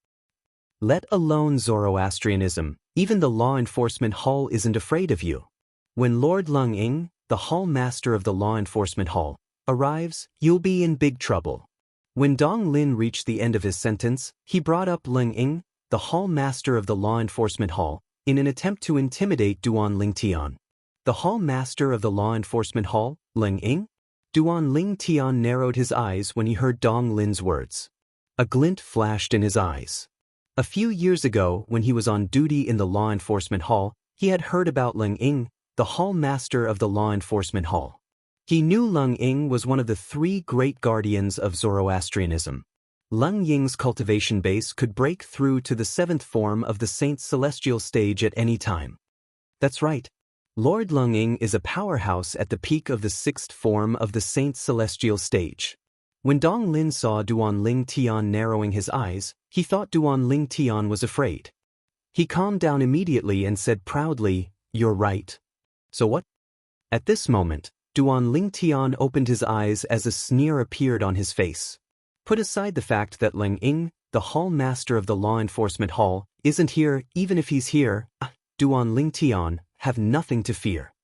Let alone Zoroastrianism, even the Law Enforcement Hall isn't afraid of you. When Lord Lung Ying, the Hall Master of the Law Enforcement Hall, arrives, you'll be in big trouble." When Dong Lin reached the end of his sentence, he brought up Lung Ying, the Hall Master of the Law Enforcement Hall, in an attempt to intimidate Duan Lingtian. The Hall Master of the Law Enforcement Hall, Lung Ying? Duan Lingtian narrowed his eyes when he heard Dong Lin's words. A glint flashed in his eyes. A few years ago, when he was on duty in the Law Enforcement Hall, he had heard about Lung Ying, the Hall Master of the Law Enforcement Hall. He knew Lung Ying was one of the 3 great guardians of Zoroastrianism. Lung Ying's cultivation base could break through to the 7th form of the Saint's celestial stage at any time. That's right. Lord Lung Ying is a powerhouse at the peak of the 6th form of the Saint's celestial stage. When Dong Lin saw Duan Lingtian narrowing his eyes, he thought Duan Lingtian was afraid. He calmed down immediately and said proudly, "You're right." "So what?" At this moment, Duan Lingtian opened his eyes as a sneer appeared on his face. Put aside the fact that Lung Ying, the Hall Master of the Law Enforcement Hall, isn't here. Even if he's here, Duan Lingtian, have nothing to fear.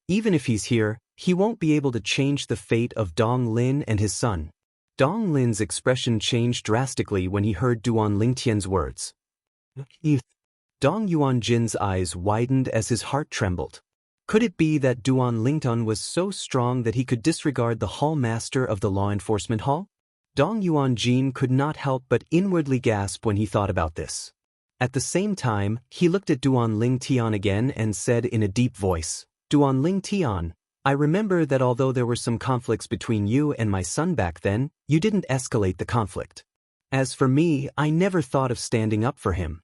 Even if he's here, he won't be able to change the fate of Dong Lin and his son. Dong Lin's expression changed drastically when he heard Duan Lingtian's words. Dong Yuanjin's eyes widened as his heart trembled. Could it be that Duan Lington was so strong that he could disregard the hall master of the law enforcement hall? Dong Yuanjin could not help but inwardly gasp when he thought about this. At the same time, he looked at Duan Lingtian again and said in a deep voice, Duan Lingtian, I remember that although there were some conflicts between you and my son back then, you didn't escalate the conflict. As for me, I never thought of standing up for him.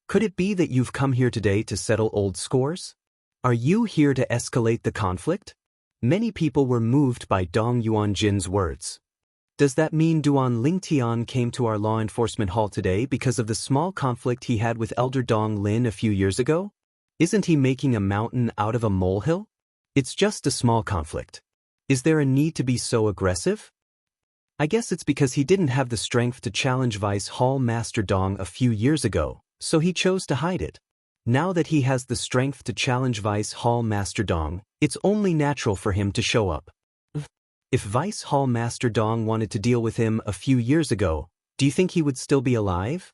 Could it be that you've come here today to settle old scores? Are you here to escalate the conflict? Many people were moved by Dong Yuanjin's words. Does that mean Duan Lingtian came to our law enforcement hall today because of the small conflict he had with Elder Dong Lin a few years ago? Isn't he making a mountain out of a molehill? It's just a small conflict. Is there a need to be so aggressive? I guess it's because he didn't have the strength to challenge Vice Hall Master Dong a few years ago, so he chose to hide it. Now that he has the strength to challenge Vice Hall Master Dong, it's only natural for him to show up. If Vice Hall Master Dong wanted to deal with him a few years ago, do you think he would still be alive?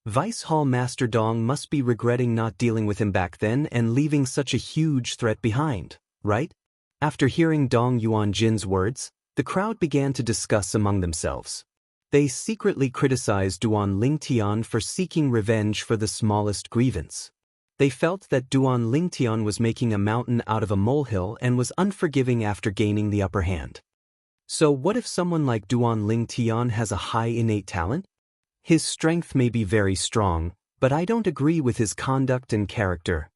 Vice Hall Master Dong must be regretting not dealing with him back then and leaving such a huge threat behind, right? After hearing Dong Yuanjin's words, the crowd began to discuss among themselves. They secretly criticized Duan Lingtian for seeking revenge for the smallest grievance. They felt that Duan Lingtian was making a mountain out of a molehill and was unforgiving after gaining the upper hand. So what if someone like Duan Lingtian has a high innate talent? His strength may be very strong, but I don't agree with his conduct and character.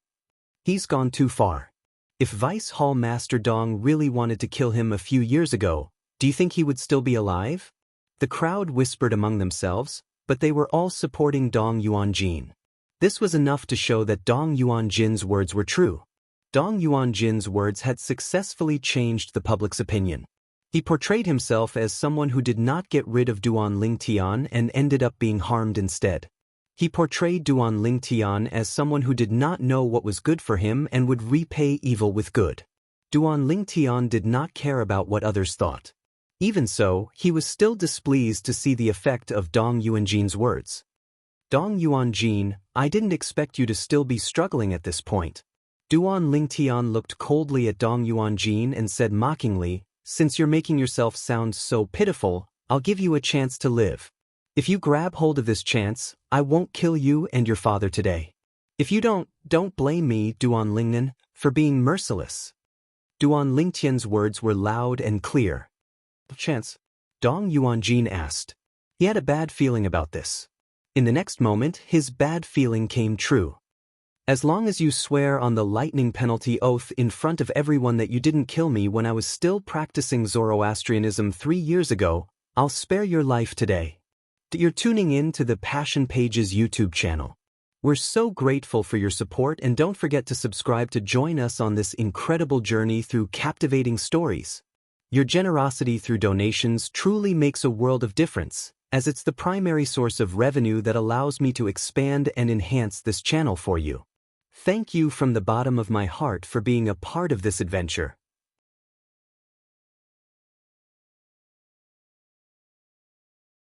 He's gone too far. If Vice Hall Master Dong really wanted to kill him a few years ago, do you think he would still be alive? The crowd whispered among themselves, but they were all supporting Dong Yuanjin. This was enough to show that Dong Yuanjin's words were true. Dong Yuanjin's words had successfully changed the public's opinion. He portrayed himself as someone who did not get rid of Duan Lingtian and ended up being harmed instead. He portrayed Duan Lingtian as someone who did not know what was good for him and would repay evil with good. Duan Lingtian did not care about what others thought. Even so, he was still displeased to see the effect of Dong Yuanjin's words. Dong Yuanjin, I didn't expect you to still be struggling at this point. Duan Lingtian looked coldly at Dong Yuanjin and said mockingly, since you're making yourself sound so pitiful, I'll give you a chance to live. If you grab hold of this chance, I won't kill you and your father today. If you don't blame me, Duan Lingnan, for being merciless. Duan Lingtian's words were loud and clear. Chance? Dong Yuanjin asked. He had a bad feeling about this. In the next moment, his bad feeling came true. As long as you swear on the lightning penalty oath in front of everyone that you didn't kill me when I was still practicing Zoroastrianism 3 years ago, I'll spare your life today. You're tuning in to the Passion Pages YouTube channel. We're so grateful for your support, and don't forget to subscribe to join us on this incredible journey through captivating stories. Your generosity through donations truly makes a world of difference, as it's the primary source of revenue that allows me to expand and enhance this channel for you. Thank you from the bottom of my heart for being a part of this adventure.